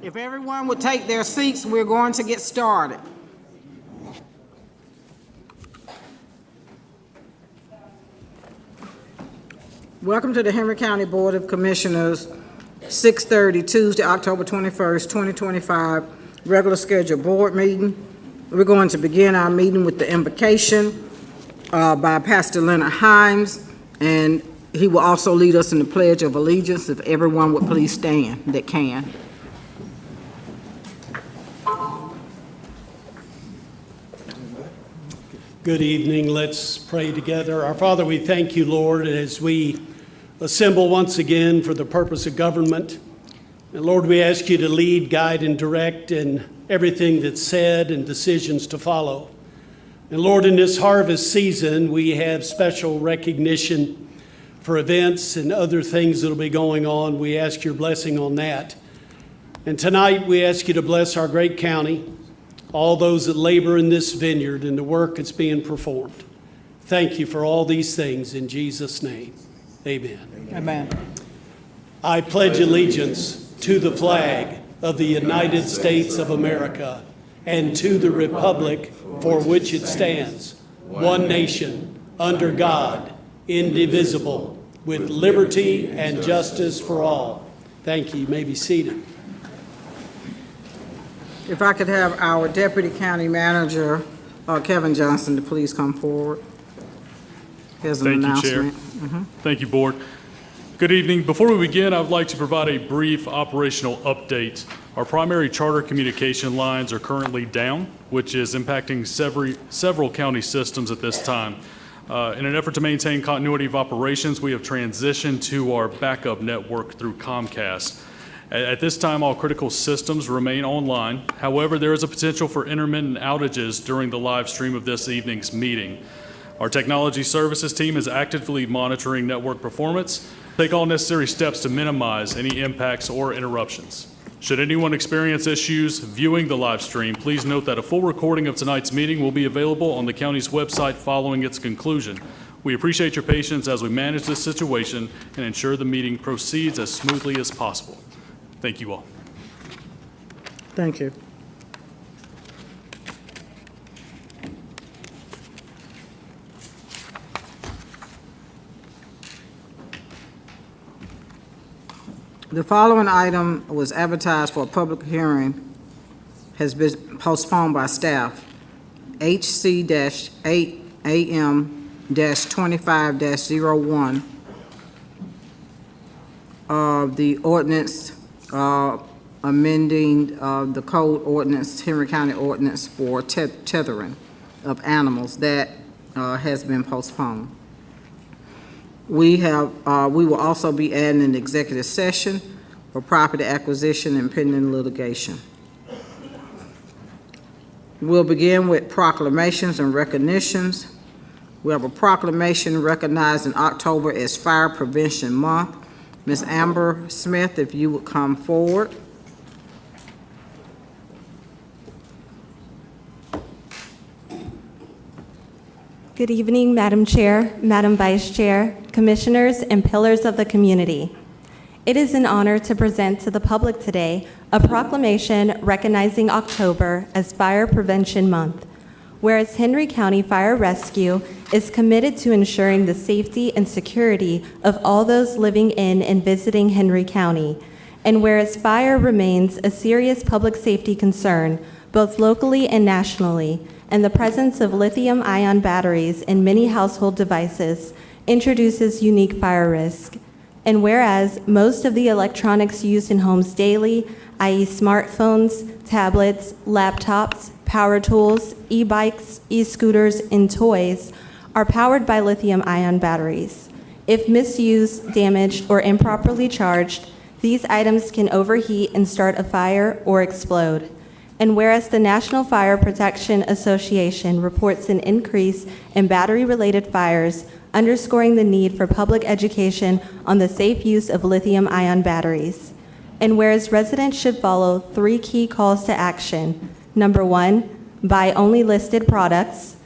If everyone would take their seats, we're going to get started. Welcome to the Henry County Board of Commissioners, 6:30, Tuesday, October 21st, 2025, regular scheduled board meeting. We're going to begin our meeting with the invocation by Pastor Leonard Himes, and he will also lead us in the Pledge of Allegiance. If everyone would please stand that can. Good evening. Let's pray together. Our Father, we thank you, Lord, as we assemble once again for the purpose of government. And Lord, we ask you to lead, guide, and direct in everything that's said and decisions to follow. And Lord, in this harvest season, we have special recognition for events and other things that will be going on. We ask your blessing on that. And tonight, we ask you to bless our great county, all those that labor in this vineyard and the work that's being performed. Thank you for all these things in Jesus' name. Amen. Amen. I pledge allegiance to the flag of the United States of America and to the republic for which it stands, one nation, under God, indivisible, with liberty and justice for all. Thank you. You may be seated. If I could have our Deputy County Manager, Kevin Johnson, to please come forward. Here's an announcement. Thank you, Chair. Thank you, Board. Good evening. Before we begin, I would like to provide a brief operational update. Our primary charter communication lines are currently down, which is impacting several county systems at this time. In an effort to maintain continuity of operations, we have transitioned to our backup network through Comcast. At this time, all critical systems remain online. However, there is a potential for intermittent outages during the live stream of this evening's meeting. Our technology services team is actively monitoring network performance, take all necessary steps to minimize any impacts or interruptions. Should anyone experience issues viewing the live stream, please note that a full recording of tonight's meeting will be available on the county's website following its conclusion. We appreciate your patience as we manage this situation and ensure the meeting proceeds as smoothly as possible. Thank you all. Thank you. The following item was advertised for a public hearing, has been postponed by staff. HC-8 AM-25-01. The ordinance amending the code ordinance, Henry County ordinance for tethering of animals, that has been postponed. We will also be adding an executive session for property acquisition and pending litigation. We'll begin with proclamations and recognitions. We have a proclamation recognizing October as Fire Prevention Month. Ms. Amber Smith, if you would come forward. Good evening, Madam Chair, Madam Vice Chair, Commissioners, and pillars of the community. It is an honor to present to the public today a proclamation recognizing October as Fire Prevention Month. Whereas Henry County Fire Rescue is committed to ensuring the safety and security of all those living in and visiting Henry County, and whereas fire remains a serious public safety concern, both locally and nationally, and the presence of lithium-ion batteries in many household devices introduces unique fire risk. And whereas most of the electronics used in homes daily, i.e. smartphones, tablets, laptops, power tools, e-bikes, e-scooters, and toys are powered by lithium-ion batteries. If misused, damaged, or improperly charged, these items can overheat and start a fire or explode. And whereas the National Fire Protection Association reports an increase in battery-related fires, underscoring the need for public education on the safe use of lithium-ion batteries. And whereas residents should follow 3 key calls to action. Number 1, buy only listed products.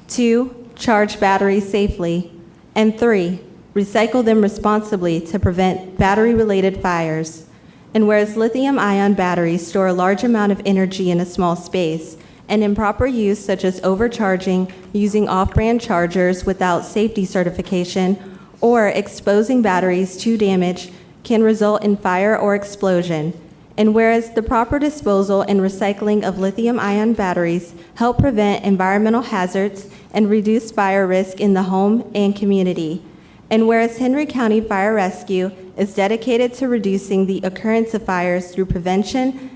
2, charge batteries safely. And 3, recycle them responsibly to prevent battery-related fires. And whereas lithium-ion batteries store a large amount of energy in a small space, and improper use such as overcharging, using off-brand chargers without safety certification, or exposing batteries to damage can result in fire or explosion. And whereas the proper disposal and recycling of lithium-ion batteries help prevent environmental hazards and reduce fire risk in the home and community. And whereas Henry County Fire Rescue is dedicated to reducing the occurrence of fires through prevention,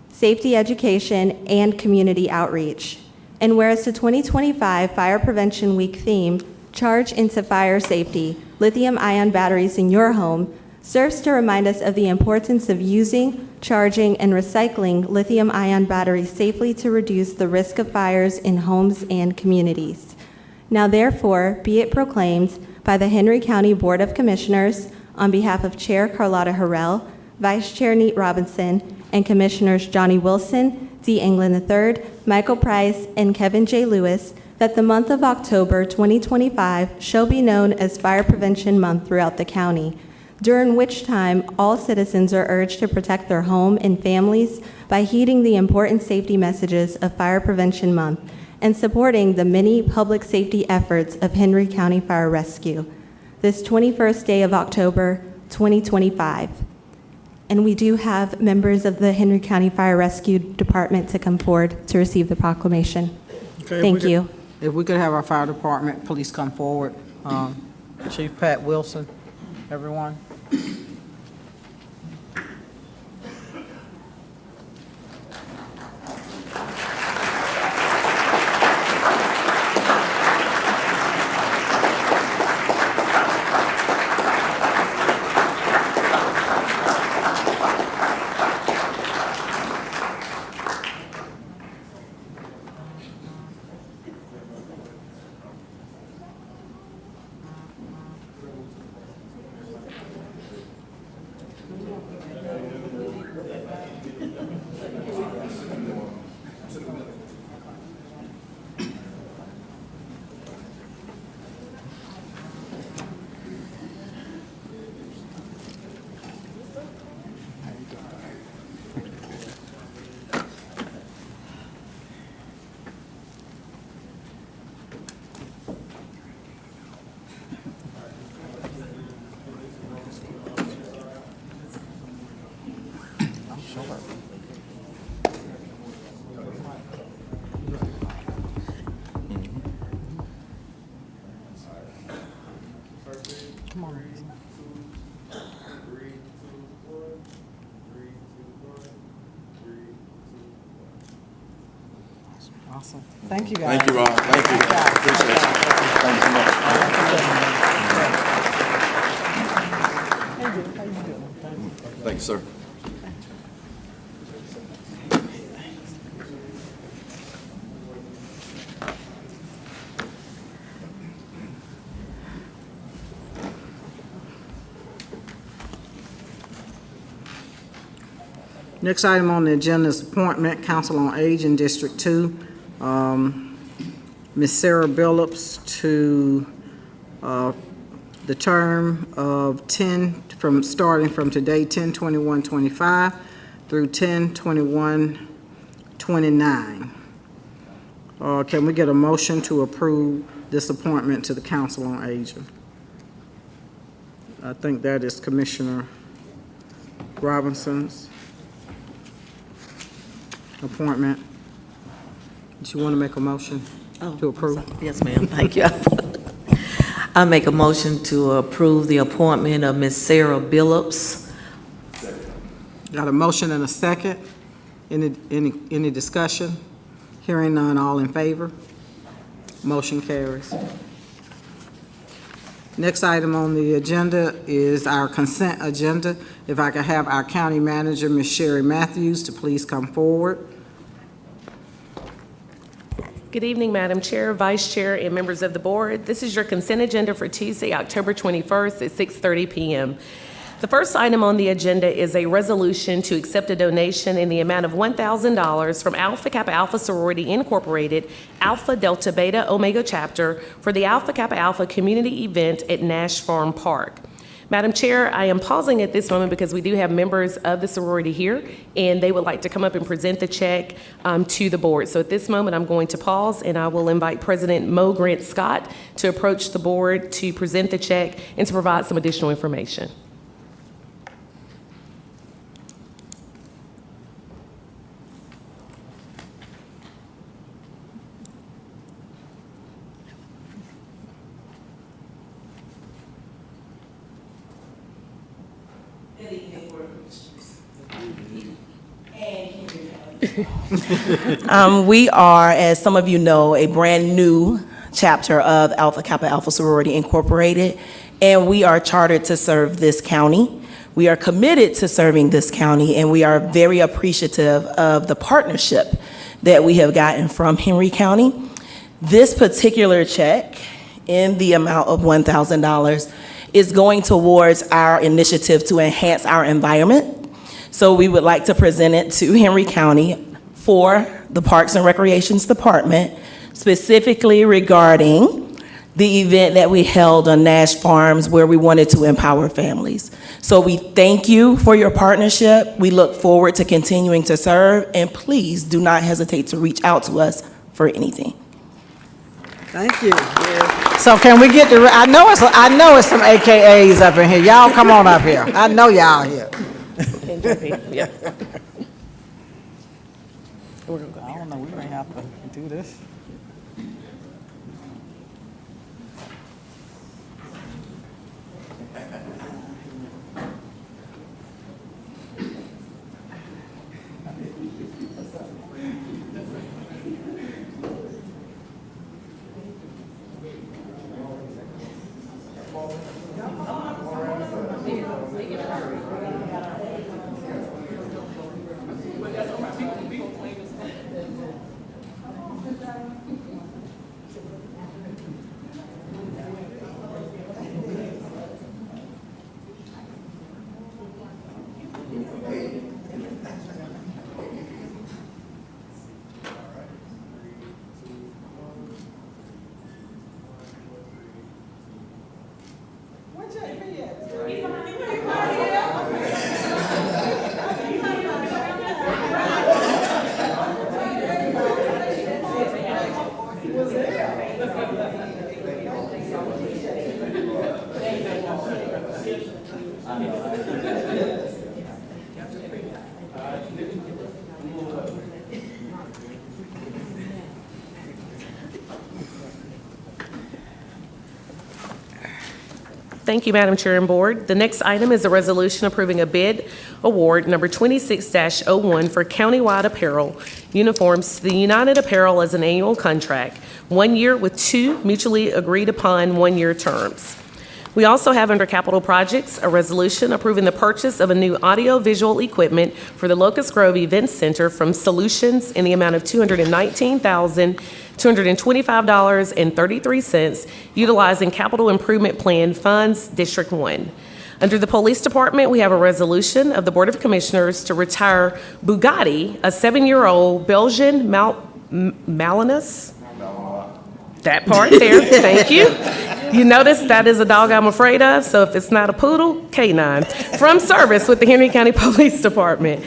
safety education, and community outreach. And whereas the 2025 Fire Prevention Week theme, Charge into Fire Safety, Lithium-Ion Batteries in Your Home, serves to remind us of the importance of using, charging, and recycling lithium-ion batteries safely to reduce the risk of fires in homes and communities. Now therefore, be it proclaimed by the Henry County Board of Commissioners, on behalf of Chair Carlotta Harrell, Vice Chair Neat Robinson, and Commissioners Johnny Wilson, D. England III, Michael Price, and Kevin J. Lewis, that the month of October 2025 shall be known as Fire Prevention Month throughout the county, during which time all citizens are urged to protect their home and families by heeding the important safety messages of Fire Prevention Month and supporting the many public safety efforts of Henry County Fire Rescue this 21st day of October 2025. And we do have members of the Henry County Fire Rescue Department to come forward to receive the proclamation. Okay, Thank you. If we could have our fire department, please come forward. Chief Pat Wilson, everyone. Awesome. Thank you, guys. Thank you all. Thank you. Appreciate you. Thank you so much. Thank you, sir. Next item on the agenda is appointment, Council on Aging, District 2. Ms. Sarah Billups to the term of starting from today, 10/21/25 through 10/21/29. Can we get a motion to approve this appointment to the Council on Aging? I think that is Commissioner Robinson's appointment. Do you want to make a motion to approve? Yes, ma'am. Thank you. I make a motion to approve the appointment of Ms. Sarah Billups. Got a motion and a second. Any discussion? Hearing none, all in favor? Motion carries. Next item on the agenda is our consent agenda. If I could have our county manager, Ms. Sherry Matthews, to please come forward. Good evening, Madam Chair, Vice Chair, and members of the board. This is your consent agenda for Tuesday, October 21st at 6:30 p.m. The first item on the agenda is a resolution to accept a donation in the amount of $1,000 from Alpha Kappa Alpha Sorority Incorporated, Alpha Delta Beta Omega Chapter for the Alpha Kappa Alpha community event at Nash Farm Park. Madam Chair, I am pausing at this moment because we do have members of the sorority here, and they would like to come up and present the check to the board. So at this moment, I'm going to pause, and I will invite President Mo Grant Scott to approach the board to present the check and to provide some additional information. We are, as some of you know, a brand-new chapter of Alpha Kappa Alpha Sorority Incorporated, and we are chartered to serve this county. We are committed to serving this county, and we are very appreciative of the partnership that we have gotten from Henry County. This particular check, in the amount of $1,000, is going towards our initiative to enhance our environment. So we would like to present it to Henry County for the Parks and Recreations Department, specifically regarding the event that we held on Nash Farms where we wanted to empower families. So we thank you for your partnership. We look forward to continuing to serve, and please do not hesitate to reach out to us for anything. Thank you. So can we get the, I know it's some AKAs up in here. Y'all come on up here. I know y'all here. Yeah. I don't know, we may have to do this. Thank you, Madam Chair and Board. The next item is a resolution approving a bid award number 26-01 for countywide apparel uniforms to the United Apparel as an annual contract, 1 year with 2 mutually agreed upon 1-year terms. We also have under capital projects, a resolution approving the purchase of a new audio-visual equipment for the Locust Grove Event Center from Solutions in the amount of $219,225.33, utilizing Capital Improvement Plan Funds, District 1. Under the Police Department, we have a resolution of the Board of Commissioners to retire Bugatti, a 7-year-old Belgian Malinois. That part there, thank you. You notice that is a dog I'm afraid of, so if it's not a poodle, canine, from service with the Henry County Police Department.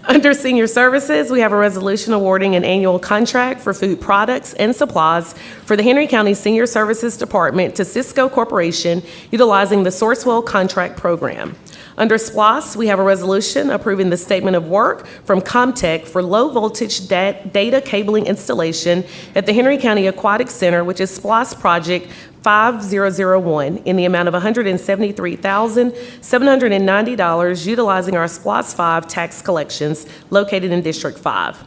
Under Senior Services, we have a resolution awarding an annual contract for food products and supplies for the Henry County Senior Services Department to Cisco Corporation, utilizing the Sourcewell Contract Program. Under SPLOS, we have a resolution approving the statement of work from Comtech for low-voltage data cabling installation at the Henry County Aquatic Center, which is SPLOS Project 5001, in the amount of $173,790, utilizing our SPLOS 5 tax collections located in District 5.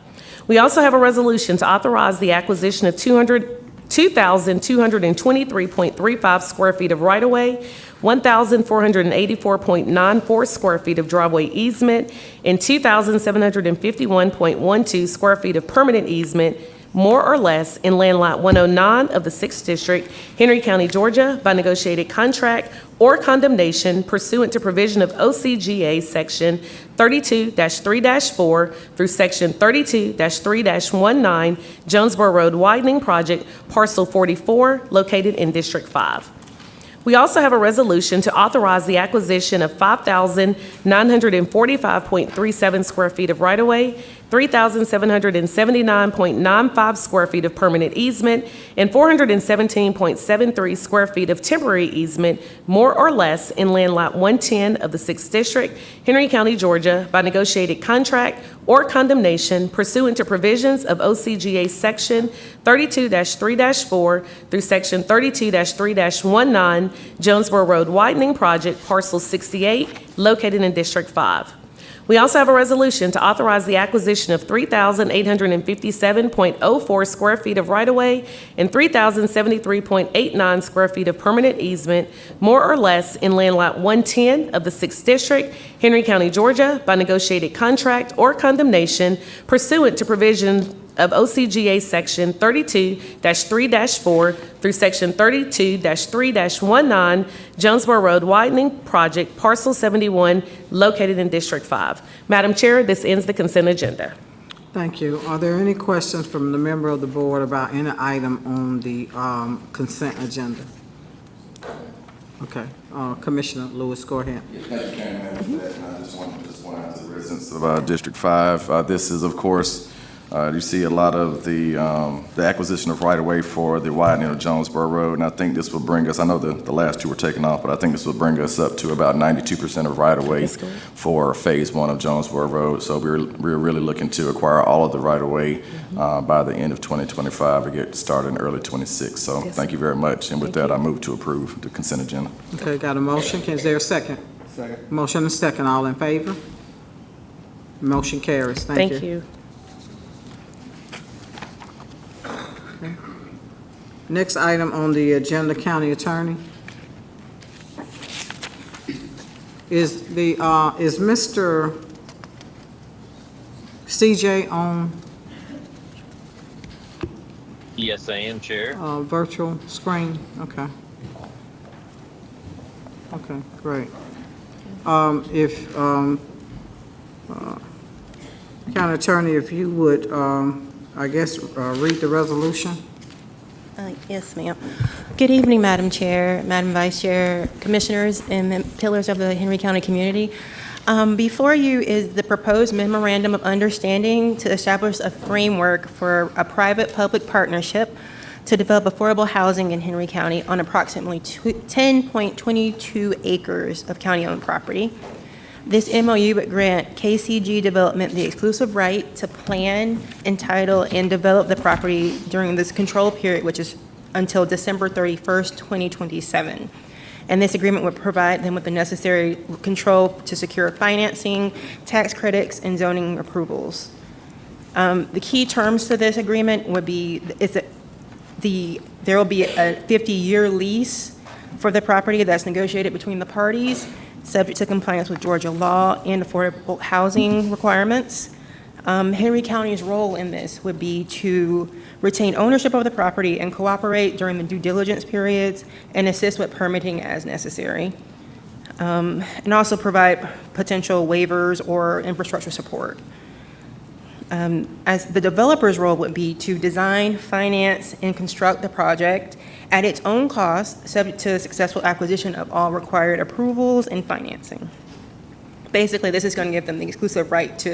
We also have a resolution to authorize the acquisition of 2,223.35 square feet of right-of-way, 1,484.94 square feet of driveway easement, and 2,751.12 square feet of permanent easement, more or less, in Land Lot 109 of the 6th District, Henry County, Georgia, by negotiated contract or condemnation pursuant to provision of OCGA Section 32-3-4 through Section 32-3-19, Jonesboro Road Widening Project, Parcel 44, located in District 5. We also have a resolution to authorize the acquisition of 5,945.37 square feet of right-of-way, 3,779.95 square feet of permanent easement, and 417.73 square feet of temporary easement, more or less, in Land Lot 110 of the 6th District, Henry County, Georgia, by negotiated contract or condemnation pursuant to provisions of OCGA Section 32-3-4 through Section 32-3-19, Jonesboro Road Widening Project, Parcel 68, located in District 5. We also have a resolution to authorize the acquisition of 3,857.04 square feet of right-of-way and 3,073.89 square feet of permanent easement, more or less, in Land Lot 110 of the 6th District, Henry County, Georgia, by negotiated contract or condemnation pursuant to provision of OCGA Section 32-3-4 through Section 32-3-19, Jonesboro Road Widening Project, Parcel 71, located in District 5. Madam Chair, this ends the consent agenda. Thank you. Are there any questions from the member of the board about any item on the consent agenda? Okay, Commissioner Lewis, go ahead. Thank you, County Manager. I just want to point out to the residents of District 5, this is, of course, you see a lot of the acquisition of right-of-way for the widening of Jonesboro Road, and I think this will bring us, I know the last two were taken off, but I think this will bring us up to about 92% of right-of-way for Phase 1 of Jonesboro Road. So we're really looking to acquire all of the right-of-way by the end of 2025 to get started in early 26. So thank you very much. And with that, I move to approve the consent agenda. Okay, got a motion. Is there a second? Second. Motion and second. All in favor? Motion carries. Thank you. Thank you. Next item on the agenda, County Attorney. Is Mr. CJ on Yes, I am, Chair. virtual screen? Okay. Okay, great. If, County Attorney, if you would, I guess, read the resolution? Yes, ma'am. Good evening, Madam Chair, Madam Vice Chair, Commissioners, and pillars of the Henry County community. Before you is the proposed memorandum of understanding to establish a framework for a private-public partnership to develop affordable housing in Henry County on approximately 10.22 acres of county-owned property. This MOU would grant KCG Development the exclusive right to plan, entitle, and develop the property during this control period, which is until December 31st, 2027. And this agreement would provide them with the necessary control to secure financing, tax credits, and zoning approvals. The key terms to this agreement would be there will be a 50-year lease for the property that's negotiated between the parties, subject to compliance with Georgia law and affordable housing requirements. Henry County's role in this would be to retain ownership of the property and cooperate during the due diligence periods and assist with permitting as necessary, and also provide potential waivers or infrastructure support. As the developer's role would be to design, finance, and construct the project at its own cost, subject to successful acquisition of all required approvals and financing. Basically, this is going to give them the exclusive right to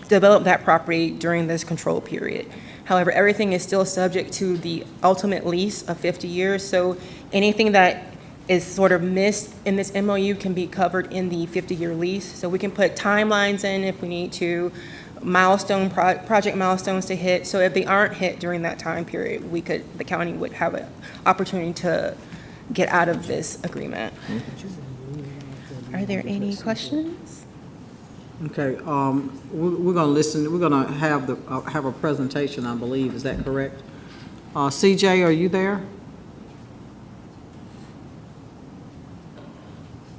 develop that property during this control period. However, everything is still subject to the ultimate lease of 50 years, so anything that is sort of missed in this MOU can be covered in the 50-year lease. So we can put timelines in if we need to, project milestones to hit. So if they aren't hit during that time period, the county would have an opportunity to get out of this agreement. Are there any questions? Okay, we're gonna listen, we're gonna have a presentation, I believe, is that correct? CJ, are you there?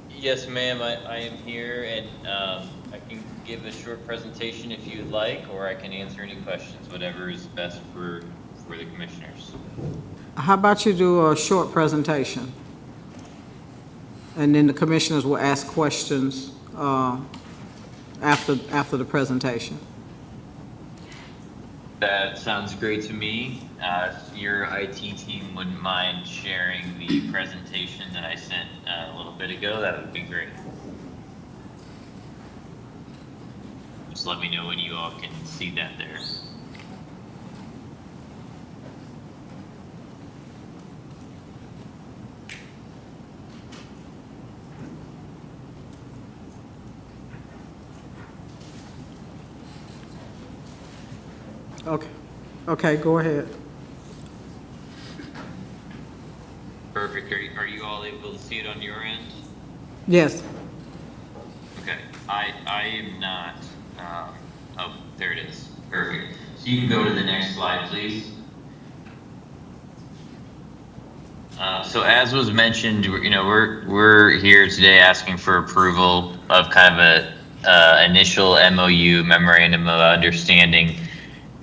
Yes, ma'am, I am here, and I can give a short presentation if you'd like, or I can answer any questions, whatever is best for the commissioners. How about you do a short presentation? And then the commissioners will ask questions after the presentation. That sounds great to me. If your IT team wouldn't mind sharing the presentation that I sent a little bit ago, that would be great. Just let me know when you all can see that there. Okay, okay, go ahead. Perfect. Are you all able to see it on your end? Yes. Okay. I am not. Oh, there it is. Perfect. So you can go to the next slide, please. So as was mentioned, we're here today asking for approval of kind of a initial MOU, memorandum of understanding,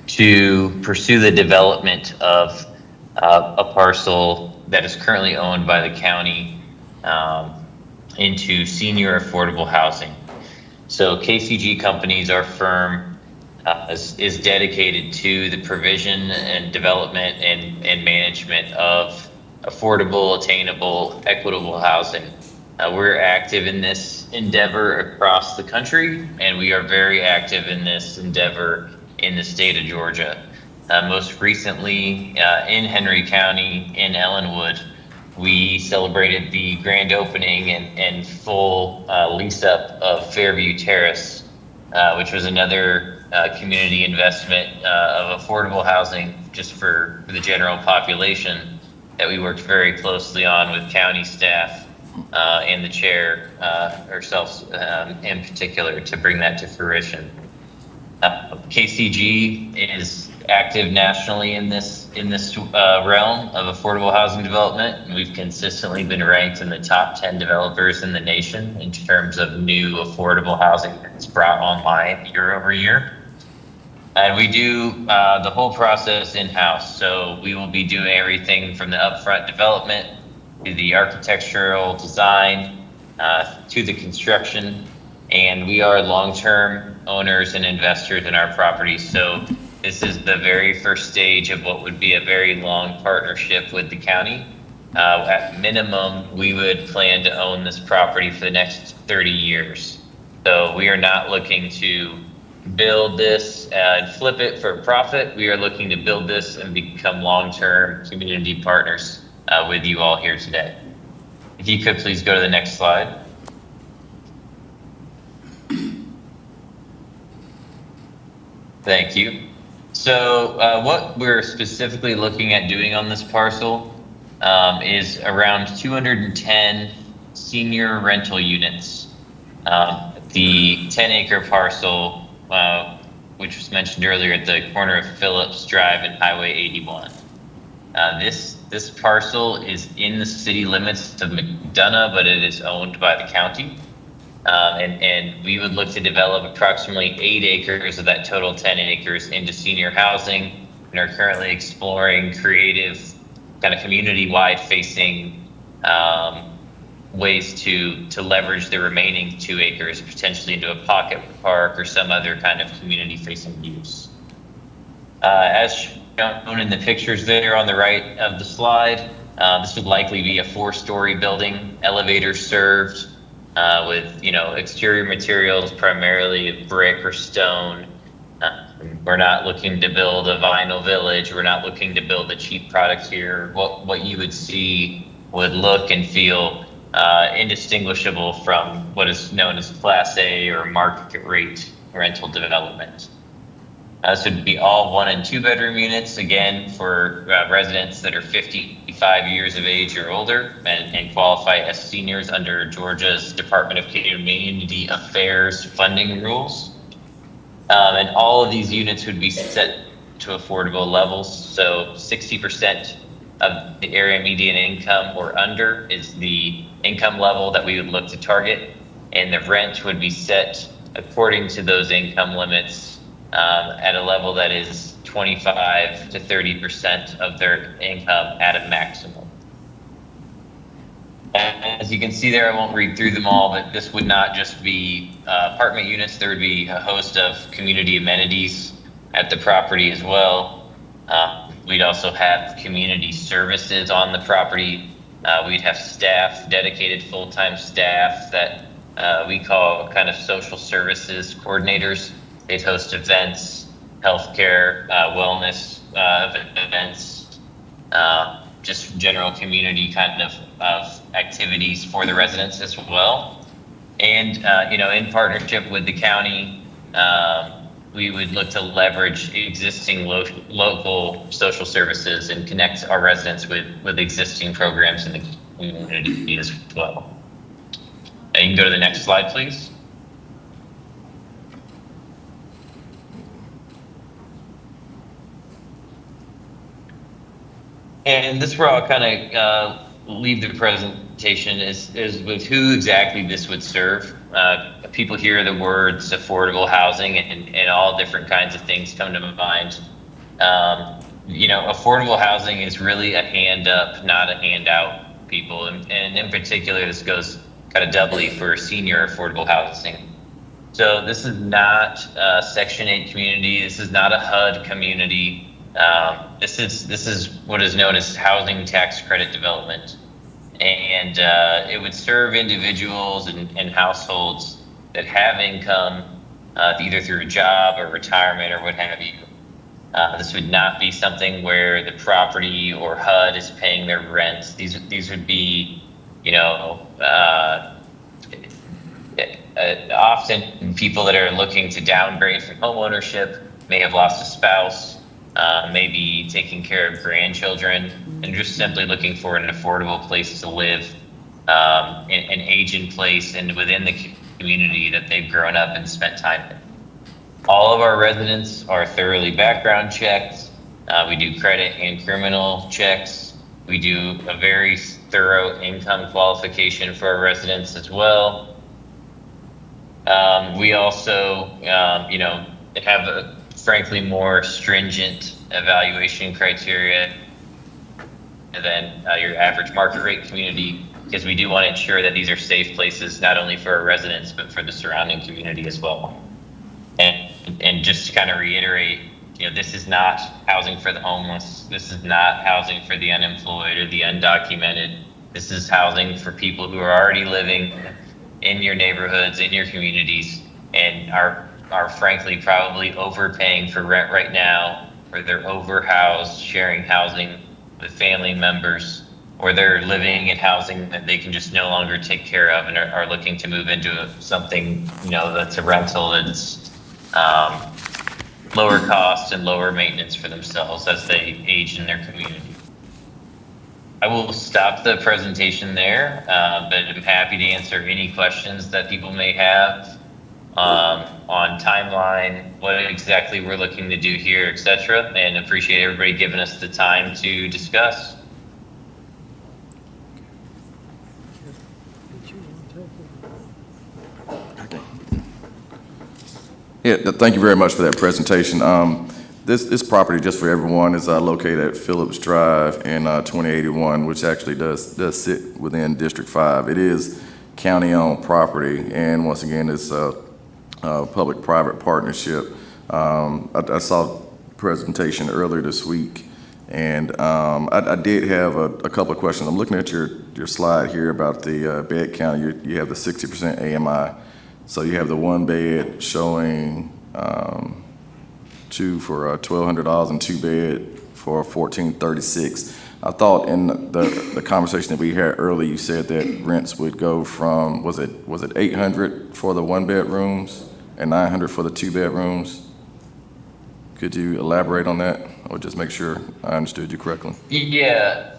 to pursue the development of a parcel that is currently owned by the county into senior affordable housing. So KCG Companies, our firm, is dedicated to the provision and development and management of affordable, attainable, equitable housing. We're active in this endeavor across the country, and we are very active in this endeavor in the state of Georgia. Most recently, in Henry County, in Ellenwood, we celebrated the grand opening and full lease up of Fairview Terrace, which was another community investment of affordable housing just for the general population that we worked very closely on with county staff and the chair herself in particular to bring that to fruition. KCG is active nationally in this realm of affordable housing development, and we've consistently been ranked in the top 10 developers in the nation in terms of new affordable housing that's brought online year over year. And we do the whole process in-house, so we will be doing everything from the upfront development to the architectural design to the construction. And we are long-term owners and investors in our properties. So this is the very first stage of what would be a very long partnership with the county. At minimum, we would plan to own this property for the next 30 years. So we are not looking to build this and flip it for profit. We are looking to build this and become long-term community partners with you all here today. If you could please go to the next slide. Thank you. So what we're specifically looking at doing on this parcel is around 210 senior rental units. The 10-acre parcel, which was mentioned earlier at the corner of Phillips Drive and Highway 81. This parcel is in the city limits of McDonough, but it is owned by the county. And we would look to develop approximately 8 acres of that total 10 acres into senior housing, and are currently exploring creative kind of community-wide facing ways to leverage the remaining 2 acres potentially into a pocket park or some other kind of community-facing use. As shown in the pictures there on the right of the slide, this would likely be a 4-story building, elevators served, with exterior materials primarily brick or stone. We're not looking to build a vinyl village. We're not looking to build a cheap product here. What you would see would look and feel indistinguishable from what is known as Class A or market rate rental development. This would be all 1 and 2 bedroom units, again, for residents that are 55 years of age or older and qualify as seniors under Georgia's Department of Community Affairs funding rules. And all of these units would be set to affordable levels. So 60% of the area median income or under is the income level that we would look to target. And the rent would be set according to those income limits at a level that is 25 to 30% of their income at a maximum. And as you can see there, I won't read through them all, but this would not just be apartment units. There would be a host of community amenities at the property as well. We'd also have community services on the property. We'd have staff, dedicated full-time staff that we call kind of social services coordinators. They'd host events, healthcare, wellness events, just general community kind of activities for the residents as well. And, in partnership with the county, we would look to leverage existing local social services and connect our residents with existing programs in the community as well. You can go to the next slide, please. And this is where I'll kind of leave the presentation is with who exactly this would serve. People hear the words affordable housing and all different kinds of things come to mind. Affordable housing is really a hand up, not a handout, people. And in particular, this goes kind of doubly for senior affordable housing. So this is not a Section 8 community. This is not a HUD community. This is what is known as housing tax credit development. And it would serve individuals and households that have income, either through a job or retirement or what have you. This would not be something where the property or HUD is paying their rent. These would be, often people that are looking to downgrade from home ownership, may have lost a spouse, maybe taking care of grandchildren, and just simply looking for an affordable place to live, an age in place and within the community that they've grown up and spent time in. All of our residents are thoroughly background checked. We do credit and criminal checks. We do a very thorough income qualification for our residents as well. We also, have a frankly more stringent evaluation criteria than your average market rate community, because we do want to ensure that these are safe places, not only for our residents, but for the surrounding community as well. And just to kind of reiterate, this is not housing for the homeless. This is not housing for the unemployed or the undocumented. This is housing for people who are already living in your neighborhoods, in your communities, and are frankly probably overpaying for rent right now, or they're overhoused, sharing housing with family members, or they're living in housing that they can just no longer take care of and are looking to move into something, that's a rental that's lower cost and lower maintenance for themselves as they age in their community. I will stop the presentation there, but I'm happy to answer any questions that people may have on timeline, what exactly we're looking to do here, etc. And appreciate everybody giving us the time to discuss. Yeah, thank you very much for that presentation. This property, just for everyone, is located at Phillips Drive in 2081, which actually does sit within District 5. It is county-owned property, and once again, it's a public-private partnership. I saw the presentation earlier this week, and I did have a couple of questions. I'm looking at your slide here about the bed count. You have the 60% AMI. So you have the one bed showing two for $1,200 and two bed for $1,436. I thought in the conversation that we had earlier, you said that rents would go from, was it $800 for the one bedrooms and $900 for the two bedrooms? Could you elaborate on that, or just make sure I understood you correctly? Yeah,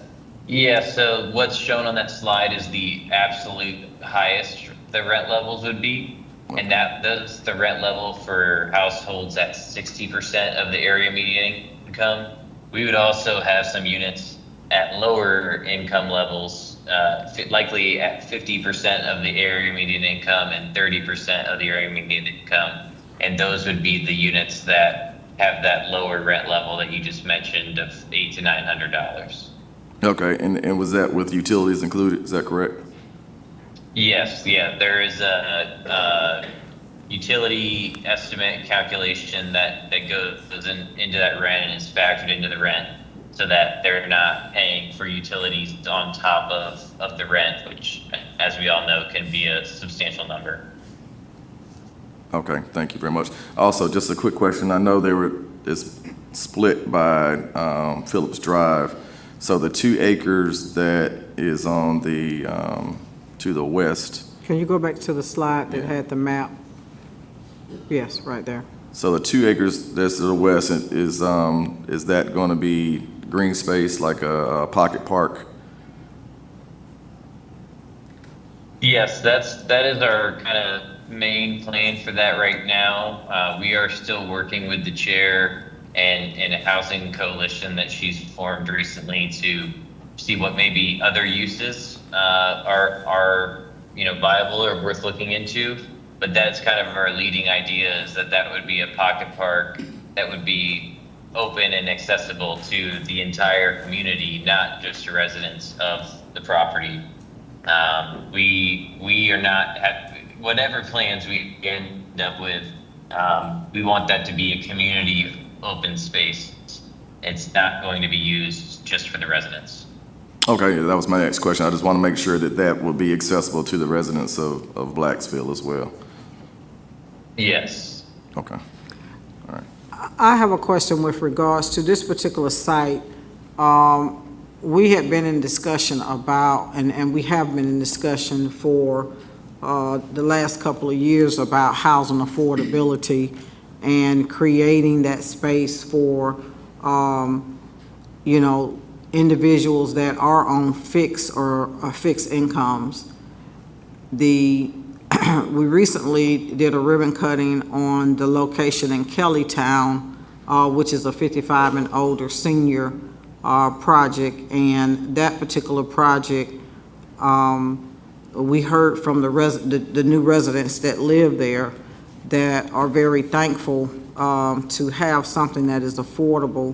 so what's shown on that slide is the absolute highest the rent levels would be. And that's the rent level for households at 60% of the area median income. We would also have some units at lower income levels, likely at 50% of the area median income and 30% of the area median income. And those would be the units that have that lower rent level that you just mentioned of $800 to $900. Okay, and was that with utilities included? Is that correct? Yes, yeah, there is utility estimate calculation that goes into that rent and is factored into the rent, so that they're not paying for utilities on top of the rent, which, as we all know, can be a substantial number. Okay, thank you very much. Also, just a quick question. I know it's split by Phillips Drive. So the 2 acres that is on the, to the west, Can you go back to the slide that had the map? Yes, right there. so the 2 acres that's to the west, is that going to be green space like a pocket park? Yes, that is our kind of main plan for that right now. We are still working with the chair and a housing coalition that she's formed recently to see what maybe other uses are viable or worth looking into. But that's kind of our leading idea, is that would be a pocket park that would be open and accessible to the entire community, not just the residents of the property. We are not, whatever plans we end up with, we want that to be a community open space. It's not going to be used just for the residents. Okay, that was my next question. I just want to make sure that will be accessible to the residents of Blacksville as well. Yes. Okay. I have a question with regards to this particular site. We had been in discussion about, and we have been in discussion for the last couple of years about housing affordability and creating that space for, individuals that are on fixed or fixed incomes. We recently did a ribbon cutting on the location in Kellytown, which is a 55 and older senior project, and that particular project, we heard from the new residents that live there that are very thankful to have something that is affordable,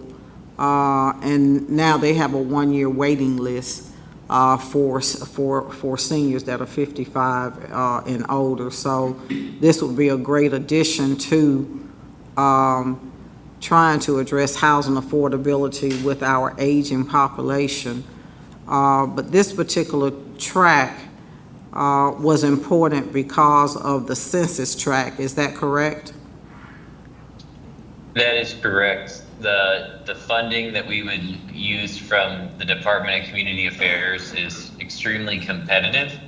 and now they have a 1-year waiting list for seniors that are 55 and older. So this would be a great addition to trying to address housing affordability with our aging population. But this particular tract was important because of the census tract. Is that correct? That is correct. The funding that we would use from the Department of Community Affairs is extremely competitive,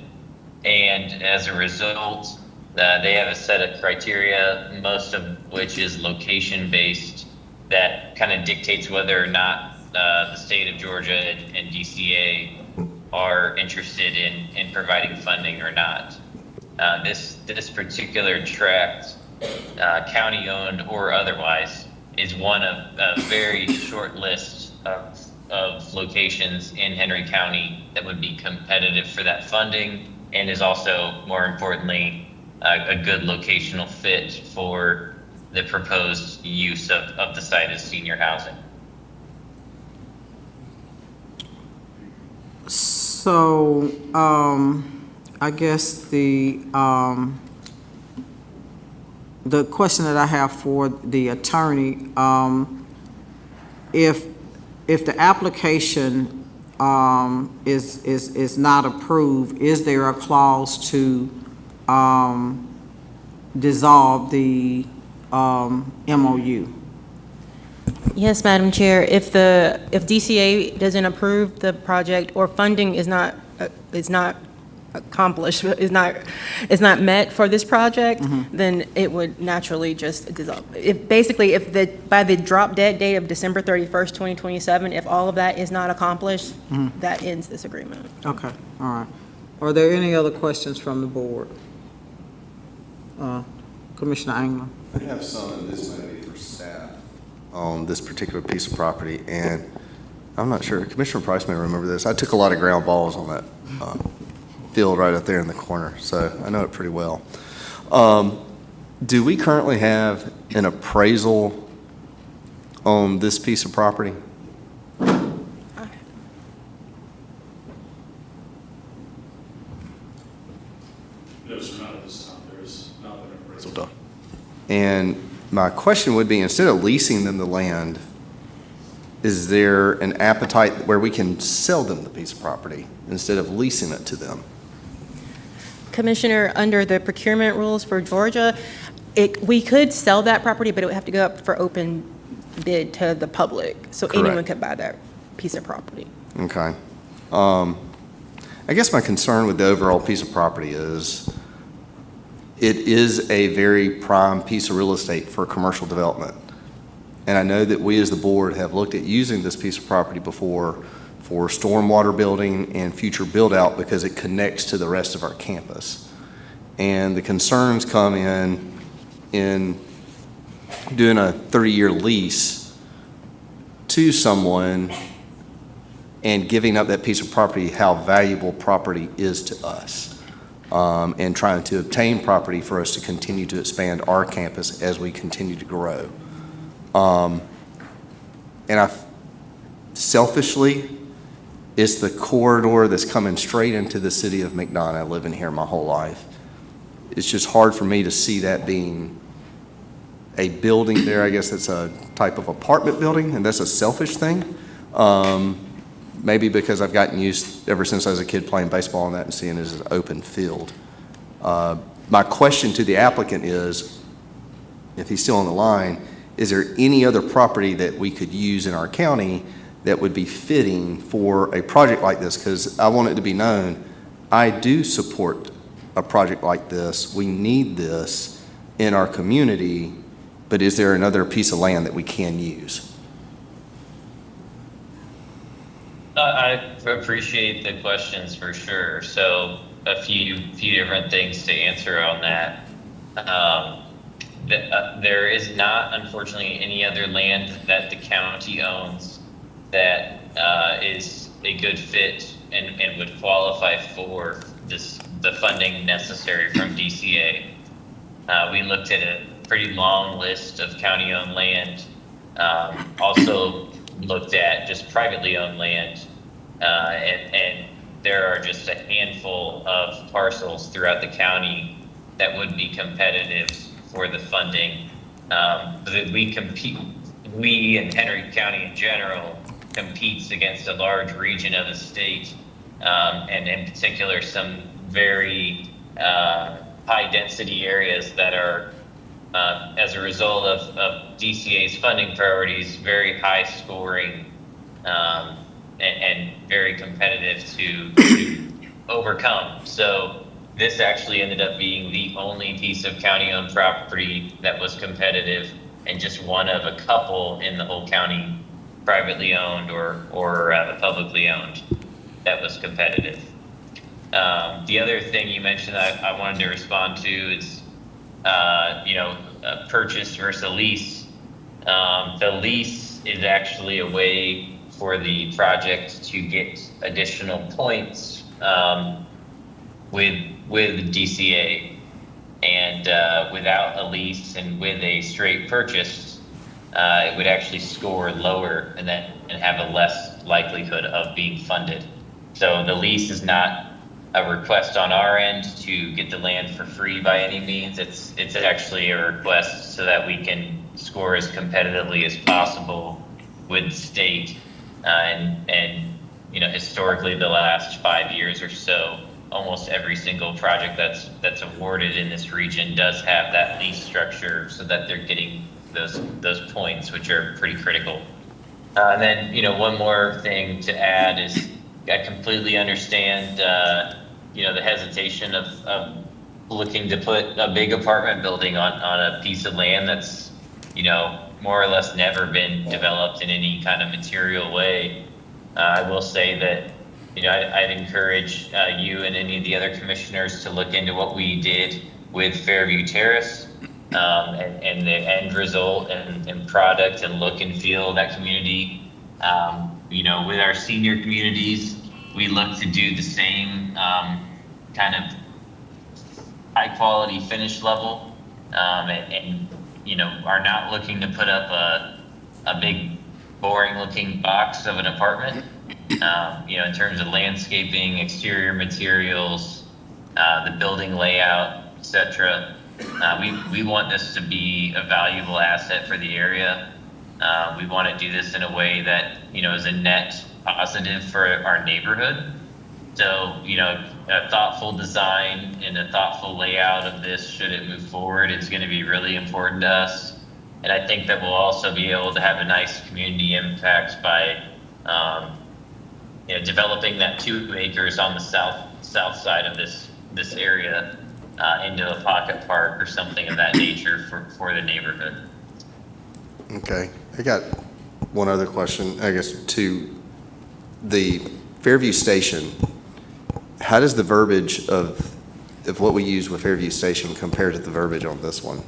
and as a result, they have a set of criteria, most of which is location-based, that kind of dictates whether or not the state of Georgia and DCA are interested in providing funding or not. This particular tract, county-owned or otherwise, is one of a very short list of locations in Henry County that would be competitive for that funding, and is also, more importantly, a good locational fit for the proposed use of the site as senior housing. So, I guess the question that I have for the attorney, if the application is not approved, is there a clause to dissolve the MOU? Yes, Madam Chair. If DCA doesn't approve the project or funding is not accomplished, is not met for this project, then it would naturally just dissolve. By the drop dead date of December 31st, 2027, if all of that is not accomplished, that ends this agreement. Okay, all right. Are there any other questions from the board? Commissioner Engler? I have some, and this might be for staff, on this particular piece of property, and I'm not sure, Commissioner Price may remember this. I took a lot of ground balls on that field right up there in the corner, so I know it pretty well. Do we currently have an appraisal on this piece of property? No, sir, not at this time. There there's not been an appraisal done. And my question would be, instead of leasing them the land, is there an appetite where we can sell them the piece of property instead of leasing it to them? Commissioner, under the procurement rules for Georgia, we could sell that property, but it would have to go up for open bid to the public, so anyone Correct. could buy that piece of property. Okay. I guess my concern with the overall piece of property is it is a very prime piece of real estate for commercial development. And I know that we as the board have looked at using this piece of property before for stormwater building and future build-out because it connects to the rest of our campus. And the concerns come in doing a 30-year lease to someone and giving up that piece of property, how valuable property is to us, and trying to obtain property for us to continue to expand our campus as we continue to grow. And selfishly, it's the corridor that's coming straight into the city of McDonough. I live in here my whole life. It's just hard for me to see that being a building there. I guess it's a type of apartment building, and that's a selfish thing. Maybe because I've gotten used ever since I was a kid playing baseball and that and seeing it as an open field. My question to the applicant is, if he's still on the line, is there any other property that we could use in our county that would be fitting for a project like this? Because I want it to be known, I do support a project like this. We need this in our community, but is there another piece of land that we can use? I appreciate the questions for sure. So a few different things to answer on that. There is not, unfortunately, any other land that the county owns that is a good fit and would qualify for the funding necessary from DCA. We looked at a pretty long list of county-owned land, also looked at just privately owned land, and there are just a handful of parcels throughout the county that would be competitive for the funding. We and Henry County in general competes against a large region of the state, and in particular some very high density areas that are, as a result of DCA's funding priorities, very high scoring and very competitive to overcome. So this actually ended up being the only piece of county-owned property that was competitive, and just one of a couple in the whole county, privately owned or publicly owned, that was competitive. The other thing you mentioned that I wanted to respond to is, purchase versus a lease. The lease is actually a way for the project to get additional points with DCA, and without a lease and with a straight purchase, it would actually score lower and have a less likelihood of being funded. So the lease is not a request on our end to get the land for free by any means. It's actually a request so that we can score as competitively as possible with the state. And historically, the last 5 years or so, almost every single project that's awarded in this region does have that lease structure so that they're getting those points, which are pretty critical. And then, one more thing to add is I completely understand, the hesitation of looking to put a big apartment building on a piece of land that's, more or less never been developed in any kind of material way. I will say that, I'd encourage you and any of the other commissioners to look into what we did with Fairview Terrace, and the end result and product and look and feel of that community. With our senior communities, we look to do the same kind of high quality finish level, and are not looking to put up a big boring looking box of an apartment. In terms of landscaping, exterior materials, the building layout, et cetera. We want this to be a valuable asset for the area. We want to do this in a way that, is a net positive for our neighborhood. So, a thoughtful design and a thoughtful layout of this, should it move forward, it's going to be really important to us. And I think that we'll also be able to have a nice community impact by, developing that 2 acres on the south side of this area into a pocket park or something of that nature for the neighborhood. Okay, I got one other question, I guess, to the Fairview Station. How does the verbiage of what we use with Fairview Station compare to the verbiage on this one?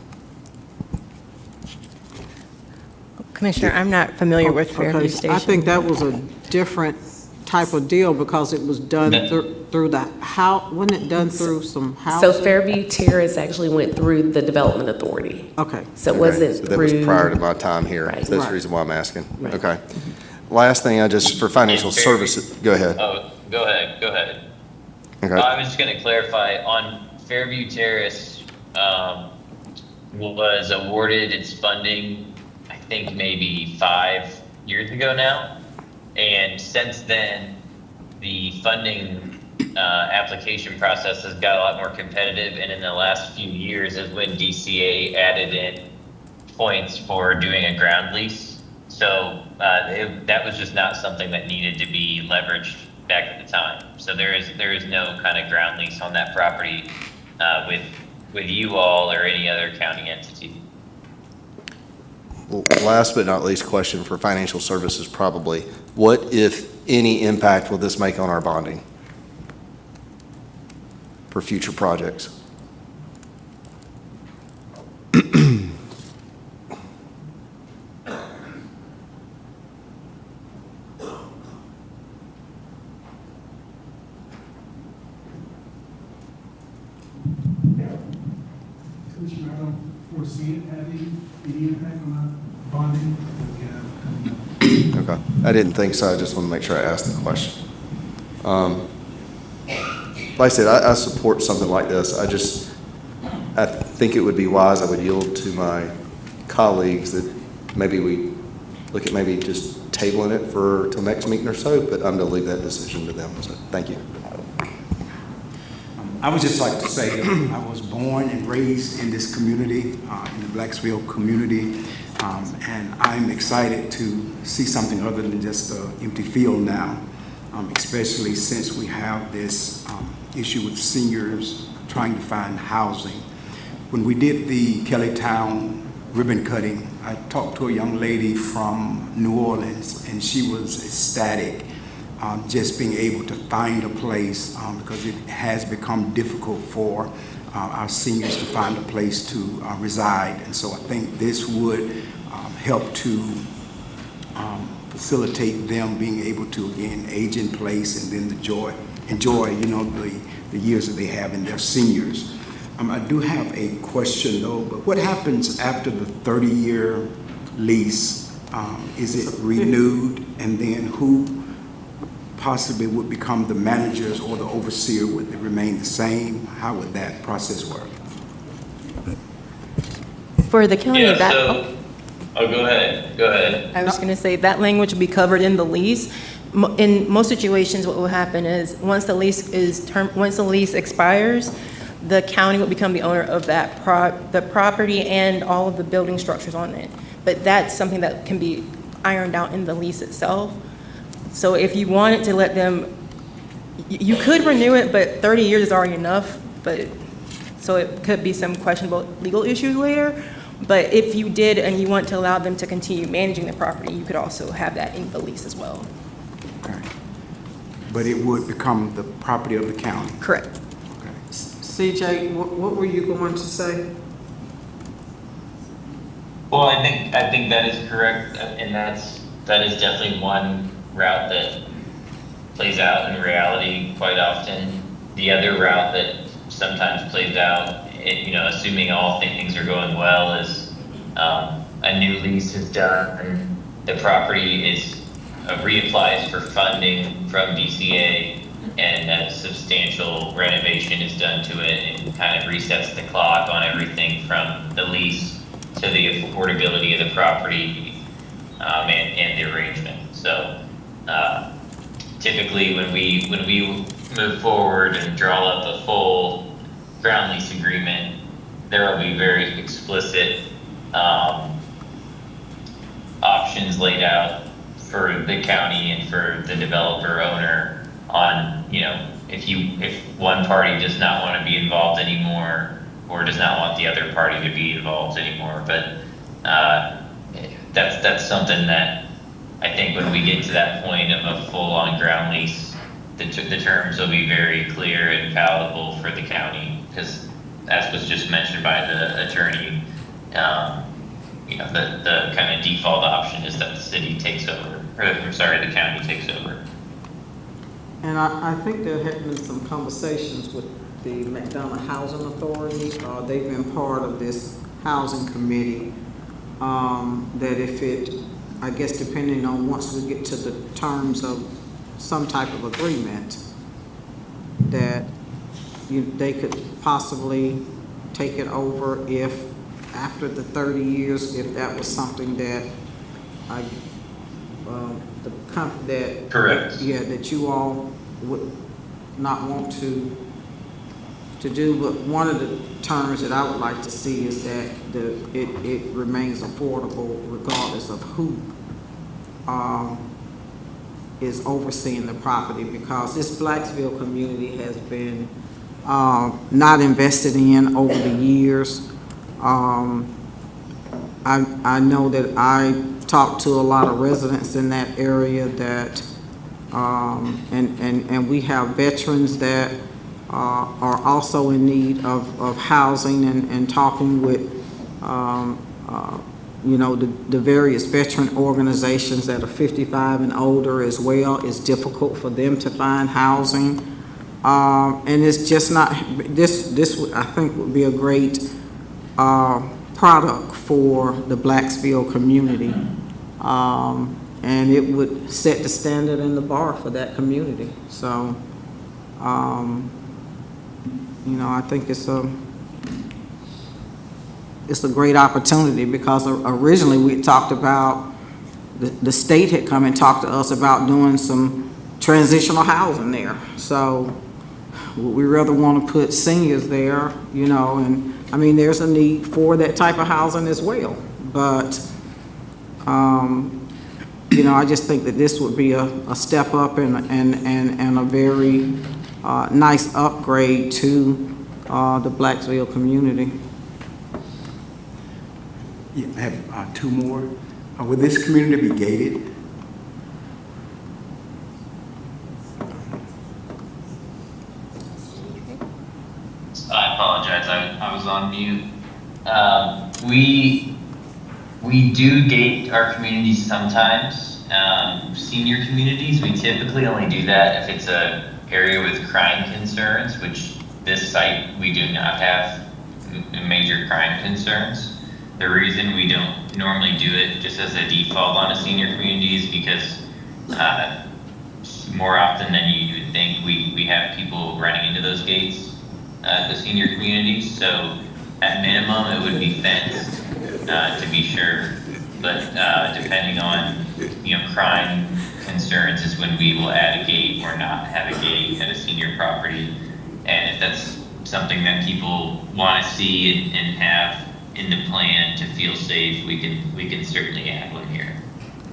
Commissioner, I'm not familiar with Okay, Fairview Station. I think that was a different type of deal because it was done through the how, wasn't it done through some house? So Fairview Terrace actually went through the Development Authority. Okay. So it Okay, wasn't so that was through- prior to my time here. Right. So that's Right. the reason why I'm asking. Right. Okay. Last thing, for financial And Fairview- services, go ahead. Oh, go ahead. Okay. I was just going to clarify on Fairview Terrace, was awarded its funding, I think maybe 5 years ago now. And since then, the funding application process has got a lot more competitive. And in the last few years is when DCA added in points for doing a ground lease. So that was just not something that needed to be leveraged back at the time. So there is no kind of ground lease on that property with you all or any other county entity. Well, last but not least question for financial services probably. What, if any, impact will this make on our bonding for future projects? Commissioner, I don't foresee it having any impact on our bonding that we have coming up. Okay. I didn't think so. I just want to make sure I asked the question. Like I said, I support something like this. I think it would be wise, I would yield to my colleagues that maybe we look at maybe just tabling it till next meeting or so, but I'm going to leave that decision to them. So, thank you. I would just like to say, I was born and raised in this community, in the Blacksville community, and I'm excited to see something other than just an empty field now, especially since we have this issue with seniors trying to find housing. When we did the Kellytown ribbon cutting, I talked to a young lady from New Orleans, and she was ecstatic just being able to find a place because it has become difficult for our seniors to find a place to reside. And so I think this would help to facilitate them being able to, again, age in place and then enjoy, the years that they have in their seniors. I do have a question though, but what happens after the 30-year lease? Is it renewed, and then who possibly would become the managers or the overseer? Would it remain the same? How would that process work? For the county, Yeah, that, so, go ahead. I was going to say, that language would be covered in the lease. In most situations, what will happen is, once the lease expires, the county will become the owner of that the property and all of the building structures on it. But that's something that can be ironed out in the lease itself. So if you wanted to let them, you could renew it, but 30 years is already enough. So it could be some questionable legal issues later. But if you did and you want to allow them to continue managing the property, you could also have that in the lease as well. Okay. But it would become the property of the county? Correct. Okay. CJ, what were you going to say? Well, I think that is correct, and that is definitely one route that plays out in reality quite often. The other route that sometimes plays out, assuming all things are going well, is a new lease is done, and the property is reapplies for funding from DCA, and a substantial renovation is done to it and kind of resets the clock on everything from the lease to the affordability of the property, and the arrangement. So, typically when we move forward and draw up a full ground lease agreement, there will be very explicit, options laid out for the county and for the developer owner on, if one party does not want to be involved anymore or does not want the other party to be involved anymore. But that's something that I think when we get to that point of a full-on ground lease, the terms will be very clear and palatable for the county, because as was just mentioned by the attorney, the kind of default option is that the city takes over, or I'm sorry, the county takes over. And I think there had been some conversations with the McDonough Housing Authority. They've been part of this housing committee, that if it, I guess depending on once we get to the terms of some type of agreement, that they could possibly take it over if, after the 30 years, if that was something that that Correct. that you all would not want to do. But one of the terms that I would like to see is that it remains affordable regardless of who is overseeing the property, because this Blacksville community has been not invested in over the years. I know that I talked to a lot of residents in that area that, and we have veterans that are also in need of housing, and talking with, the various veteran organizations that are 55 and older as well. It's difficult for them to find housing. And it's just not, this I think would be a great product for the Blacksville community. And it would set the standard and the bar for that community. So, I think it's a great opportunity, because originally we talked about, the state had come and talked to us about doing some transitional housing there. So we rather want to put seniors there, and I mean, there's a need for that type of housing as well. But, I just think that this would be a step up and a very nice upgrade to the Blacksville community. Yeah, I have two more. Will this community be gated? I apologize, I was on mute. We do gate our communities sometimes. Senior communities, we typically only do that if it's a area with crime concerns, which this site, we do not have major crime concerns. The reason we don't normally do it just as a default on a senior community is because more often than you would think, we have people running into those gates at the senior communities. So at minimum, it would be fenced to be sure. But depending on crime concerns is when we will add a gate or not have a gate at a senior property. And if that's something that people want to see and have in the plan to feel safe, we can certainly add one here.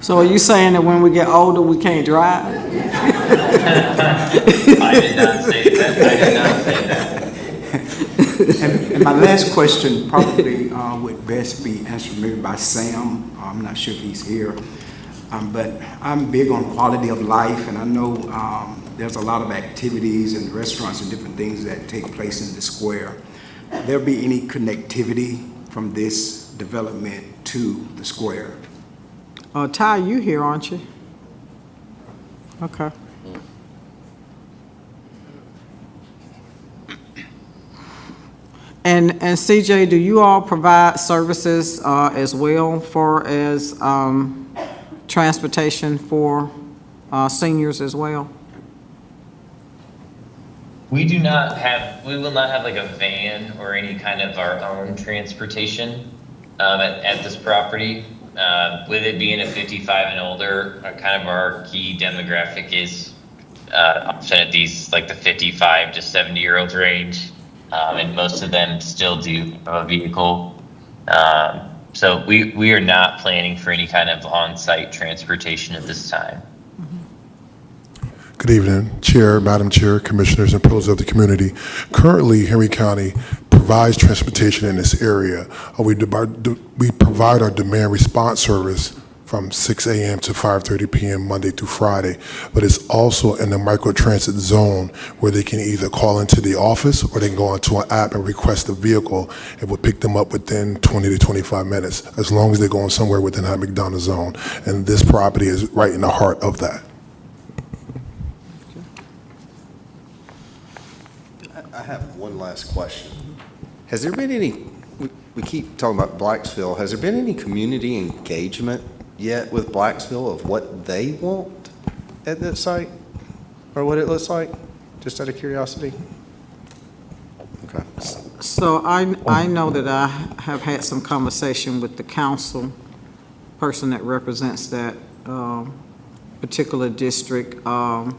So are you saying that when we get older, we can't drive? I did not say that. I did not say that. And my last question probably would best be answered maybe by Sam. I'm not sure if he's here. But I'm big on quality of life, and I know there's a lot of activities and restaurants and different things that take place in the square. Will there be any connectivity from this development to the square? Ty, you here, aren't you? Okay. And CJ, do you all provide services as well for as transportation for seniors as well? We will not have like a van or any kind of our own transportation at this property. With it being a 55 and older, kind of our key demographic is often at these, like the 55 to 70-year-old range. And most of them still do have a vehicle. So we are not planning for any kind of on-site transportation at this time. Good evening, Chair, Madam Chair, Commissioners, and pillars of the community. Currently, Henry County provides transportation in this area. We provide our demand response service from 6 a.m. to 5:30 p.m. Monday through Friday, but it's also in the microtransit zone where they can either call into the office or they can go onto an app and request a vehicle, and we'll pick them up within 20 to 25 minutes, as long as they're going somewhere within that McDonough zone. And this property is right in the heart of that. I have one last question. Has there been any, we keep talking about Blacksville, has there been any community engagement yet with Blacksville of what they want at that site? Or what it looks like, just out of curiosity? Okay. So I know that I have had some conversation with the council person that represents that particular district, and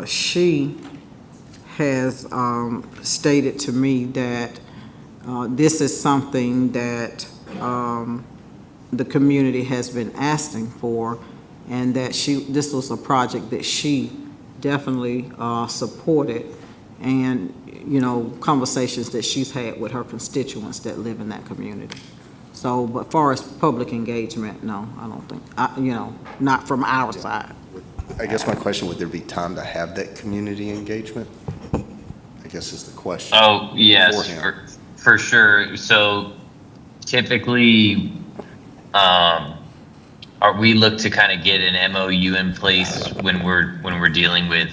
she has stated to me that this is something that the community has been asking for, and that this was a project that she definitely supported, and, you know, conversations that she's had with her constituents that live in that community. So, but far as public engagement, no, I don't think, you know, not from our side. I guess my question, would there be time to have that community engagement? I guess is the question. Oh, yes, beforehand. for sure. So typically, we look to kind of get an MOU in place when we're dealing with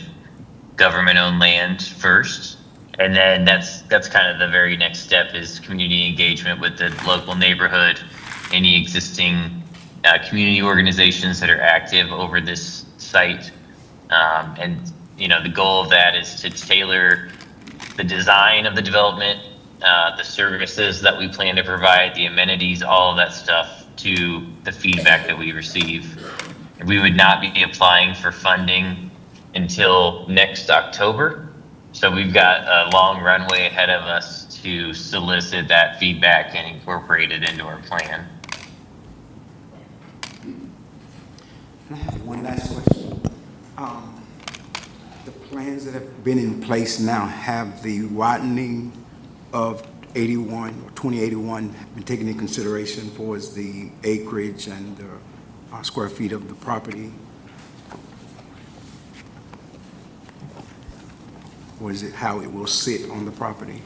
government-owned land first, and then that's kind of the very next step is community engagement with the local neighborhood, any existing community organizations that are active over this site, and you know the goal of that is to tailor the design of the development, the services that we plan to provide, the amenities, all of that stuff to the feedback that we receive. We would not be applying for funding until next October. So we've got a long runway ahead of us to solicit that feedback and incorporate it into our plan. I have one last question. The plans that have been in place now, have the widening of 81 or 2081 been taken into consideration for as the acreage and the square feet of the property? Or is it how it will sit on the property?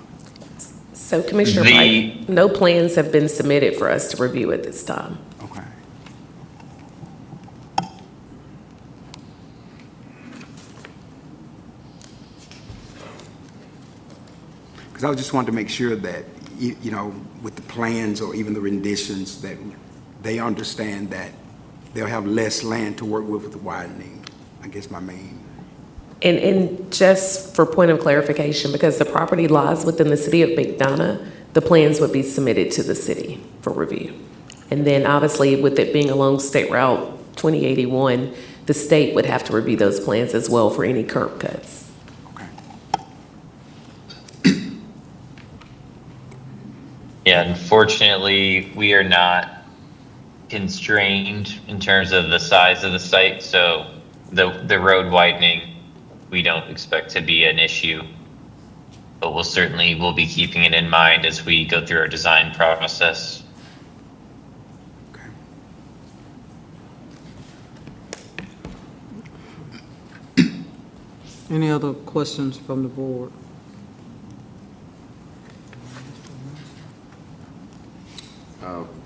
So Commissioner Pike, no plans have been submitted for us to review at this time. Okay. Because I just wanted to make sure that, you know, with the plans or even the renditions, that they understand that they'll have less land to work with the widening, I guess my main. And just for point of clarification, because the property lies within the city of McDonough, the plans would be submitted to the city for review. And then obviously with it being along State Route 2081, the state would have to review those plans as well for any curb cuts. Okay. Yeah, unfortunately, we are not constrained in terms of the size of the site, so the road widening, we don't expect to be an issue. But we'll be keeping it in mind as we go through our design process. Okay. Any other questions from the board?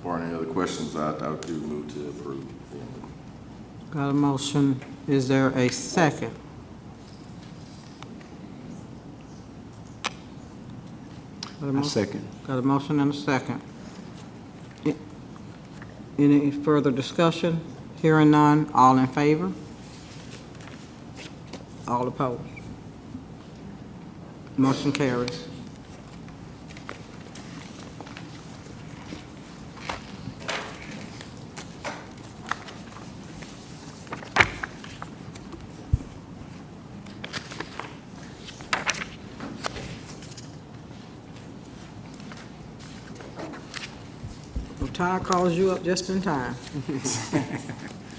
For any other questions, I do move to approve. Got a motion, is there a second? Got a A mo- second. Got a motion and a second. Any further discussion? Hearing none, all in favor? All opposed? Motion carries. Well, Ty calls you up just in time.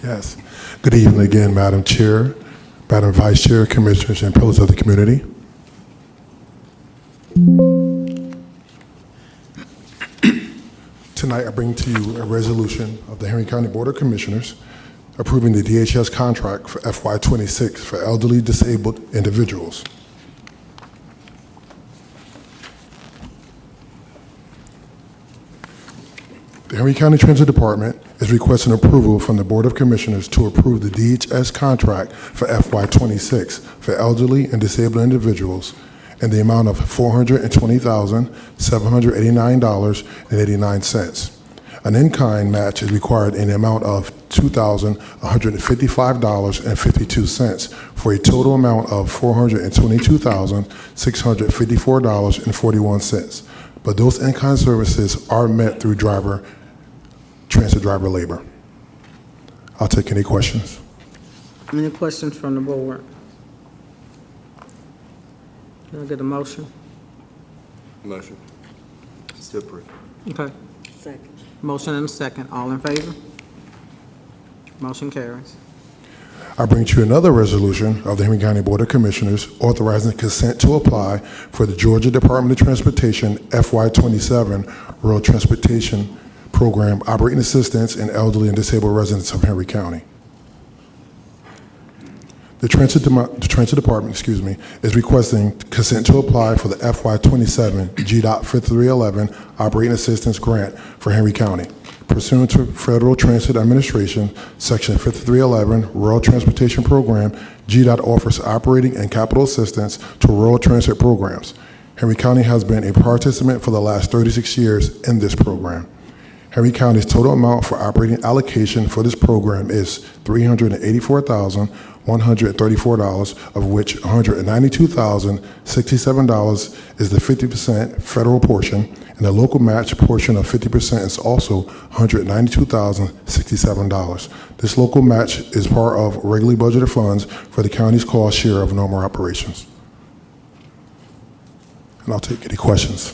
Yes. Good evening again, Madam Chair, Madam Vice Chair, Commissioners, and pillars of the community. Tonight, I bring to you a resolution of the Henry County Board of Commissioners approving the DHS contract for FY26 for elderly disabled individuals. The Henry County Transit Department is requesting approval from the Board of Commissioners to approve the DHS contract for FY26 for elderly and disabled individuals in the amount of $420,789.89. An in-kind match is required in the amount of $2,155.52 for a total amount of $422,654.41. But those in-kind services are met through transit driver labor. I'll take any questions. Any questions from the board? Can I get a motion? Motion. Still approved. Okay. Second. Motion and a second. All in favor? Motion carries. I bring to you another resolution of the Henry County Board of Commissioners authorizing consent to apply for the Georgia Department of Transportation FY27 Rural Transportation Program Operating Assistance in Elderly and Disabled Residents of Henry County. The Transit Department, is requesting consent to apply for the FY27 GDOT 5311 Operating Assistance Grant for Henry County. Pursuant to Federal Transit Administration, Section 5311 Rural Transportation Program, GDOT offers operating and capital assistance to rural transit programs. Henry County has been a participant for the last 36 years in this program. Henry County's total amount for operating allocation for this program is $384,134, of which $192,067 is the 50% federal portion, and the local match portion of 50% is also $192,067. This local match is part of regularly budgeted funds for the county's cost share of normal operations. And I'll take any questions.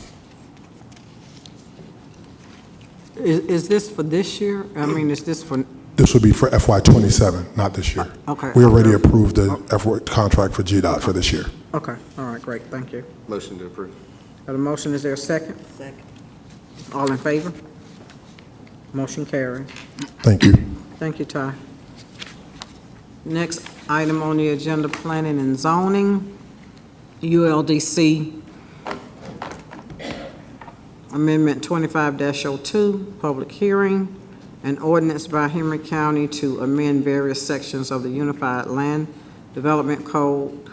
Is this for this year? I mean, is this for, This would be for FY27, not this year. okay. We already approved the contract for GDOT for this year. Okay, all right, great, thank you. Motion to approve. Got a motion, is there a second? Second. All in favor? Motion carries. Thank you. Thank you, Ty. Next item on the agenda, planning and zoning, ULDC Amendment 25-02, public hearing, an ordinance by Henry County to amend various sections of the Unified Land Development Code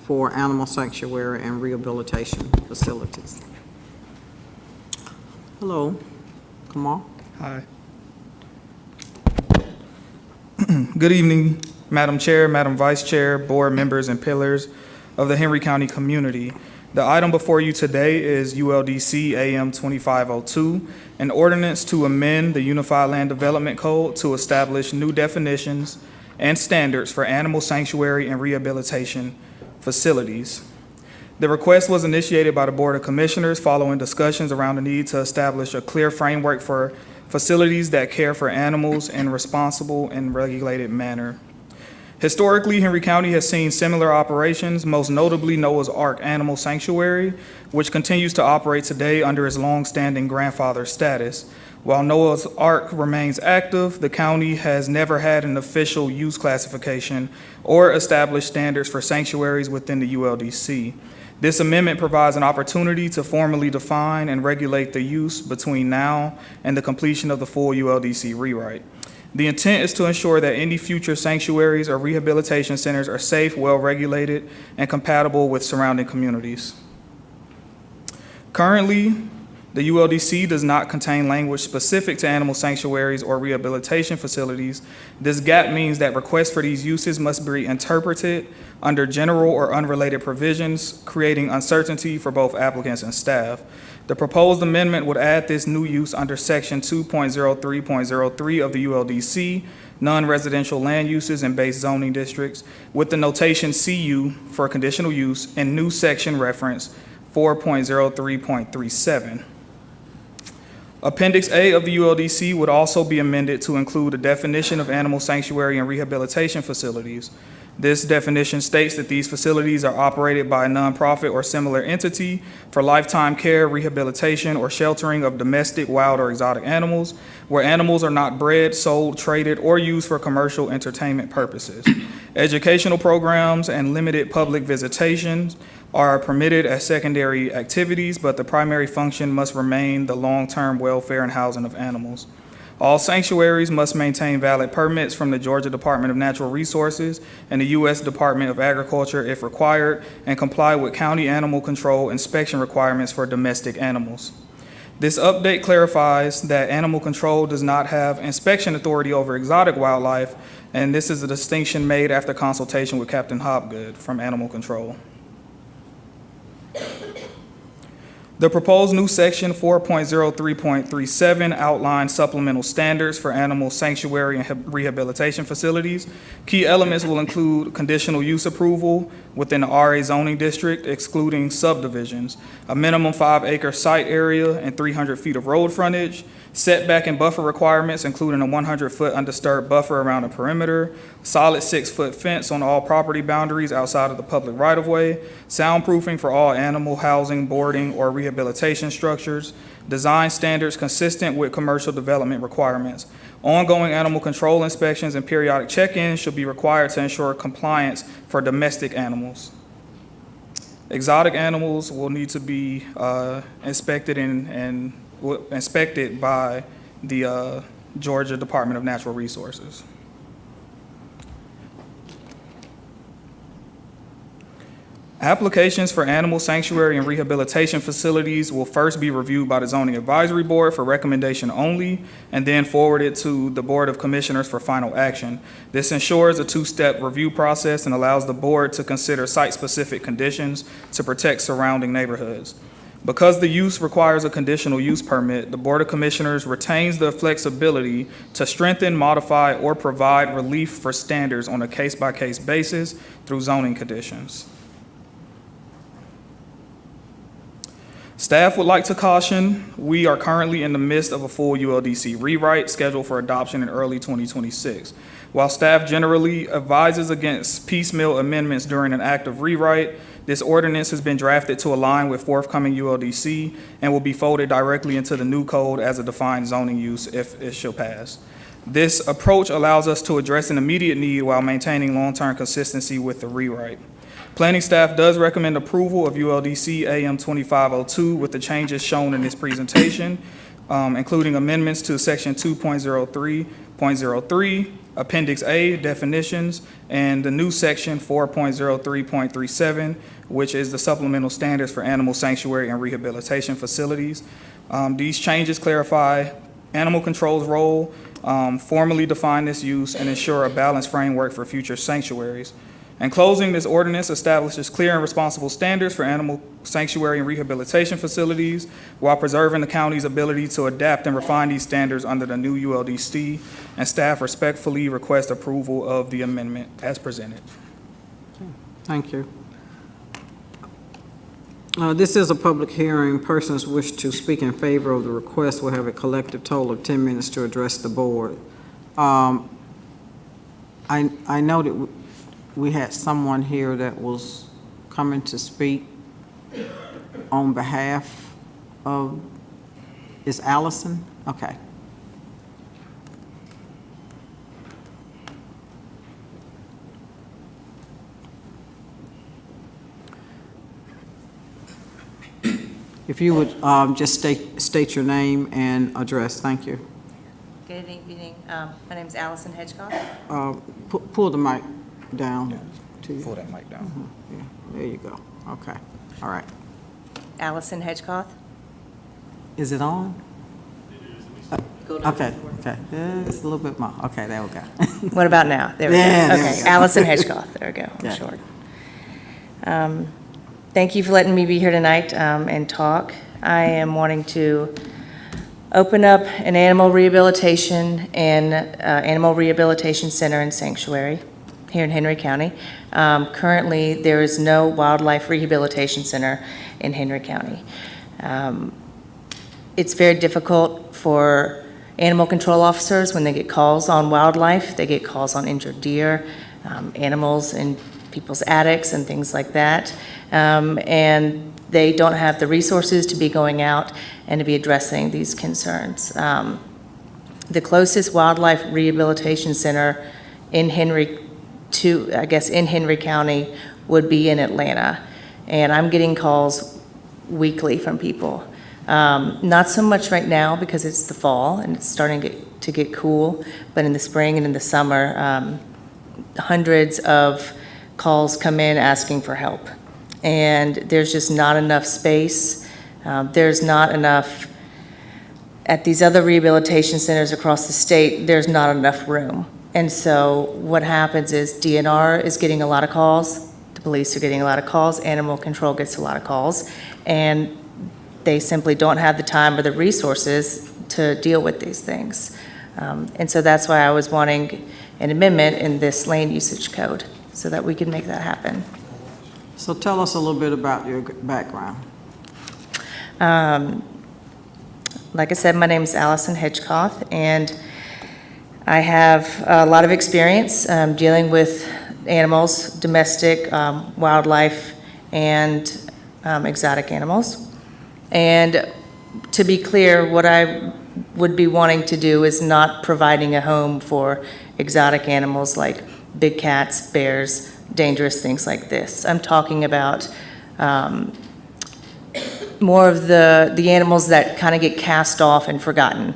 for animal sanctuary and rehabilitation facilities. Hello, come on. Hi. Good evening, Madam Chair, Madam Vice Chair, board members, and pillars of the Henry County community. The item before you today is ULDC AM 2502, an ordinance to amend the Unified Land Development Code to establish new definitions and standards for animal sanctuary and rehabilitation facilities. The request was initiated by the Board of Commissioners following discussions around the need to establish a clear framework for facilities that care for animals in a responsible and regulated manner. Historically, Henry County has seen similar operations, most notably Noah's Ark Animal Sanctuary, which continues to operate today under its long-standing grandfather status. While Noah's Ark remains active, the county has never had an official use classification or established standards for sanctuaries within the ULDC. This amendment provides an opportunity to formally define and regulate the use between now and the completion of the full ULDC rewrite. The intent is to ensure that any future sanctuaries or rehabilitation centers are safe, well-regulated, and compatible with surrounding communities. Currently, The ULDC does not contain language specific to animal sanctuaries or rehabilitation facilities. This gap means that requests for these uses must be interpreted under general or unrelated provisions, creating uncertainty for both applicants and staff. The proposed amendment would add this new use under Section 2.03.03 of the ULDC, non-residential land uses and base zoning districts, with the notation CU for conditional use and new section reference 4.03.37. Appendix A of the ULDC would also be amended to include a definition of animal sanctuary and rehabilitation facilities. This definition states that these facilities are operated by a nonprofit or similar entity for lifetime care, rehabilitation, or sheltering of domestic, wild, or exotic animals, where animals are not bred, sold, traded, or used for commercial entertainment purposes. Educational programs and limited public visitations are permitted as secondary activities, but the primary function must remain the long-term welfare and housing of animals. All sanctuaries must maintain valid permits from the Georgia Department of Natural Resources and the U.S. Department of Agriculture if required, and comply with county animal control inspection requirements for domestic animals. This update clarifies that animal control does not have inspection authority over exotic wildlife, and this is a distinction made after consultation with Captain Hopgood from Animal Control. The proposed new section 4.03.37 outlines supplemental standards for animal sanctuary and rehabilitation facilities. Key elements will include conditional use approval within the RA zoning district, excluding subdivisions, a minimum 5-acre site area and 300 feet of road frontage, setback and buffer requirements, including a 100-foot undisturbed buffer around the perimeter, solid 6-foot fence on all property boundaries outside of the public right-of-way, soundproofing for all animal housing, boarding, or rehabilitation structures, design standards consistent with commercial development requirements. Ongoing animal control inspections and periodic check-ins should be required to ensure compliance for domestic animals. Exotic animals will need to be inspected inspected by the Georgia Department of Natural Resources. Applications for animal sanctuary and rehabilitation facilities will first be reviewed by the Zoning Advisory Board for recommendation only, and then forwarded to the Board of Commissioners for final action. This ensures a two-step review process and allows the board to consider site-specific conditions to protect surrounding neighborhoods. Because the use requires a conditional use permit, the Board of Commissioners retains the flexibility to strengthen, modify, or provide relief for standards on a case-by-case basis through zoning conditions. Staff would like to caution, we are currently in the midst of a full ULDC rewrite scheduled for adoption in early 2026. While staff generally advises against piecemeal amendments during an active rewrite, this ordinance has been drafted to align with forthcoming ULDC and will be folded directly into the new code as a defined zoning use if it shall pass. This approach allows us to address an immediate need while maintaining long-term consistency with the rewrite. Planning staff does recommend approval of ULDC AM 2502 with the changes shown in this presentation, including amendments to Section 2.03.03, Appendix A, definitions, and the new Section 4.03.37, which is the supplemental standards for animal sanctuary and rehabilitation facilities. These changes clarify animal control's role, formally define this use, and ensure a balanced framework for future sanctuaries. In closing, this ordinance establishes clear and responsible standards for animal sanctuary and rehabilitation facilities while preserving the county's ability to adapt and refine these standards under the new ULDC, and staff respectfully request approval of the amendment as presented. Thank you. This is a public hearing. Persons wish to speak in favor of the request will have a collective total of 10 minutes to address the board. I know that we had someone here that was coming to speak on behalf of, is Allison? Okay. If you would just state your name and address, thank you. Good evening. My name is Allison Hedgecock. Pull the mic down to you. Pull that mic down. Yeah, there you go. Okay. All right. Allison Hedgecock. Is it on? Okay, okay, just a little bit more. Okay, there we go. What about now? There we Yeah, go. there we Okay, go. Allison Hedgecoth, there we go, Yeah. I'm short. Thank you for letting me be here tonight and talk. I am wanting to open up an animal rehabilitation and animal rehabilitation center and sanctuary here in Henry County. Currently, there is no wildlife rehabilitation center in Henry County. It's very difficult for animal control officers when they get calls on wildlife. They get calls on injured deer, animals in people's attics and things like that. And they don't have the resources to be going out and to be addressing these concerns. The closest wildlife rehabilitation center in Henry County would be in Atlanta. And I'm getting calls weekly from people. Not so much right now because it's the fall and it's starting to get cool, but in the spring and in the summer, hundreds of calls come in asking for help. And there's just not enough space. There's not enough, at these other rehabilitation centers across the state, there's not enough room. And so what happens is DNR is getting a lot of calls, the police are getting a lot of calls, animal control gets a lot of calls, and they simply don't have the time or the resources to deal with these things. And so that's why I was wanting an amendment in this land usage code, so that we can make that happen. So tell us a little bit about your background. Like I said, my name is Allison Hedgecoth, and I have a lot of experience dealing with animals, domestic, wildlife, and exotic animals. And to be clear, what I would be wanting to do is not providing a home for exotic animals like big cats, bears, dangerous things like this. I'm talking about more of the animals that kind of get cast off and forgotten,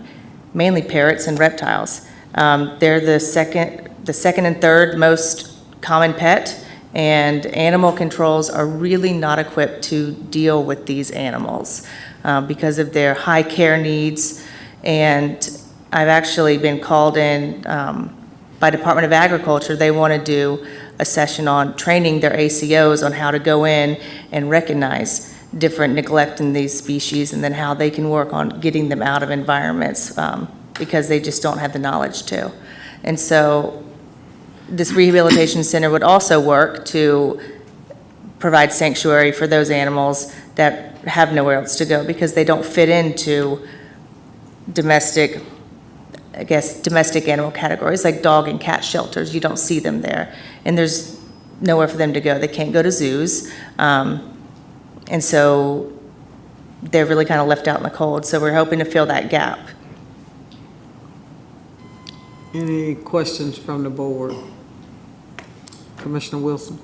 mainly parrots and reptiles. They're the second and third most common pet, and animal controls are really not equipped to deal with these animals because of their high care needs. And I've actually been called in by Department of Agriculture. They want to do a session on training their ACOs on how to go in and recognize different neglect in these species, and then how they can work on getting them out of environments because they just don't have the knowledge to. And so this rehabilitation center would also work to provide sanctuary for those animals that have nowhere else to go because they don't fit into domestic animal categories like dog and cat shelters. You don't see them there, and there's nowhere for them to go. They can't go to zoos, and so they're really kind of left out in the cold. So we're hoping to fill that gap. Any questions from the board? Commissioner Wilson?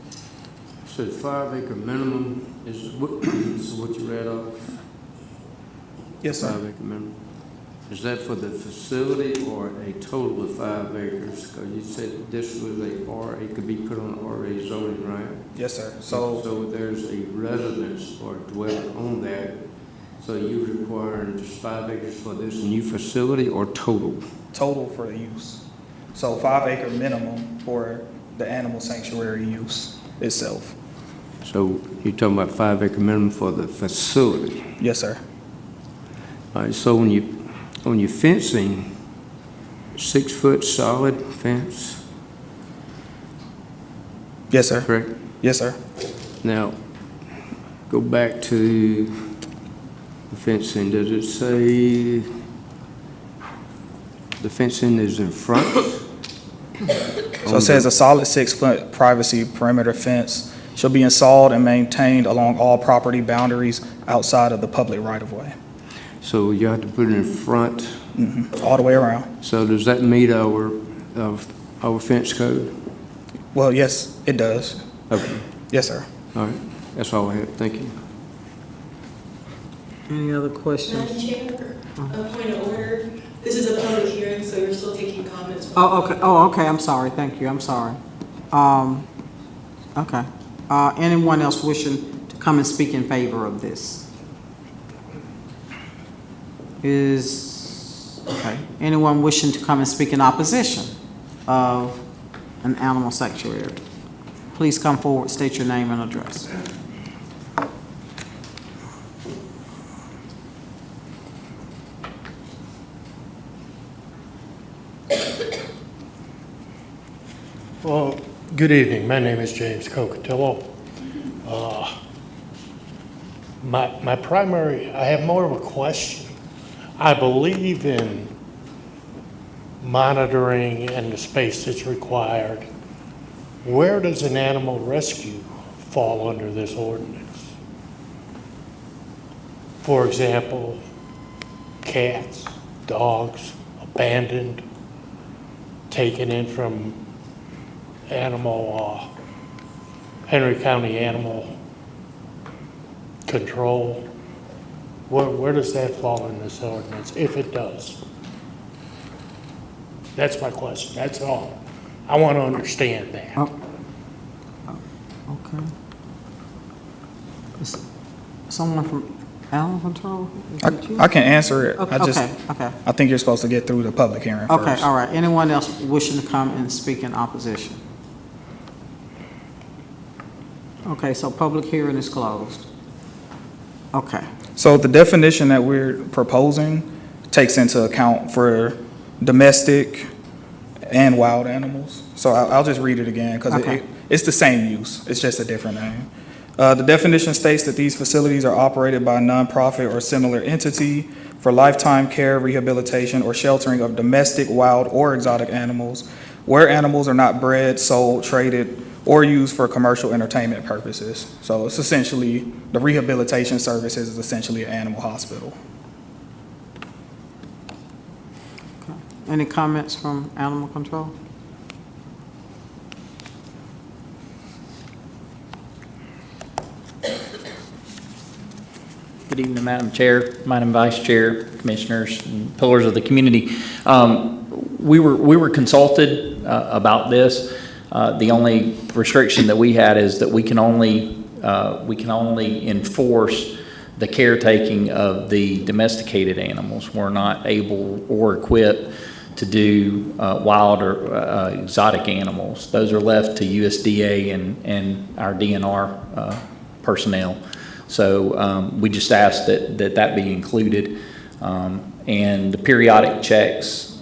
So 5 acre minimum is what you read off? Yes, sir. 5 acre minimum. Is that for the facility or a total of 5 acres? Because you said this was it could be put on RA zoning, right? Yes, sir. So there's a residence or dwelling on that. So you requiring just 5 acres for this new facility or total? total for the use. So 5 acre minimum for the animal sanctuary use itself. So you're talking about 5 acre minimum for the facility? Yes, sir. All right, so on your fencing, 6 foot solid fence? Yes, sir. Correct? Yes, sir. Now, go back to the fencing. Does it say the fencing is in front? So it says a solid 6 foot privacy perimeter fence shall be installed and maintained along all property boundaries outside of the public right of way. So you have to put it in front? All the way around. So does that meet our fence code? Well, yes, it does. Okay. Yes, sir. All right, that's all I have. Thank you. Any other questions? Madam Chair, a point of order. This is a public hearing, so you're still taking comments. Oh, okay. Oh, okay. I'm sorry. Thank you. I'm sorry. Okay. Anyone else wishing to come and speak in favor of this? Okay. Anyone wishing to come and speak in opposition of an animal sanctuary? Please come forward, state your name and address. Well, good evening. My name is James Cocatillo. I have more of a question. I believe in monitoring and the space that's required. Where does an animal rescue fall under this ordinance? For example, cats, dogs, abandoned, taken in from Henry County Animal Control. Where does that fall in this ordinance, if it does? That's my question, that's all. I want to understand that. Okay. Is someone from Animal Control? Is it you? I can answer it. Okay, okay. I think you're supposed to get through the public hearing first. Okay, all right. Anyone else wishing to come and speak in opposition? Okay, so public hearing is closed. Okay. So the definition that we're proposing takes into account for domestic and wild animals. So I'll just read it again because Okay. it's the same use. It's just a different name. The definition states that these facilities are operated by a nonprofit or similar entity for lifetime care, rehabilitation, or sheltering of domestic, wild, or exotic animals, where animals are not bred, sold, traded, or used for commercial entertainment purposes. So it's essentially, the rehabilitation services is essentially an animal hospital. Any comments from Animal Control? Good evening, Madam Chair, Madam Vice Chair, Commissioners, and pillars of the community. We were consulted about this. The only restriction that we had is that we can only enforce the caretaking of the domesticated animals. We're not able or equipped to do wild or exotic animals. Those are left to USDA and our DNR personnel. So we just asked that be included. And the periodic checks,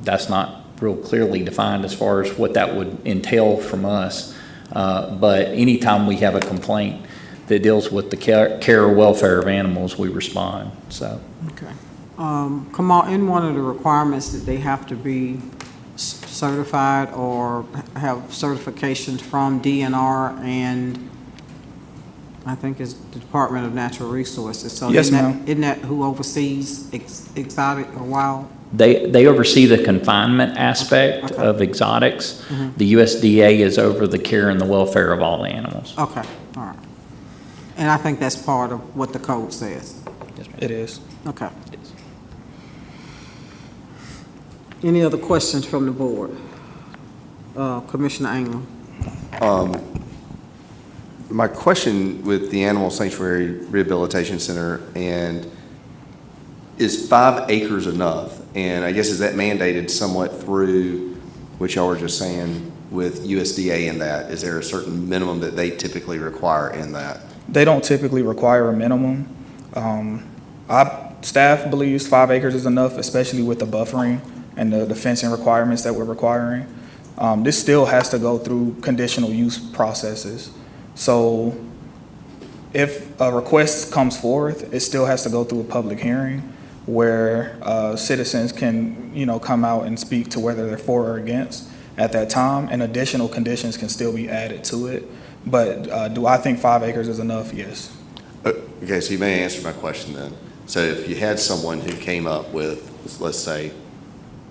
that's not real clearly defined as far as what that would entail from us. But anytime we have a complaint that deals with the care or welfare of animals, we respond, so. Okay. Kamal, in one of the requirements that they have to be certified or have certifications from DNR and I think it's the Department of Natural Resources. So Yes, ma'am. Isn't that who oversees exotic or wild? They oversee the confinement aspect Okay. of exotics. Mhm. The USDA is over the care and the welfare of all animals. Okay, all right. And I think that's part of what the code says. It is. Okay. Any other questions from the board? Commissioner England? My question with the Animal Sanctuary Rehabilitation Center, and is 5 acres enough? And I guess is that mandated somewhat through what y'all were just saying with USDA in that? Is there a certain minimum that they typically require in that? They don't typically require a minimum. Our staff believes 5 acres is enough, especially with the buffering and the fencing requirements that we're requiring. This still has to go through conditional use processes. So if a request comes forth, it still has to go through a public hearing where citizens can, come out and speak to whether they're for or against at that time, and additional conditions can still be added to it. But do I think 5 acres is enough? Yes. Okay, so you may answer my question then. So if you had someone who came up with, let's say,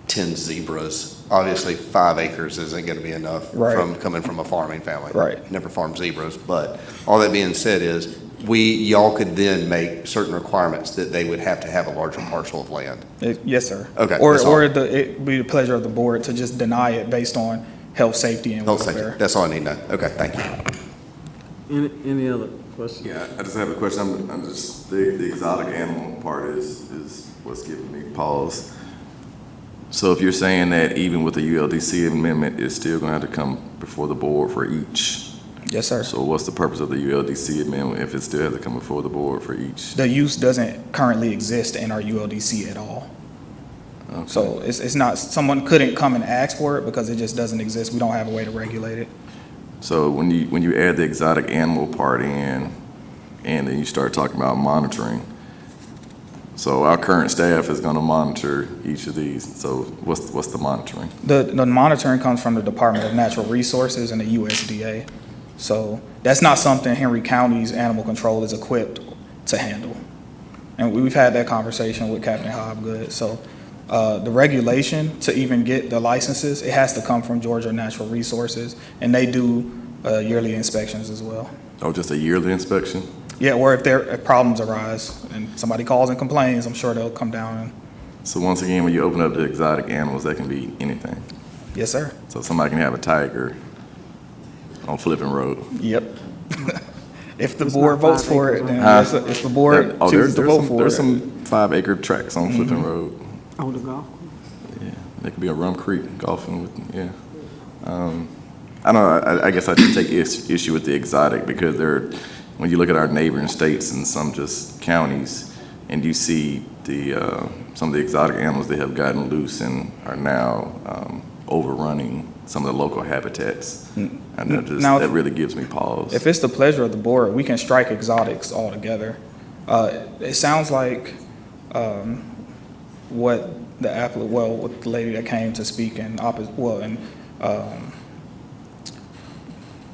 10 zebras, obviously 5 acres isn't going to be enough Right. coming from a farming family. Right. Never farmed zebras, but all that being said is, y'all could then make certain requirements that they would have to have a larger parcel of land. Yes, sir. Okay, Or that's all. it'd be the pleasure of the board to just deny it based on health, safety, and Health welfare. safety, that's all I need to know. Okay, thank you. Any other questions? Yeah, I just have a question. I'm just, the exotic animal part is what's giving me pause. So if you're saying that even with the ULDC amendment, it's still going to have to come before the board for each? Yes, sir. So what's the purpose of the ULDC amendment if it still has to come before the board for each? The use doesn't currently exist in our ULDC at all. Okay. So it's not, someone couldn't come and ask for it because it just doesn't exist. We don't have a way to regulate it. So when you add the exotic animal part in, and then you start talking about monitoring, so our current staff is going to monitor each of these. So what's the monitoring? The monitoring comes from the Department of Natural Resources and the USDA. So that's not something Henry County's animal control is equipped to handle. And we've had that conversation with Captain Hobgood. So the regulation to even get the licenses, it has to come from Georgia Natural Resources, and they do yearly inspections as well. Oh, just a yearly inspection? Yeah, or if problems arise and somebody calls and complains, I'm sure they'll come down and. So once again, when you open up the exotic animals, that can be anything? Yes, sir. So somebody can have a tiger on Flippin Road? Yep. If the board votes for it, then if the board chooses to vote for it. There's some 5-acre tracks on Flippin Road. Oh, the golf? Yeah, there could be a Rum Creek golfing with, yeah. I don't know, I guess I just take issue with the exotic because when you look at our neighboring states and some just counties, and you see some of the exotic animals that have gotten loose and are now overrunning some of the local habitats. And that really gives me pause. If it's the pleasure of the board, we can strike exotics altogether. It sounds like what the lady that came to speak in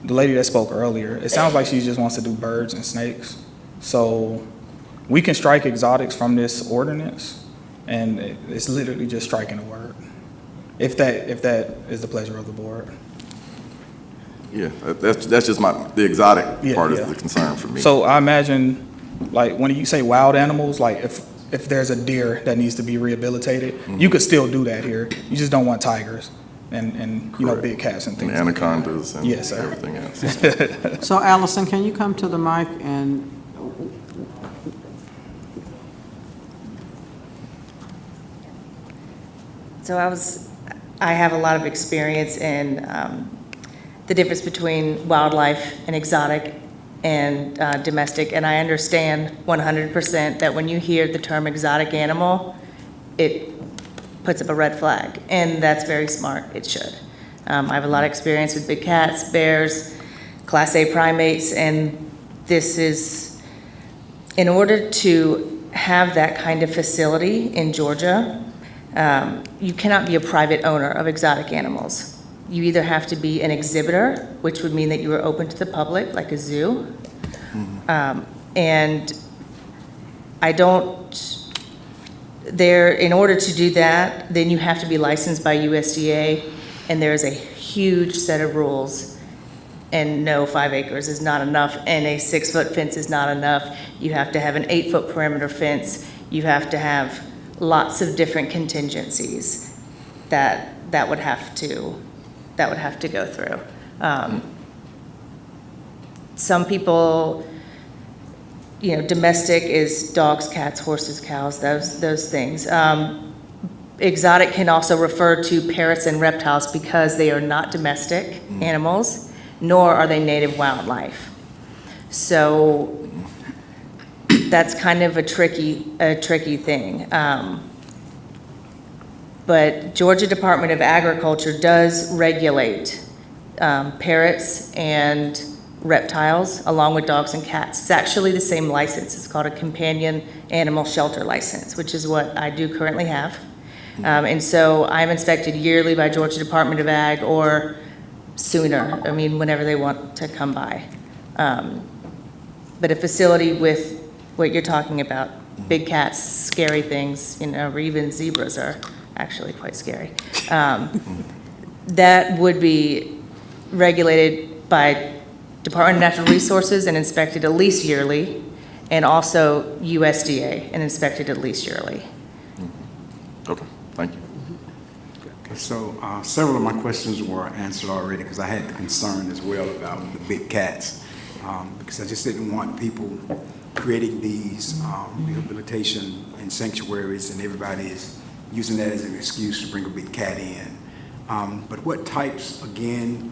the lady that spoke earlier, it sounds like she just wants to do birds and snakes. So we can strike exotics from this ordinance, and it's literally just striking a word. If that is the pleasure of the board. Yeah, that's just the exotic part is the concern for me. So I imagine, like, when you say wild animals, like if there's a deer that needs to be rehabilitated, you could still do that here. You just don't want tigers and big cats and things. And anacondas and yes, sir. Everything else. So Allison, can you come to the mic and So I have a lot of experience in the difference between wildlife and exotic and domestic, and I understand 100% that when you hear the term exotic animal, it puts up a red flag, and that's very smart, it should. I have a lot of experience with big cats, bears, Class A primates, and this is, in order to have that kind of facility in Georgia, you cannot be a private owner of exotic animals. You either have to be an exhibitor, which would mean that you are open to the public, like a zoo. And in order to do that, then you have to be licensed by USDA, and there's a huge set of rules. And no, 5 acres is not enough, and a 6-foot fence is not enough. You have to have an 8-foot perimeter fence. You have to have lots of different contingencies that would have to go through. Some people, domestic is dogs, cats, horses, cows, those things. Exotic can also refer to parrots and reptiles because they are not domestic animals, nor are they native wildlife. So that's kind of a tricky thing. But Georgia Department of Agriculture does regulate parrots and reptiles along with dogs and cats. It's actually the same license. It's called a companion animal shelter license, which is what I do currently have. And so I'm inspected yearly by Georgia Department of Ag or sooner, whenever they want to come by. But a facility with what you're talking about, big cats, scary things, or even zebras are actually quite scary. That would be regulated by Department of Natural Resources and inspected at least yearly, and also USDA and inspected at least yearly. Okay, thank you. Okay, so several of my questions were answered already because I had the concern as well about the big cats. because I just didn't want people creating these rehabilitation and sanctuaries, and everybody is using that as an excuse to bring a big cat in. But what types, again,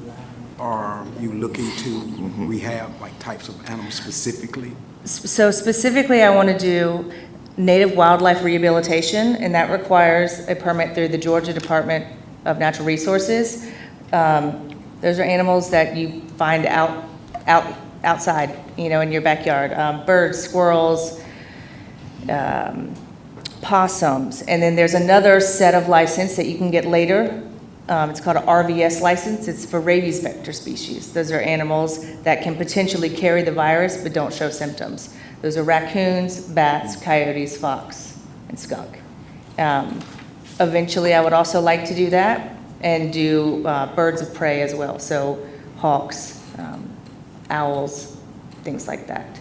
are you looking to rehab, like types of animals specifically? So specifically, I want to do native wildlife rehabilitation, and that requires a permit through the Georgia Department of Natural Resources. Those are animals that you find outside, in your backyard. Birds, squirrels, possums. And then there's another set of license that you can get later. It's called an RVS license. It's for rabies vector species. Those are animals that can potentially carry the virus but don't show symptoms. Those are raccoons, bats, coyotes, fox, and skunk. Eventually, I would also like to do that and do birds of prey as well, so hawks, owls, things like that.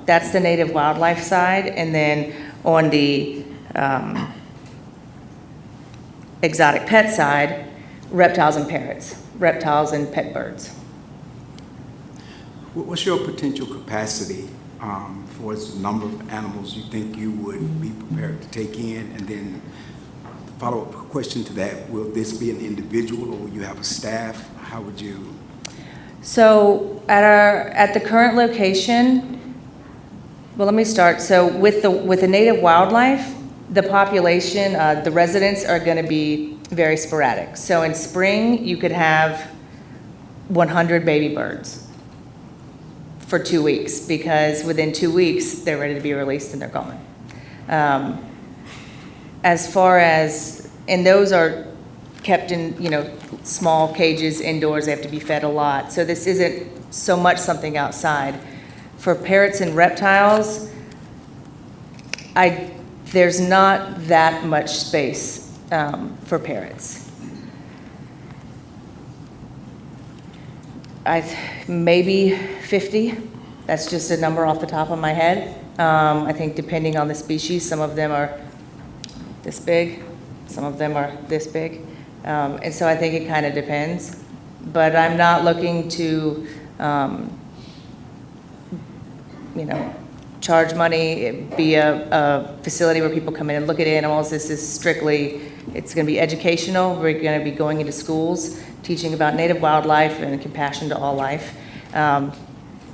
That's the native wildlife side, and then on the exotic pet side, reptiles and parrots, reptiles and pet birds. What's your potential capacity for the number of animals you think you would be prepared to take in? And then the follow-up question to that, will this be an individual or will you have a staff? How would you? So at the current location, well, let me start. So with the native wildlife, the population, the residents are going to be very sporadic. So in spring, you could have 100 baby birds for 2 weeks, because within 2 weeks, they're ready to be released and they're gone. As far as, and those are kept in, small cages indoors, they have to be fed a lot. So this isn't so much something outside. For parrots and reptiles, there's not that much space for parrots. Maybe 50. That's just a number off the top of my head. I think depending on the species, some of them are this big, some of them are this big. And so I think it kind of depends. But I'm not looking to, charge money, be a facility where people come in and look at animals. This is strictly, it's going to be educational. We're going to be going into schools, teaching about native wildlife and compassion to all life. And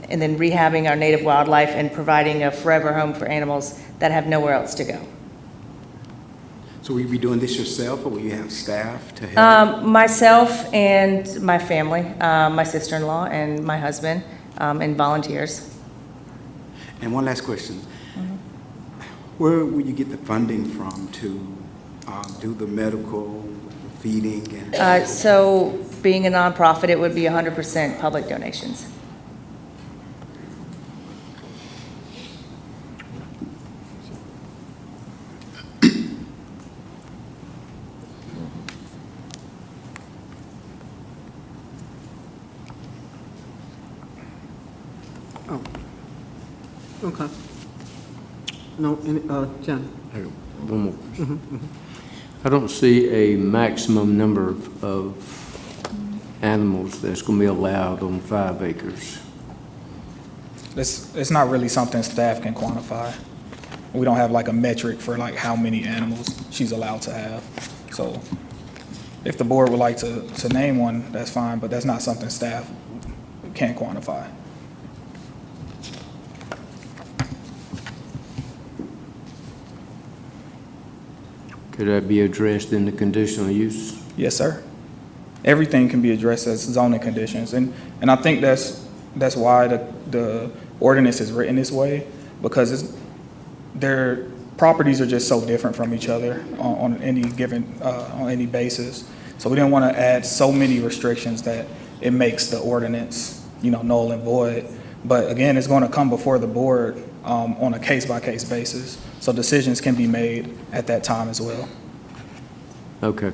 then rehabbing our native wildlife and providing a forever home for animals that have nowhere else to go. So will you be doing this yourself or will you have staff to help? Myself and my family, my sister-in-law and my husband, and volunteers. And one last question. Where will you get the funding from to do the medical, feeding? And So being a nonprofit, it would be 100% public donations. Okay. No, John? I got one more question. I don't see a maximum number of animals that's going to be allowed on 5 acres. It's not really something staff can quantify. We don't have like a metric for like how many animals she's allowed to have. So if the board would like to name one, that's fine, but that's not something staff can quantify. Could that be addressed in the conditional use? Yes, sir. Everything can be addressed as zoning conditions, and I think that's why the ordinance is written this way, because their properties are just so different from each other on any given on any basis. So we didn't want to add so many restrictions that it makes the ordinance, null and void. But again, it's going to come before the board on a case-by-case basis, so decisions can be made at that time as well. Okay.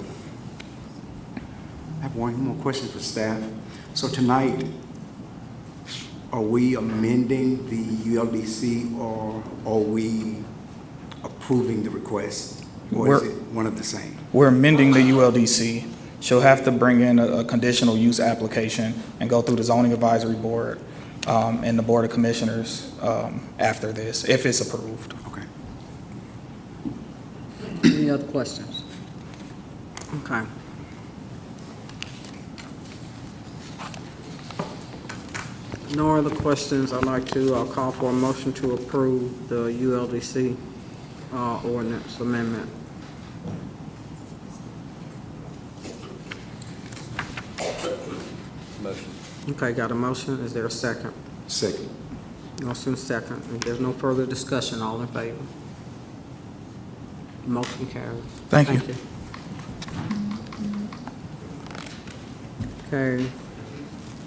I have one more question for staff. So tonight, are we amending the ULDC or are we approving the request? Or is it one of the same? We're amending the ULDC. She'll have to bring in a conditional use application and go through the zoning advisory board. and the Board of Commissioners after this, if it's approved. Okay. Any other questions? Okay. No other questions. I'd like to call for a motion to approve the ULDC ordinance amendment. Motion. Okay, got a motion. Is there a second? Second. Motion second. If there's no further discussion, all in favor? Motion carries. Thank you. Okay.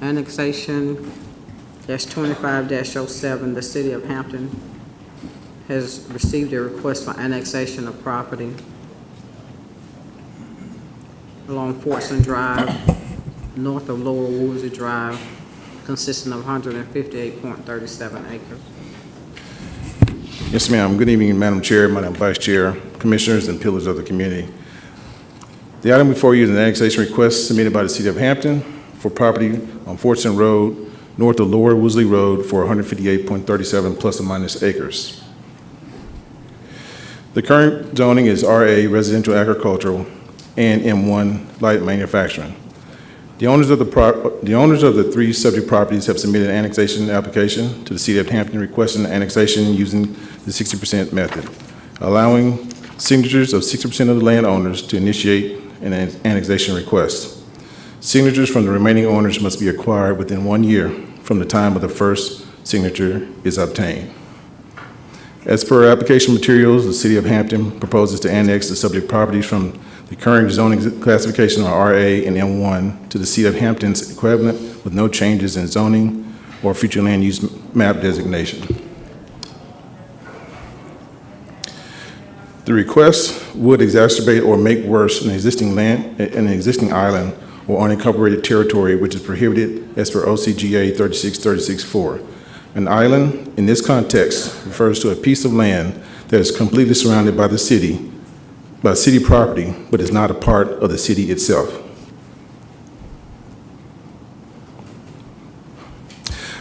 Annexation -25-07, the City of Hampton has received a request for annexation of property along Fortson Drive, north of Lower Woolsey Drive, consisting of 158.37 acres. Yes, ma'am. Good evening, Madam Chair, Madam Vice Chair, Commissioners, and pillars of the community. The item before you is an annexation request submitted by the City of Hampton for property on Fortson Road, north of Lower Woolsey Road, for 158.37 plus or minus acres. The current zoning is RA, Residential Agricultural, and M1, Light Manufacturing. The owners of the three subject properties have submitted an annexation application to the City of Hampton requesting annexation using the 60% method, allowing signatures of 60% of the landowners to initiate an annexation request. Signatures from the remaining owners must be acquired within 1 year from the time of the first signature is obtained. As per application materials, the City of Hampton proposes to annex the subject properties from the current zoning classification of RA and M1 to the City of Hampton's equivalent with no changes in zoning or future land use map designation. The request would exacerbate or make worse an existing island or unincorporated territory which is prohibited as per OCGA 3636-4. An island, in this context, refers to a piece of land that is completely surrounded by city property, but is not a part of the city itself.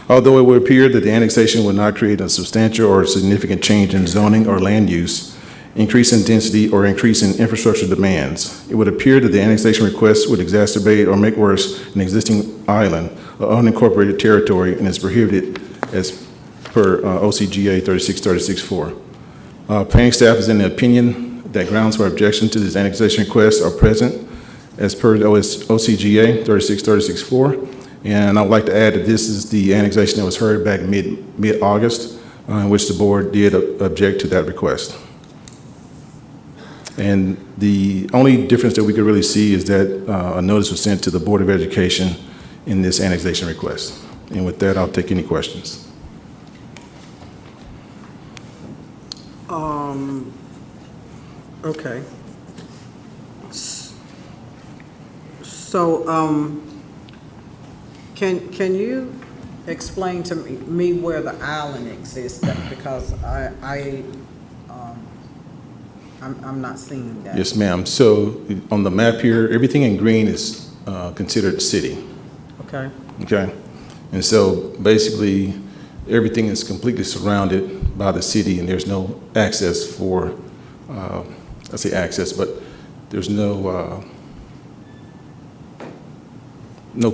Although it would appear that the annexation would not create a substantial or significant change in zoning or land use, increase in density, or increase in infrastructure demands, it would appear that the annexation request would exacerbate or make worse an existing island or unincorporated territory and is prohibited as per OCGA 3636-4. Planning staff is in the opinion that grounds for objection to this annexation request are present as per OCGA 3636-4. And I would like to add that this is the annexation that was heard back mid-August, in which the board did object to that request. And the only difference that we could really see is that a notice was sent to the Board of Education in this annexation request. And with that, I'll take any questions. Okay. So, can you explain to me where the island exists? Because I'm not seeing that. Yes, ma'am. So on the map here, everything in green is considered city. Okay. Okay. And so basically, everything is completely surrounded by the city, and there's no access for, I say access, but there's no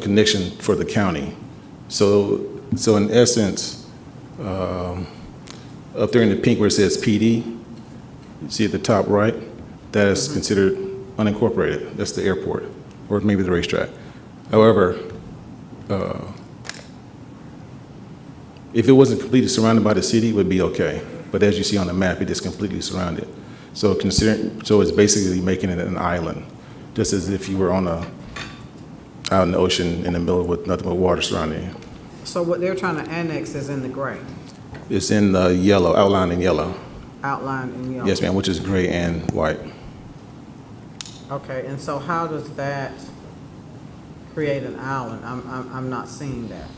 connection for the county. So in essence, up there in the pink where it says PD, you see at the top right, that is considered unincorporated. That's the airport, or maybe the racetrack. However, if it wasn't completely surrounded by the city, it would be okay. But as you see on the map, it is completely surrounded. So it's basically making it an island, just as if you were out in the ocean in the middle with nothing but water surrounding you. So what they're trying to annex is in the gray, It's in the yellow, outlined in yellow. outlined in yellow? Yes, ma'am, which is gray and white. Okay, and so how does that create an island? I'm not seeing that.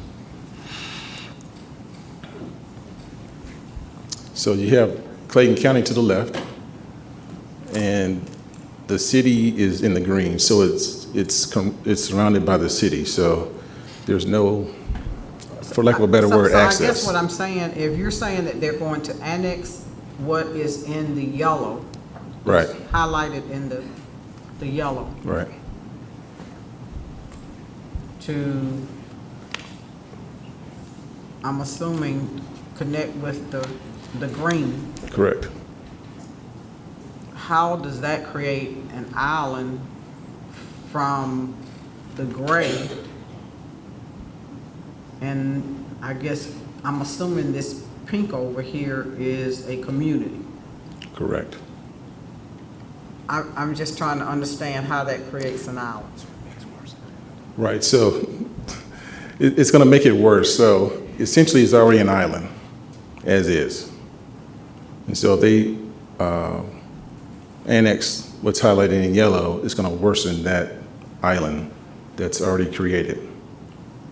So you have Clayton County to the left, and the city is in the green. So it's surrounded by the city. So there's no for lack of a better word, I access. guess what I'm saying, if you're saying that they're going to annex what is in the yellow. Right. Highlighted in the yellow Right. to, I'm assuming, connect with the green. Correct. How does that create an island from the gray? And I guess, I'm assuming this pink over here is a community. Correct. I'm just trying to understand how that creates an island. Right, so it's going to make it worse. So essentially, it's already an island, as is. And so if they annex what's highlighted in yellow, it's going to worsen that island that's already created.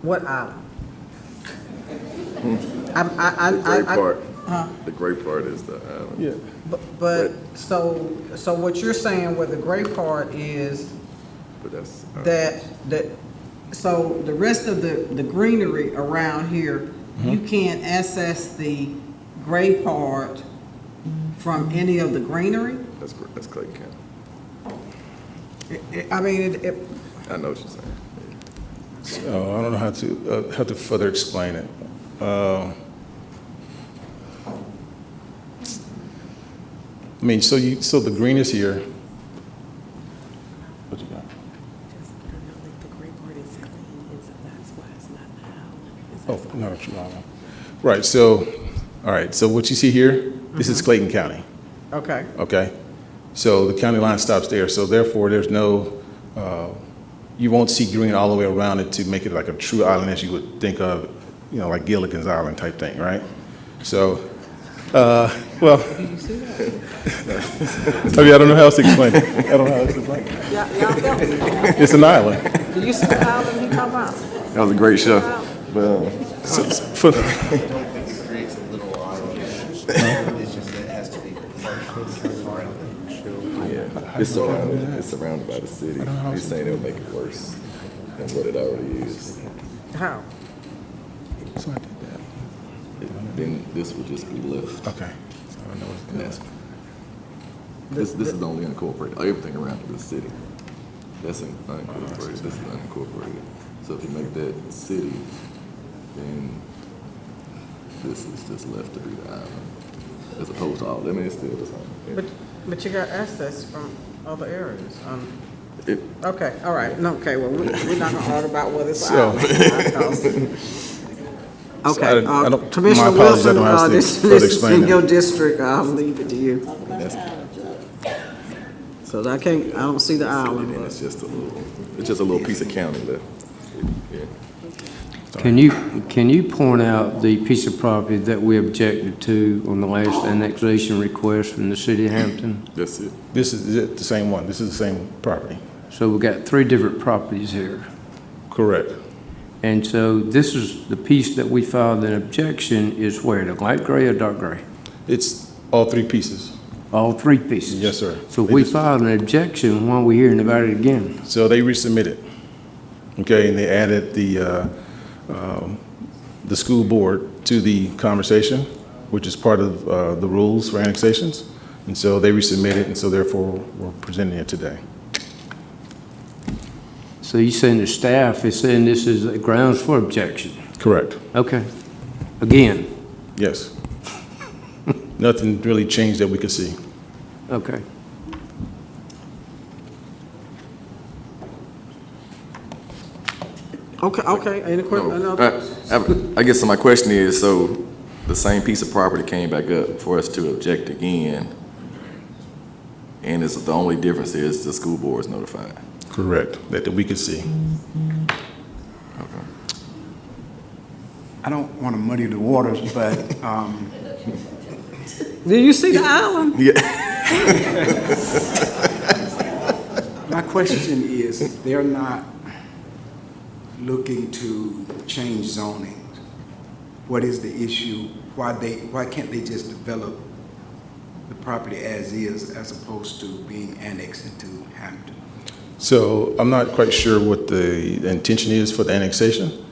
What island? The gray part is the island. Yeah. But, so what you're saying where the gray part is But that's, so the rest of the greenery around here, you can't access the gray part from any of the greenery? that's Clayton County. I mean, I know what you're saying. So I don't know how to further explain it. I mean, so the green is here. What you got? Oh, no, it's wrong. Right, so, all right, so what you see here, this is Clayton County, okay. okay? So the county line stops there, so therefore there's no, you won't see green all the way around it to make it like a true island as you would think of, you know, like Gilligan's Island type thing, right? So, well, I mean, I don't know how else to explain it. I don't know how else to explain it. Y'all help me. It's an island. Do you see the island he talking about? That was a great show. But, Creates a little island. It's just that it has to be yeah, it's surrounded by the city. He's saying it'll make it worse than what it already is. How? So I did that. Then this would just be left. Okay. So I know what's Yes. This is the only unincorporated. Everything around it is city. That's unincorporated. This is unincorporated. So if you make that city, then this is just left to be the island, as opposed to all. I mean, it's still the same. But you got access from other areas. It- Okay, all right, no, okay, well, we're not gonna argue about whether it's an So- island. Okay, I don't- Commissioner my apologies, I Wilson, don't have to this further is explain in that. your district, I'll leave it to you. So I don't see the island. And it's just a little piece of county left. Yeah. Can you point out the piece of property that we objected to on the last annexation request from the city of Hampton? That's it. This is it, the same one. This is the same property. So we got 3 different properties here. Correct. And so this is the piece that we filed an objection is where, the light gray or dark gray? It's all 3 pieces. All 3 pieces? Yes, sir. So we filed an objection, why are we hearing about it again? So they resubmitted, okay, and they added the school board to the conversation, which is part of the rules for annexations. And so they resubmitted, and so therefore we're presenting it today. So you saying the staff is saying this is a grounds for objection? Correct. Okay. Again? Yes. Nothing really changed that we could see. Okay. Okay, any questions? I guess so my question is, so the same piece of property came back up for us to object again, and it's, the only difference is the school board is notified. Correct, that we could see. I don't want to muddy the waters, but Did you see the island? Yeah. my question is, they're not looking to change zoning. What is the issue? Why can't they just develop the property as is, as opposed to being annexed into Hampton? So I'm not quite sure what the intention is for the annexation.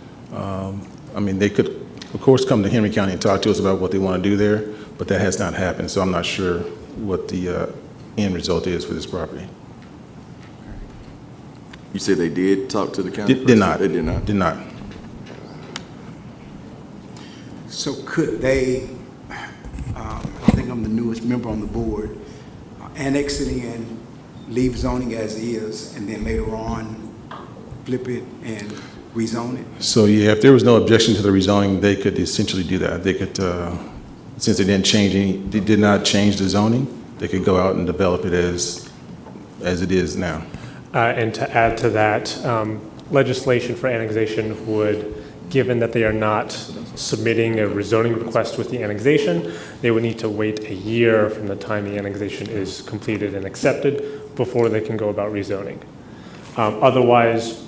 I mean, they could, of course, come to Henry County and talk to us about what they want to do there, but that has not happened, so I'm not sure what the end result is for this property. You said they did talk to the county? Did not. They did not? Did not. So could they, I think I'm the newest member on the board, annex it in, leave zoning as is, and then later on flip it and rezone it? So, yeah, if there was no objection to the rezoning, they could essentially do that. They could, since they did not change the zoning, they could go out and develop it as it is now. And to add to that, legislation for annexation would, given that they are not submitting a rezoning request with the annexation, they would need to wait a year from the time the annexation is completed and accepted before they can go about rezoning. Otherwise,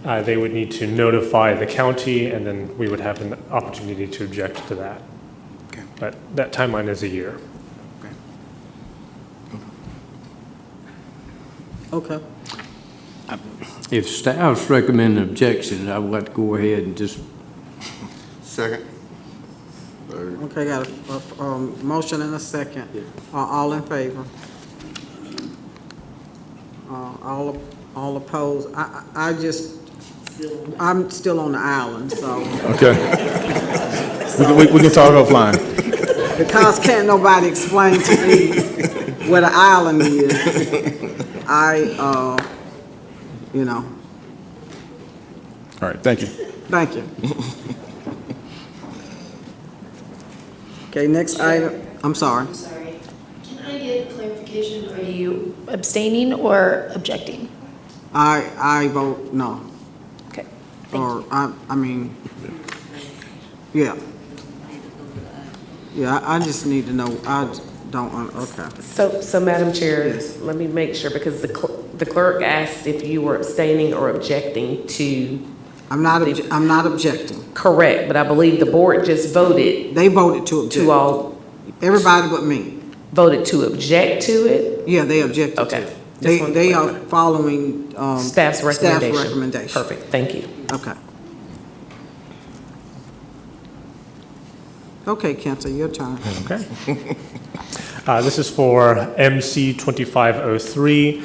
they would need to notify the county, and then we would have an opportunity to object to that. Okay. But that timeline is a year. Okay. If staff's recommending objection, I would like to go ahead and just. Second. Okay, got a motion and a second. All in favor? All opposed? I'm still on the island, so. Okay. We can talk offline. Because can't nobody explain to me where the island is, All right, thank you. Thank you. Okay, next item, I'm sorry. I'm sorry. Can I get clarification? Are you abstaining or objecting? I vote no. Okay. Or, I mean, yeah. Yeah, I just need to know, I don't, okay. So Madam Chair, Yes. let me make sure, because the clerk asked if you were abstaining or objecting to. I'm not objecting. Correct, but I believe the board just voted. They voted to object. To all. Everybody but me. Voted to object to it? Yeah, they objected to Okay. it. They are following, Staff's recommendation. Staff's recommendation. Perfect, thank you. Okay. Okay, Kenta, your turn. Okay. This is for MC 2503,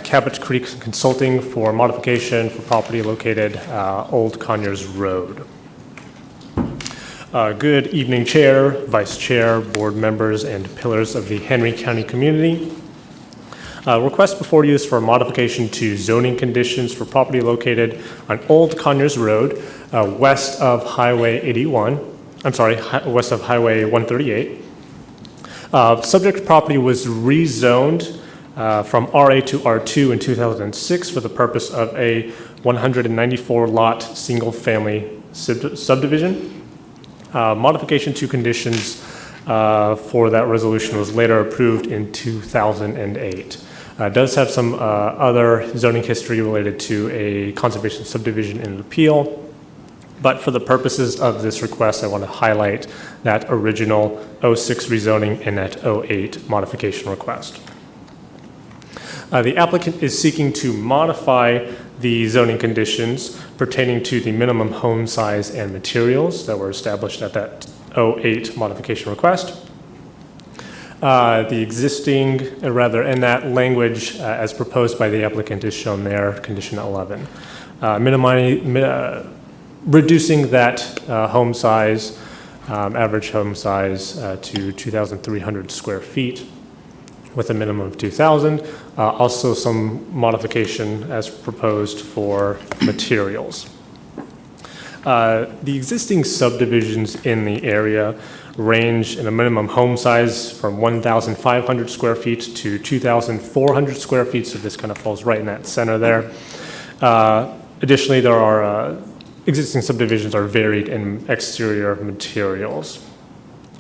Cabot Creek Consulting for modification for property located Old Conyers Road. Good evening, Chair, Vice Chair, board members, and pillars of the Henry County community. Request before you is for a modification to zoning conditions for property located on Old Conyers Road, west of Highway 81. I'm sorry, west of Highway 138. Subject property was rezoned from RA to R2 in 2006 for the purpose of a 194-lot single-family subdivision. Modification to conditions for that resolution was later approved in 2008. It does have some other zoning history related to a conservation subdivision in an appeal. But for the purposes of this request, I want to highlight that original 06 rezoning and that 08 modification request. The applicant is seeking to modify the zoning conditions pertaining to the minimum home size and materials that were established at that 08 modification request. The existing, and that language as proposed by the applicant is shown there, condition 11. Reducing that home size, average home size to 2,300 square feet with a minimum of 2,000. Also some modification as proposed for materials. The existing subdivisions in the area range in a minimum home size from 1,500 square feet to 2,400 square feet, so this kind of falls right in that center there. Additionally, there are existing subdivisions are varied in exterior materials.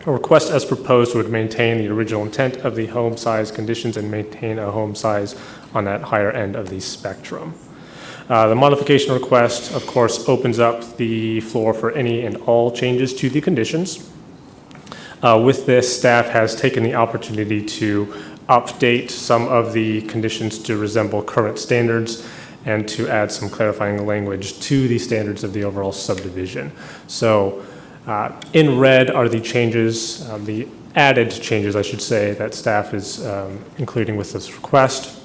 A request as proposed would maintain the original intent of the home size conditions and maintain a home size on that higher end of the spectrum. The modification request, of course, opens up the floor for any and all changes to the conditions. With this, staff has taken the opportunity to update some of the conditions to resemble current standards and to add some clarifying language to the standards of the overall subdivision. So in red are the changes, the added changes, I should say, that staff is including with this request.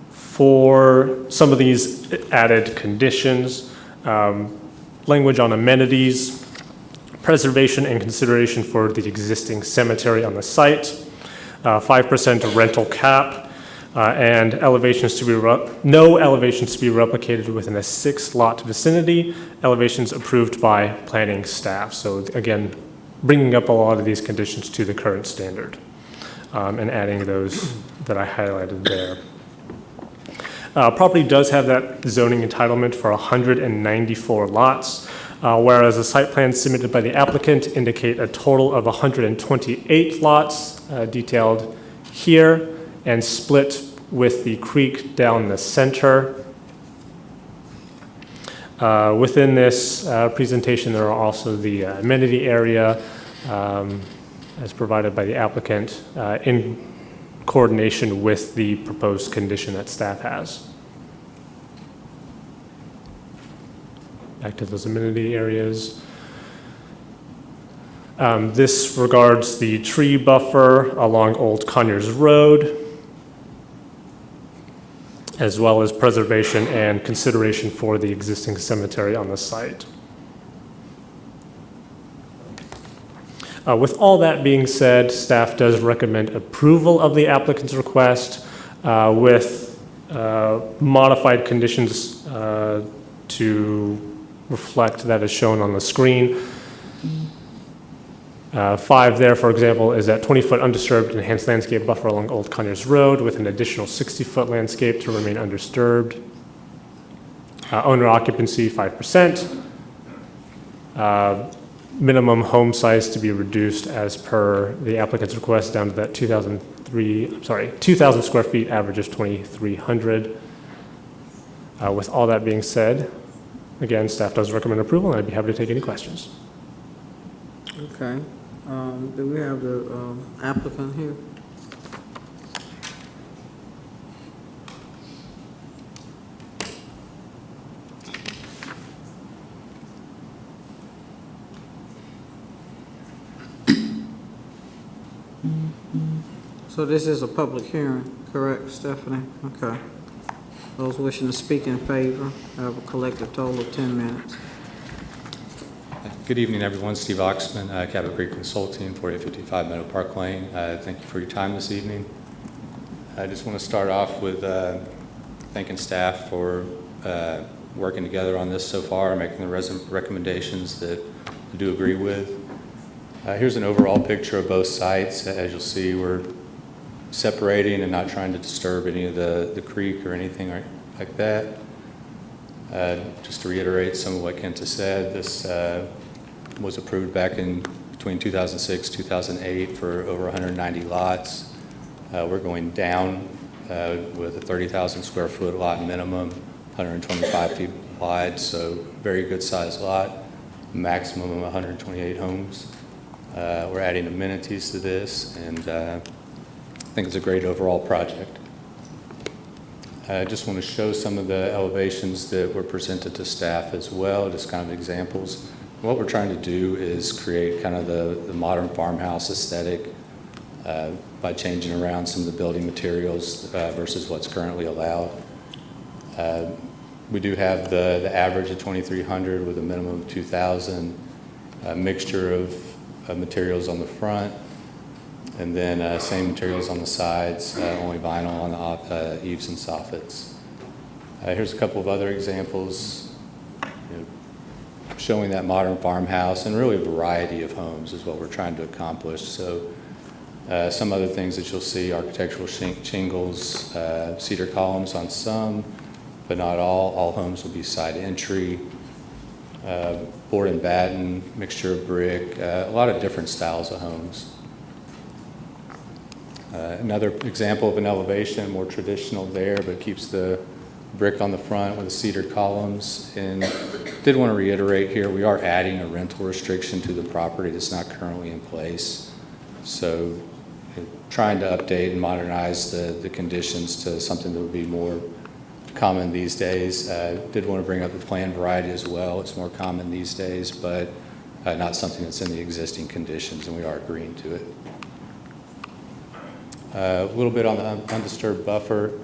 For some of these added conditions, language on amenities, preservation and consideration for the existing cemetery on the site, 5% rental cap, and elevations to be no elevations to be replicated within a 6-lot vicinity, elevations approved by planning staff. So again, bringing up a lot of these conditions to the current standard and adding those that I highlighted there. Property does have that zoning entitlement for 194 lots, whereas the site plans submitted by the applicant indicate a total of 128 lots detailed here and split with the creek down the center. Within this presentation, there are also the amenity area as provided by the applicant in coordination with the proposed condition that staff has. Back to those amenity areas. This regards the tree buffer along Old Conyers Road, as well as preservation and consideration for the existing cemetery on the site. With all that being said, staff does recommend approval of the applicant's request with modified conditions to reflect that is shown on the screen. 5 there, for example, is that 20-foot undisturbed enhanced landscape buffer along Old Conyers Road with an additional 60-foot landscape to remain undisturbed. Owner occupancy, 5%. Minimum home size to be reduced as per the applicant's request down to that 2,000 square feet, average is 2,300. With all that being said, again, staff does recommend approval, and I'd be happy to take any questions. Okay. Do we have the applicant here? So this is a public hearing, correct, Stephanie? Okay. Those wishing to speak in favor have a collective total of 10 minutes. Good evening, everyone. Steve Oxman, Cabot Creek Consulting, 4855 Meadow Park Lane. Thank you for your time this evening. I just want to start off with thanking staff for working together on this so far, making the recommendations that I do agree with. Here's an overall picture of both sites. As you'll see, we're separating and not trying to disturb any of the creek or anything like that. Just to reiterate some of what Kent has said, this was approved back in between 2006 2008 for over 190 lots. We're going down with a 30,000 square foot lot minimum, 125 feet wide, so very good sized lot, maximum of 128 homes. We're adding amenities to this, and I think it's a great overall project. I just want to show some of the elevations that were presented to staff as well, just kind of examples. What we're trying to do is create kind of the modern farmhouse aesthetic by changing around some of the building materials versus what's currently allowed. We do have the average of 2,300 with a minimum of 2,000, a mixture of materials on the front, and then same materials on the sides, only vinyl on the eaves and soffits. Here's a couple of other examples showing that modern farmhouse, and really a variety of homes is what we're trying to accomplish. So some other things that you'll see, architectural shingles, cedar columns on some, but not all. All homes will be side entry, board and batten, mixture of brick, a lot of different styles of homes. Another example of an elevation, more traditional there, but keeps the brick on the front with the cedar columns. And did want to reiterate here, we are adding a rental restriction to the property that's not currently in place. So trying to update and modernize the conditions to something that would be more common these days. Did want to bring up the plant variety as well. It's more common these days, but not something that's in the existing conditions, and we are agreeing to it. A little bit on the undisturbed buffer.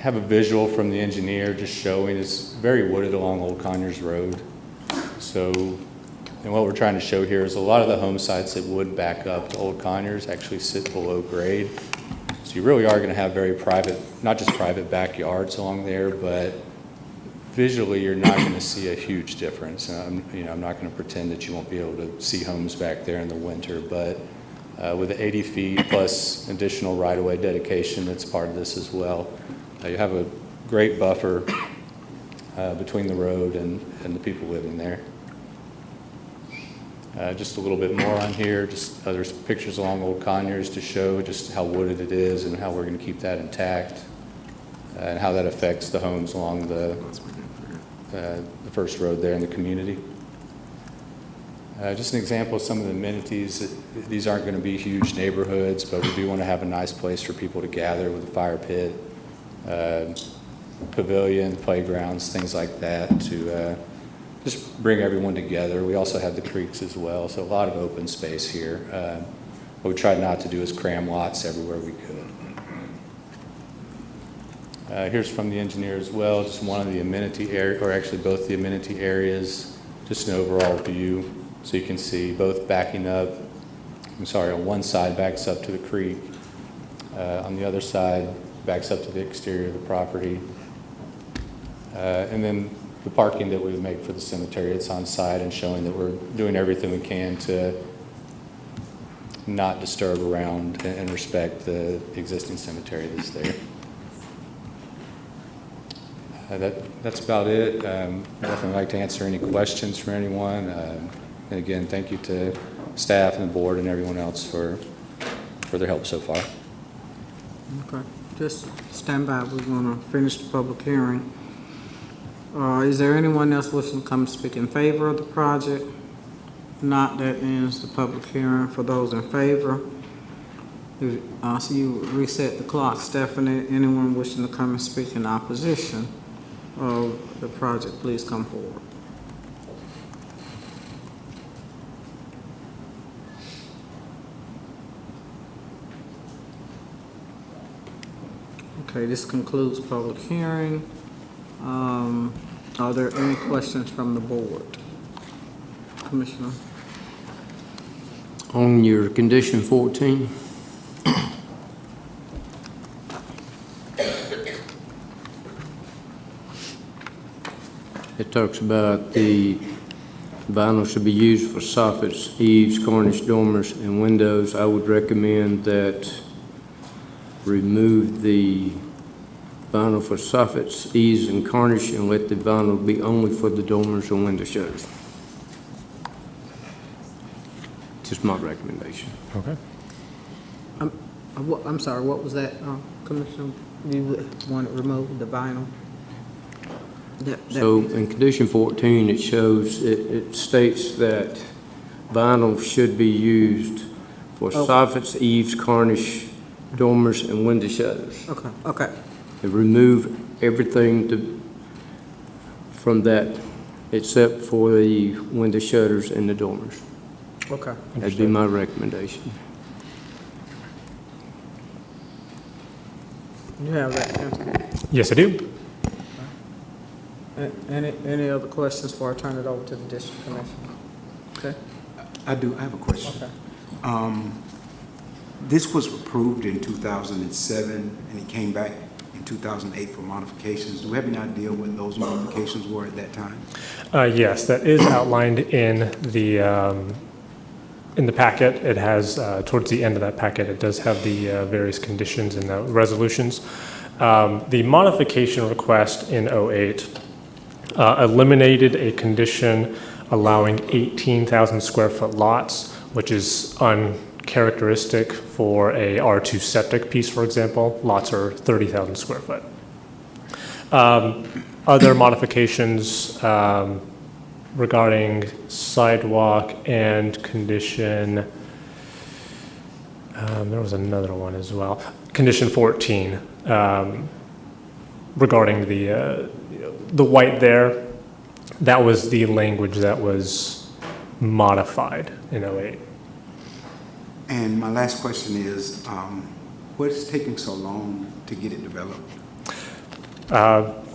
Have a visual from the engineer just showing it's very wooded along Old Conyers Road. So, and what we're trying to show here is a lot of the home sites that would back up to Old Conyers actually sit below grade. So you really are going to have very private, not just private backyards along there, but visually you're not going to see a huge difference. I'm not going to pretend that you won't be able to see homes back there in the winter, but with the 80 feet plus additional right-of-way dedication that's part of this as well, you have a great buffer between the road and the people living there. Just a little bit more on here, just there's pictures along Old Conyers to show just how wooded it is and how we're going to keep that intact and how that affects the homes along the first road there in the community. Just an example of some of the amenities. These aren't going to be huge neighborhoods, but we do want to have a nice place for people to gather with a fire pit, pavilion, playgrounds, things like that to just bring everyone together. We also have the creeks as well, so a lot of open space here. What we tried not to do is cram lots everywhere we could. Here's from the engineer as well, just one of the amenity area, or actually both the amenity areas, just an overall view. So you can see both backing up, on one side backs up to the creek, on the other side backs up to the exterior of the property. And then the parking that we've made for the cemetery, it's on site and showing that we're doing everything we can to not disturb around and respect the existing cemetery that's there. That's about it. Definitely like to answer any questions from anyone. And again, thank you to staff and the board and everyone else for their help so far. Okay, just stand by. We're going to finish the public hearing. Is there anyone else wishing to come speak in favor of the project? If not, that ends the public hearing for those in favor. So you reset the clock. Stephanie, anyone wishing to come and speak in opposition of the project, please come forward. Okay, this concludes public hearing. Are there any questions from the board? Commissioner? On your condition 14, it talks about the vinyl should be used for soffits, eaves, cornice, dormers, and windows. I would recommend that remove the vinyl for soffits, eaves, and cornice, and let the vinyl be only for the dormers and window shutters. Just my recommendation. Okay. I'm sorry, what was that, Commissioner? You want to remove the vinyl? So in condition 14, it shows, it states that vinyl should be used for soffits, eaves, cornice, dormers, and window shutters. Okay, okay. And remove everything from that except for the window shutters and the dormers. Okay. That'd be my recommendation. You have that, Councilman? Yes, I do. Any other questions before I turn it over to the district commissioner? Okay. I do, I have a question. Okay. This was approved in 2007, and it came back in 2008 for modifications. Do we have any idea what those modifications were at that time? Yes, that is outlined in the packet. It has, towards the end of that packet, it does have the various conditions and the resolutions. The modification request in 08 eliminated a condition allowing 18,000 square foot lots, which is uncharacteristic for a R2 septic piece, for example. Lots are 30,000 square foot. Other modifications regarding sidewalk and condition There was another one as well. Condition 14, regarding the white there, that was the language that was modified in 08. And my last question is, what's taking so long to get it developed?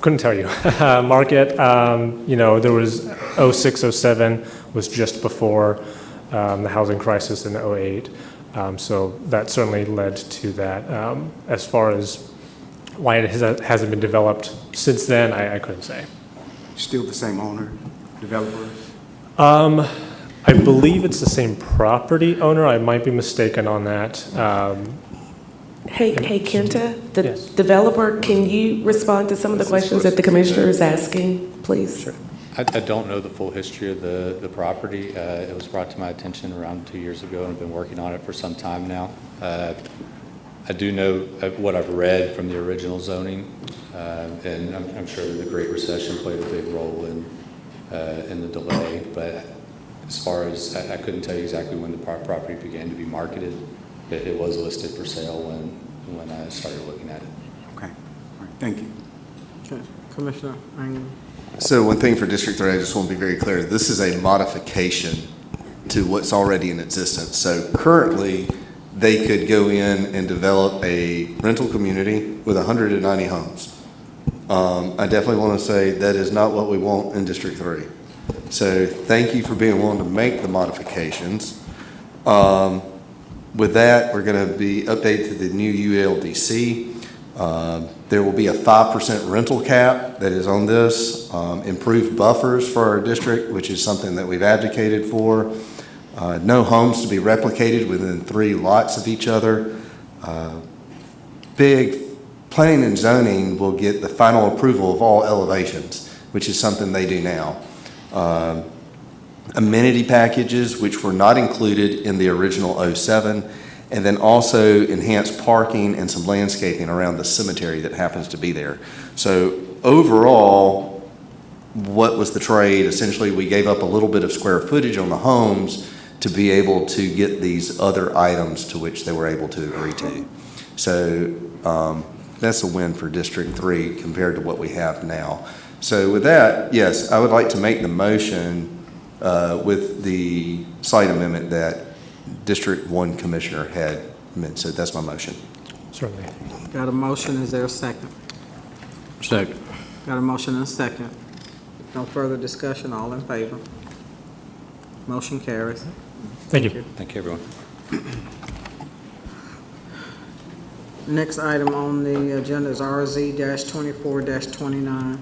Couldn't tell you. Market, there was 06, 07 was just before the housing crisis in 08. So that certainly led to that. As far as why it hasn't been developed since then, I couldn't say. Still the same owner, developer? I believe it's the same property owner. I might be mistaken on that. Hey, Kenta, the developer, can you respond to some of the questions that the commissioner is asking, please? Sure. I don't know the full history of the property. It was brought to my attention around 2 years ago, and I've been working on it for some time now. I do know what I've read from the original zoning, and I'm sure that the Great Recession played a big role in the delay. But as far as I couldn't tell you exactly when the property began to be marketed. It was listed for sale when I started looking at it. Okay, all right, thank you. Okay, Commissioner Ingram. So one thing for District 3, I just want to be very clear. This is a modification to what's already in existence. So currently, they could go in and develop a rental community with 190 homes. I definitely want to say that is not what we want in District 3. So thank you for being willing to make the modifications. With that, we're going to be updated to the new ULDC. There will be a 5% rental cap that is on this, improved buffers for our district, which is something that we've advocated for. No homes to be replicated within 3 lots of each other. Big planning and zoning will get the final approval of all elevations, which is something they do now. Amenity packages, which were not included in the original 07, and then also enhanced parking and some landscaping around the cemetery that happens to be there. So overall, what was the trade? Essentially, we gave up a little bit of square footage on the homes to be able to get these other items to which they were able to agree to. So that's a win for District 3 compared to what we have now. So with that, yes, I would like to make the motion with the slight amendment that District 1 Commissioner had meant. So that's my motion. Certainly. Got a motion, is there a second? Second. Got a motion and a second. No further discussion, all in favor? Motion carries. Thank you. Thank you, everyone. Next item on the agenda is RZ-24-29.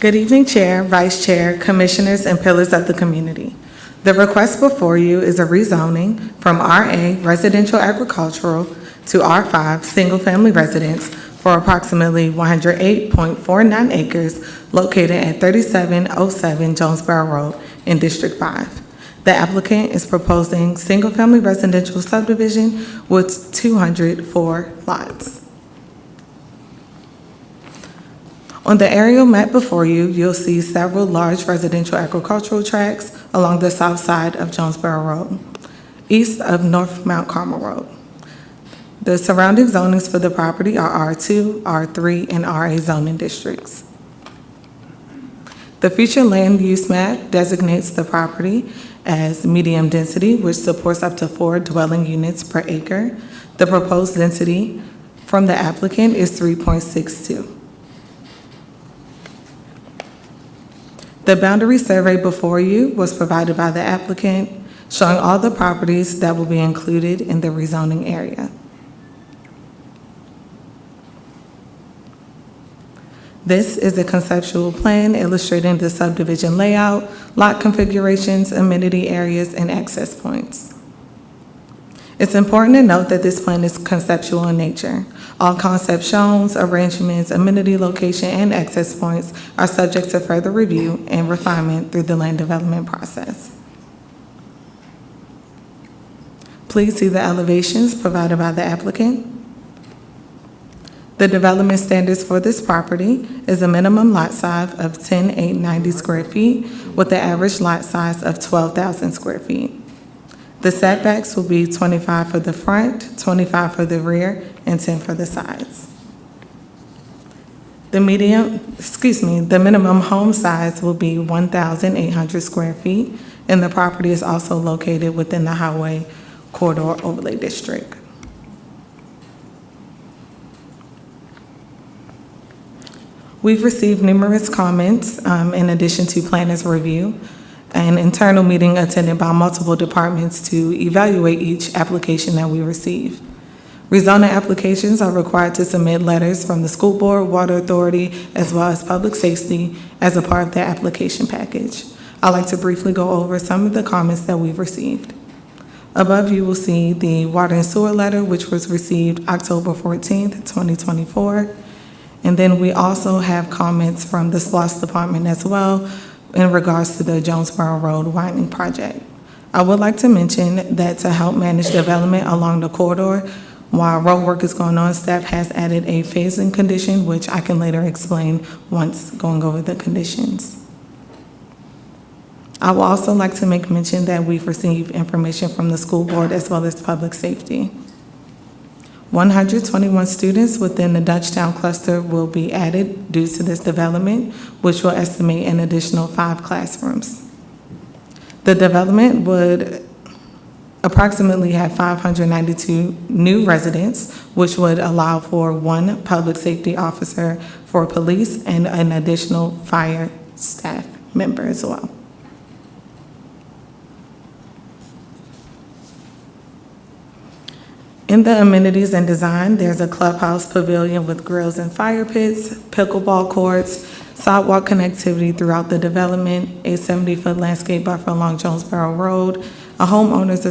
Good evening, Chair, Vice Chair, Commissioners, and pillars of the community. The request before you is a rezoning from RA Residential Agricultural to R5 Single Family Residence for approximately 108.49 acres located at 3707 Jonesboro Road in District 5. The applicant is proposing single-family residential subdivision with 204 lots. On the aerial map before you, you'll see several large residential agricultural tracts along the south side of Jonesboro Road, east of North Mount Carmel Road. The surrounding zonings for the property are R2, R3, and RA zoning districts. The future land use map designates the property as medium density, which supports up to 4 dwelling units per acre. The proposed density from the applicant is 3.62. The boundary survey before you was provided by the applicant, showing all the properties that will be included in the rezoning area. This is a conceptual plan illustrating the subdivision layout, lot configurations, amenity areas, and access points. It's important to note that this plan is conceptual in nature. All concept shown, arrangements, amenity location, and access points are subject to further review and refinement through the land development process. Please see the elevations provided by the applicant. The development standards for this property is a minimum lot size of 10,890 square feet with an average lot size of 12,000 square feet. The setbacks will be 25 for the front, 25 for the rear, and 10 for the sides. The minimum home size will be 1,800 square feet, and the property is also located within the Highway Corridor Overlay District. We've received numerous comments in addition to planners' review, an internal meeting attended by multiple departments to evaluate each application that we receive. Rezoning applications are required to submit letters from the school board, water authority, as well as public safety as a part of their application package. I'd like to briefly go over some of the comments that we've received. Above, you will see the water and sewer letter, which was received October 14th, 2024. And then we also have comments from the SPLOST department as well in regards to the Jonesboro Road widening project. I would like to mention that to help manage development along the corridor, while road work is going on, staff has added a phasing condition, which I can later explain once going over the conditions. I would also like to make mention that we've received information from the school board as well as public safety. 121 students within the Dutchtown cluster will be added due to this development, which will estimate an additional 5 classrooms. The development would approximately have 592 new residents, which would allow for 1 public safety officer for police and an additional fire staff member as well. In the amenities and design, there's a clubhouse pavilion with grills and fire pits, pickleball courts, sidewalk connectivity throughout the development, a 70-foot landscape buffer along Jonesboro Road, a homeowners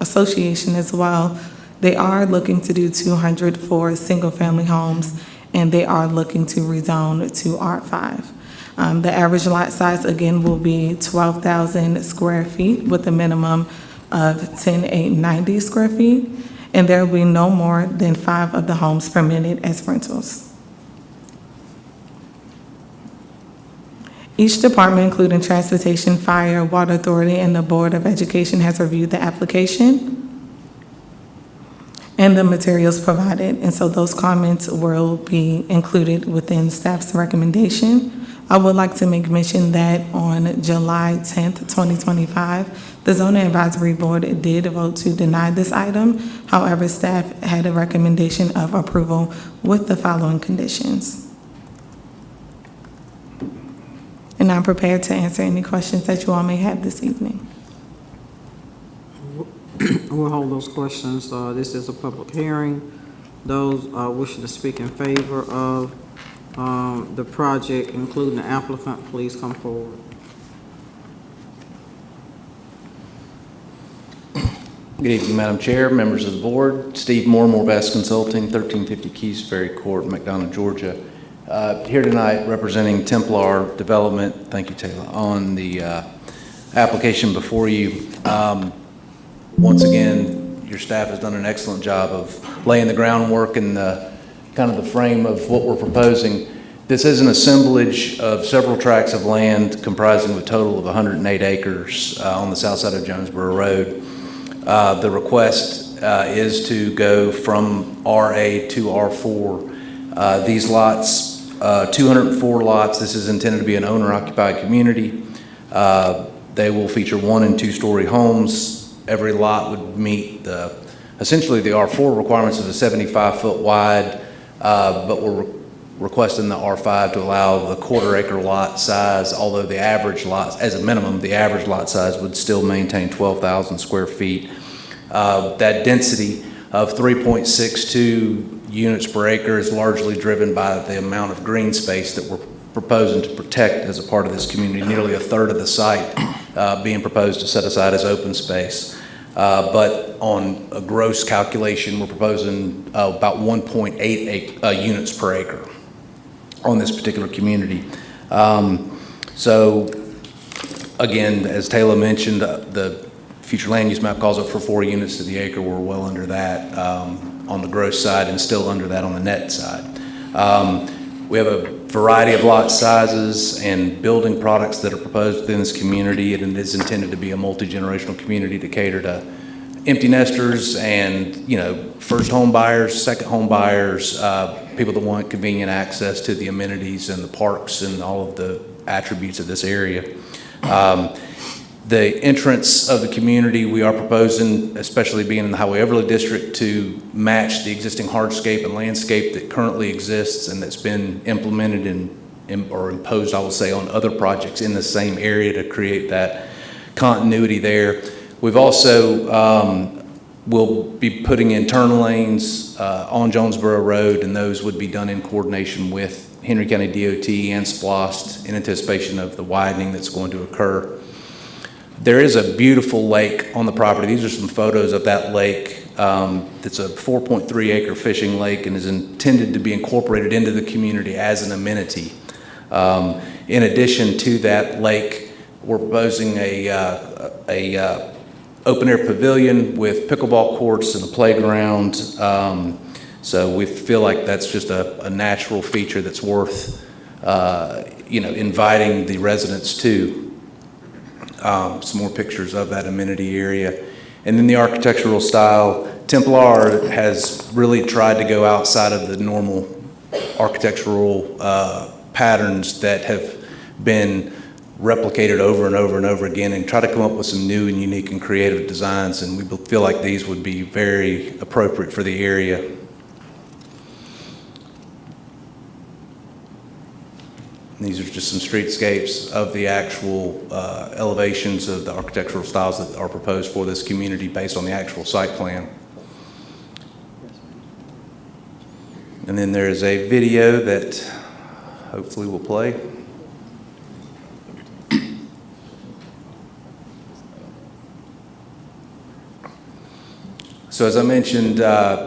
association as well. They are looking to do 204 single-family homes, and they are looking to rezone to R5. The average lot size, again, will be 12,000 square feet with a minimum of 10,890 square feet, and there will be no more than 5 of the homes permitted as rentals. Each department, including Transportation, Fire, Water Authority, and the Board of Education, has reviewed the application and the materials provided, and so those comments will be included within staff's recommendation. I would like to make mention that on July 10th, 2025, the Zoning Advisory Board did vote to deny this item. However, staff had a recommendation of approval with the following conditions. And I'm prepared to answer any questions that you all may have this evening. We'll hold those questions. This is a public hearing. Those wishing to speak in favor of the project, including the applicant, please come forward. Good evening, Madam Chair, members of the board. Steve Moore, Moorbast Consulting, 1350 Keys Ferry Court, McDonough, Georgia. Here tonight representing Templar Development, thank you, Taylor, on the application before you. Once again, your staff has done an excellent job of laying the groundwork and kind of the frame of what we're proposing. This is an assemblage of several tracts of land comprising a total of 108 acres on the south side of Jonesboro Road. The request is to go from RA to R4. These lots, 204 lots, this is intended to be an owner-occupied community. They will feature 1- and 2-story homes. Every lot would meet essentially the R4 requirements of a 75-foot wide, but we're requesting the R5 to allow the quarter-acre lot size, although the average lot, as a minimum, the average lot size would still maintain 12,000 square feet. That density of 3.62 units per acre is largely driven by the amount of green space that we're proposing to protect as a part of this community. Nearly a third of the site being proposed to set aside as open space. But on a gross calculation, we're proposing about 1.8 units per acre on this particular community. So again, as Taylor mentioned, the future land use map calls it for 4 units to the acre. We're well under that on the gross side and still under that on the net side. We have a variety of lot sizes and building products that are proposed within this community, and it is intended to be a multi-generational community to cater to empty nesters and, first home buyers, second home buyers, people that want convenient access to the amenities and the parks and all of the attributes of this area. The entrance of the community, we are proposing, especially being in the Highway Overlay District, to match the existing hardscape and landscape that currently exists and that's been implemented or imposed, I will say, on other projects in the same area to create that continuity there. We've also will be putting in turn lanes on Jonesboro Road, and those would be done in coordination with Henry County DOT and SPLOST in anticipation of the widening that's going to occur. There is a beautiful lake on the property. These are some photos of that lake. It's a 4.3 acre fishing lake and is intended to be incorporated into the community as an amenity. In addition to that lake, we're proposing a open air pavilion with pickleball courts and a playground. So we feel like that's just a natural feature that's worth, inviting the residents to. Some more pictures of that amenity area. And then the architectural style, Templar has really tried to go outside of the normal architectural patterns that have been replicated over and over and over again and try to come up with some new and unique and creative designs, and we feel like these would be very appropriate for the area. These are just some streetscapes of the actual elevations of the architectural styles that are proposed for this community based on the actual site plan. And then there is a video that hopefully will play. So as I mentioned,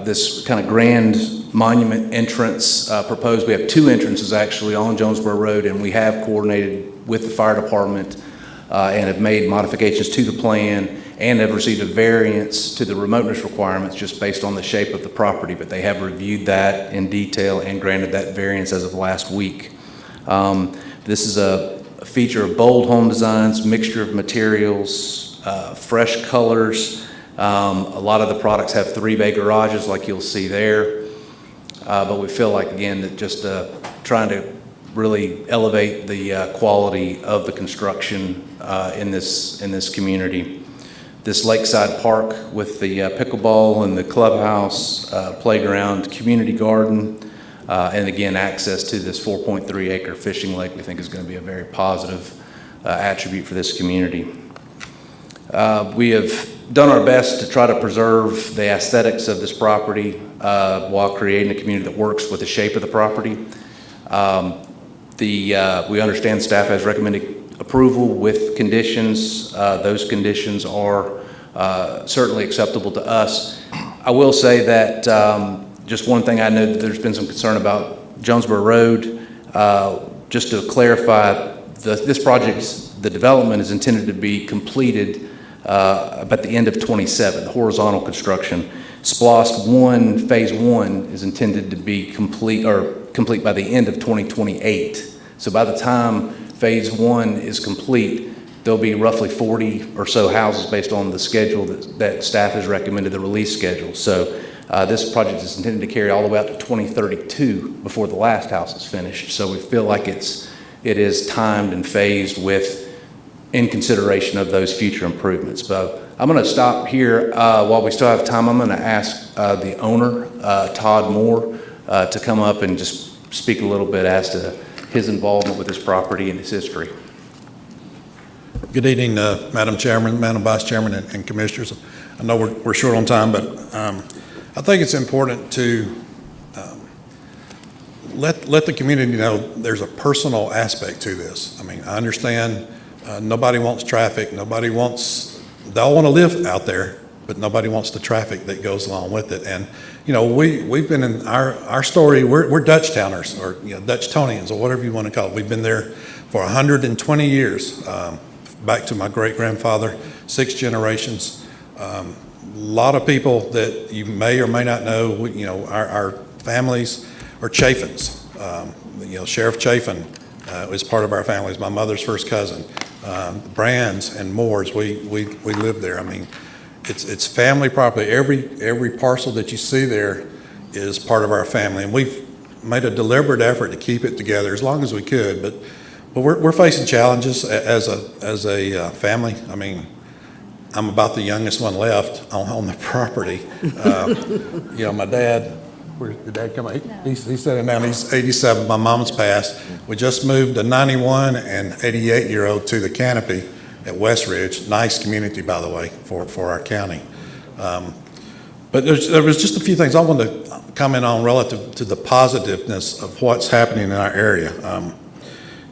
this kind of grand monument entrance proposed. We have 2 entrances actually on Jonesboro Road, and we have coordinated with the fire department and have made modifications to the plan and have received a variance to the remoteness requirements just based on the shape of the property, but they have reviewed that in detail and granted that variance as of last week. This is a feature of bold home designs, mixture of materials, fresh colors. A lot of the products have 3-bay garages like you'll see there. But we feel like, again, that just trying to really elevate the quality of the construction in this community. This lakeside park with the pickleball and the clubhouse, playground, community garden, and again, access to this 4.3 acre fishing lake we think is going to be a very positive attribute for this community. We have done our best to try to preserve the aesthetics of this property while creating a community that works with the shape of the property. We understand staff has recommended approval with conditions. Those conditions are certainly acceptable to us. I will say that just one thing I know that there's been some concern about Jonesboro Road. Just to clarify, this project, the development is intended to be completed at the end of 27, the horizontal construction. SPLOST 1, Phase 1 is intended to be complete by the end of 2028. So by the time Phase 1 is complete, there'll be roughly 40 or so houses based on the schedule that staff has recommended, the release schedule. So this project is intended to carry all the way out to 2032 before the last house is finished. So we feel like it is timed and phased in consideration of those future improvements. But I'm going to stop here. While we still have time, I'm going to ask the owner, Todd Moore, to come up and just speak a little bit as to his involvement with this property and its history. Good evening, Madam Chairman, Madam Vice Chairman, and Commissioners. I know we're short on time, but I think it's important to let the community know there's a personal aspect to this. I mean, I understand nobody wants traffic. They all want to live out there, but nobody wants the traffic that goes along with it. And we've been in our story. We're Dutchtowners, or Dutchtonians, or whatever you want to call it. We've been there for 120 years. Back to my great grandfather 6 generations. A lot of people that you may or may not know, our families are Chaffins. Sheriff Chaffin is part of our families, my mother's first cousin. Brands and Moores, we live there. I mean, it's family property. Every parcel that you see there is part of our family, and we've made a deliberate effort to keep it together as long as we could. But we're facing challenges as a family. I mean, I'm about the youngest one left on the property. My dad. Where did Dad come out? He's sitting down. He's 87. My mom's passed. We just moved a 91 and 88-year-old to the Canopy at West Ridge. Nice community, by the way, for our county. But there was just a few things I wanted to comment on relative to the positiveness of what's happening in our area.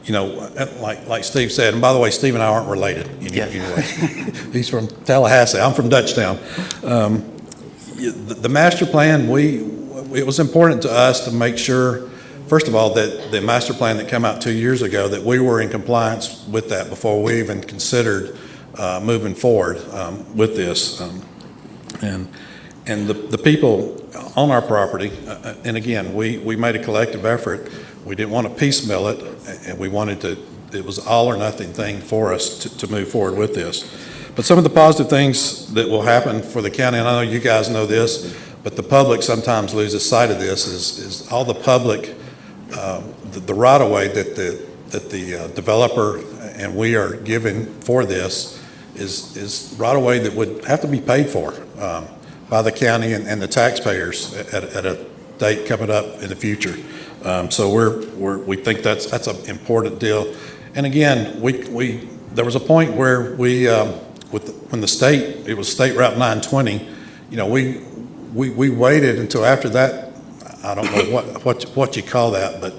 Like Steve said, and by the way, Steve and I aren't related anyway. He's from Tallahassee. I'm from Dutchtown. The master plan, it was important to us to make sure, first of all, that the master plan that came out 2 years ago, that we were in compliance with that before we even considered moving forward with this. And the people on our property, and again, we made a collective effort. We didn't want to piecemeal it, and we wanted to, it was all or nothing thing for us to move forward with this. But some of the positive things that will happen for the county, and I know you guys know this, but the public sometimes loses sight of this, is all the public, the right-of-way that the developer and we are giving for this is right-of-way that would have to be paid for by the county and the taxpayers at a date coming up in the future. So we think that's an important deal. And again, there was a point where when the state, it was State Route 920, we waited until after that. I don't know what you call that, but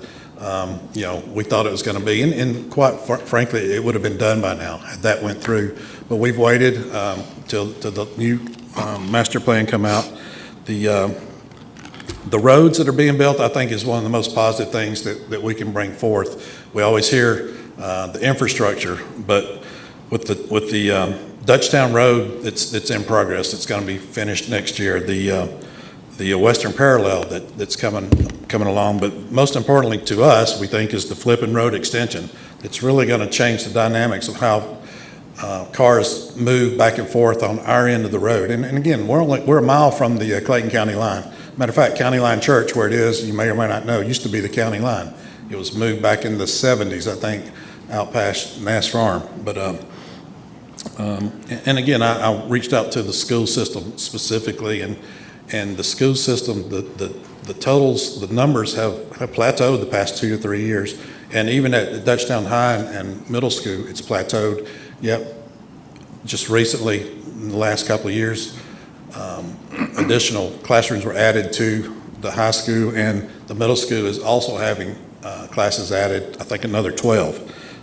we thought it was going to be, and quite frankly, it would have been done by now had that went through. But we've waited till the new master plan come out. The roads that are being built, I think, is one of the most positive things that we can bring forth. We always hear the infrastructure, but with the Dutchtown Road that's in progress, it's going to be finished next year. The Western Parallel that's coming along, but most importantly to us, we think, is the Flippin Road extension. It's really going to change the dynamics of how cars move back and forth on our end of the road. And again, we're a mile from the Clayton County line. Matter of fact, County Line Church, where it is, you may or may not know, used to be the county line. It was moved back in the 70s, I think, out past Nass Farm. But and again, I reached out to the school system specifically, and the school system, the totals, the numbers have plateaued the past 2 to 3 years. And even at Dutchtown High and middle school, it's plateaued. Yep, just recently, in the last couple of years, additional classrooms were added to the high school, and the middle school is also having classes added, I think another 12.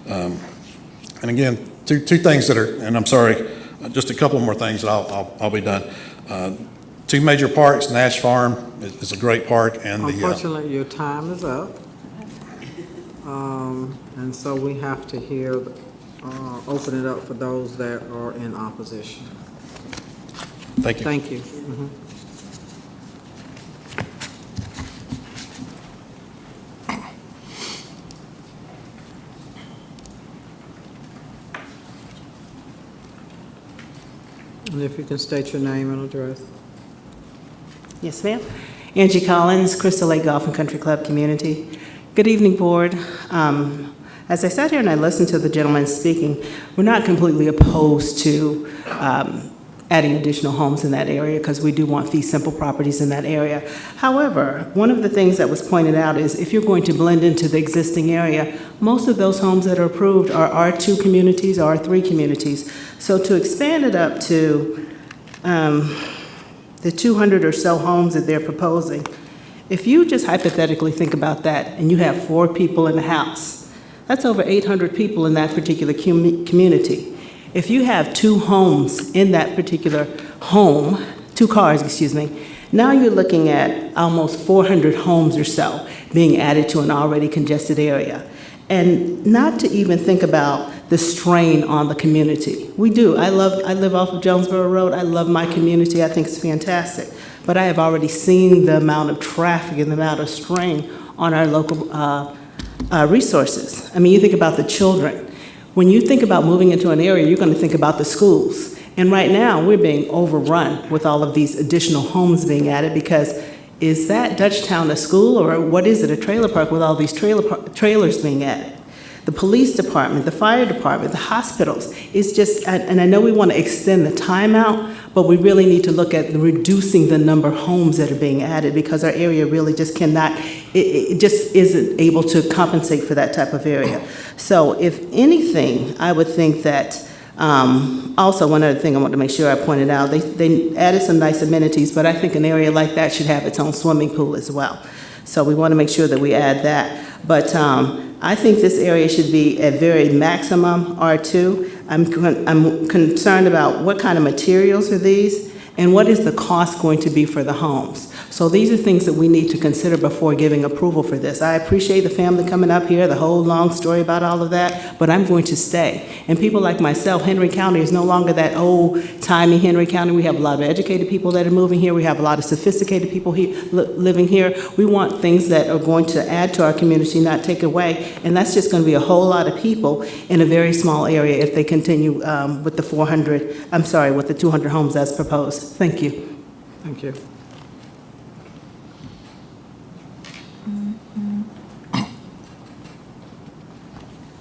And again, two things that are, and I'm sorry, just a couple more things and I'll be done. 2 major parks, Nash Farm is a great park, and Unfortunately, your time is up. And so we have to open it up for those that are in opposition. Thank you. Thank you. Mhm. And if you can state your name and address. Yes, ma'am. Angie Collins, Crystal Lake Golf and Country Club Community. Good evening, Board. As I sat here and I listened to the gentleman speaking, we're not completely opposed to adding additional homes in that area because we do want fee simple properties in that area. However, one of the things that was pointed out is if you're going to blend into the existing area, most of those homes that are approved are R2 communities or R3 communities. So to expand it up to the 200 or so homes that they're proposing, if you just hypothetically think about that and you have 4 people in the house, that's over 800 people in that particular community. If you have 2 homes in that particular home, 2 cars, excuse me, now you're looking at almost 400 homes or so being added to an already congested area. and not to even think about the strain on the community. We do. I live off of Jonesboro Road. I love my community. I think it's fantastic. But I have already seen the amount of traffic and the amount of strain on our local resources. I mean, you think about the children. When you think about moving into an area, you're going to think about the schools. And right now, we're being overrun with all of these additional homes being added because is that Dutchtown a school or what is it, a trailer park with all these trailers being added? The police department, the fire department, the hospitals, it's just, and I know we want to extend the timeout, but we really need to look at reducing the number of homes that are being added because our area really just cannot, it just isn't able to compensate for that type of area. So if anything, I would think that also, one other thing I want to make sure I pointed out, they added some nice amenities, but I think an area like that should have its own swimming pool as well. So we want to make sure that we add that. But I think this area should be at very maximum R2. I'm concerned about what kind of materials are these and what is the cost going to be for the homes. So these are things that we need to consider before giving approval for this. I appreciate the family coming up here, the whole long story about all of that, but I'm going to stay. And people like myself, Henry County is no longer that old-timey Henry County. We have a lot of educated people that are moving here. We have a lot of sophisticated people living here. We want things that are going to add to our community, not take away. And that's just going to be a whole lot of people in a very small area if they continue with the 200 homes as proposed. Thank you. Thank you.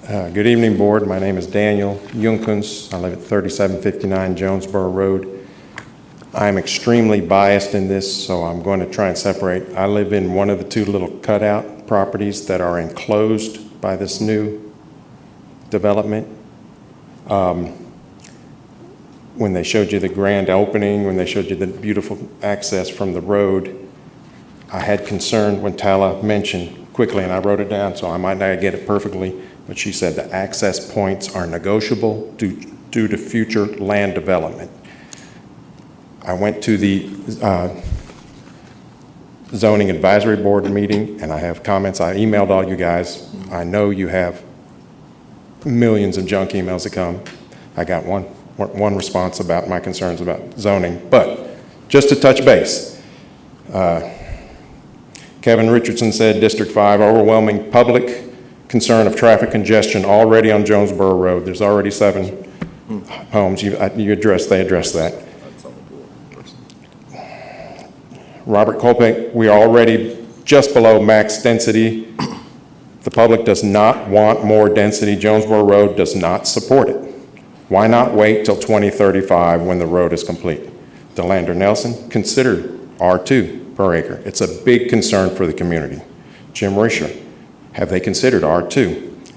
Good evening, Board. My name is Daniel Junkins. I live at 3759 Jonesboro Road. I'm extremely biased in this, so I'm going to try and separate. I live in one of the two little cutout properties that are enclosed by this new development. When they showed you the grand opening, when they showed you the beautiful access from the road, I had concern when Tala mentioned quickly, and I wrote it down, so I might not get it perfectly, but she said the access points are negotiable due to future land development. I went to the zoning advisory board meeting, and I have comments. I emailed all you guys. I know you have millions of junk emails that come. I got one response about my concerns about zoning, but just to touch base, Kevin Richardson said District 5, overwhelming public concern of traffic congestion already on Jonesboro Road. There's already 7 homes. They addressed that. Robert Kolpik, we are already just below max density. The public does not want more density. Jonesboro Road does not support it. Why not wait till 2035 when the road is complete? DeLander Nelson, consider R2 per acre. It's a big concern for the community. Jim Risher, have they considered R2?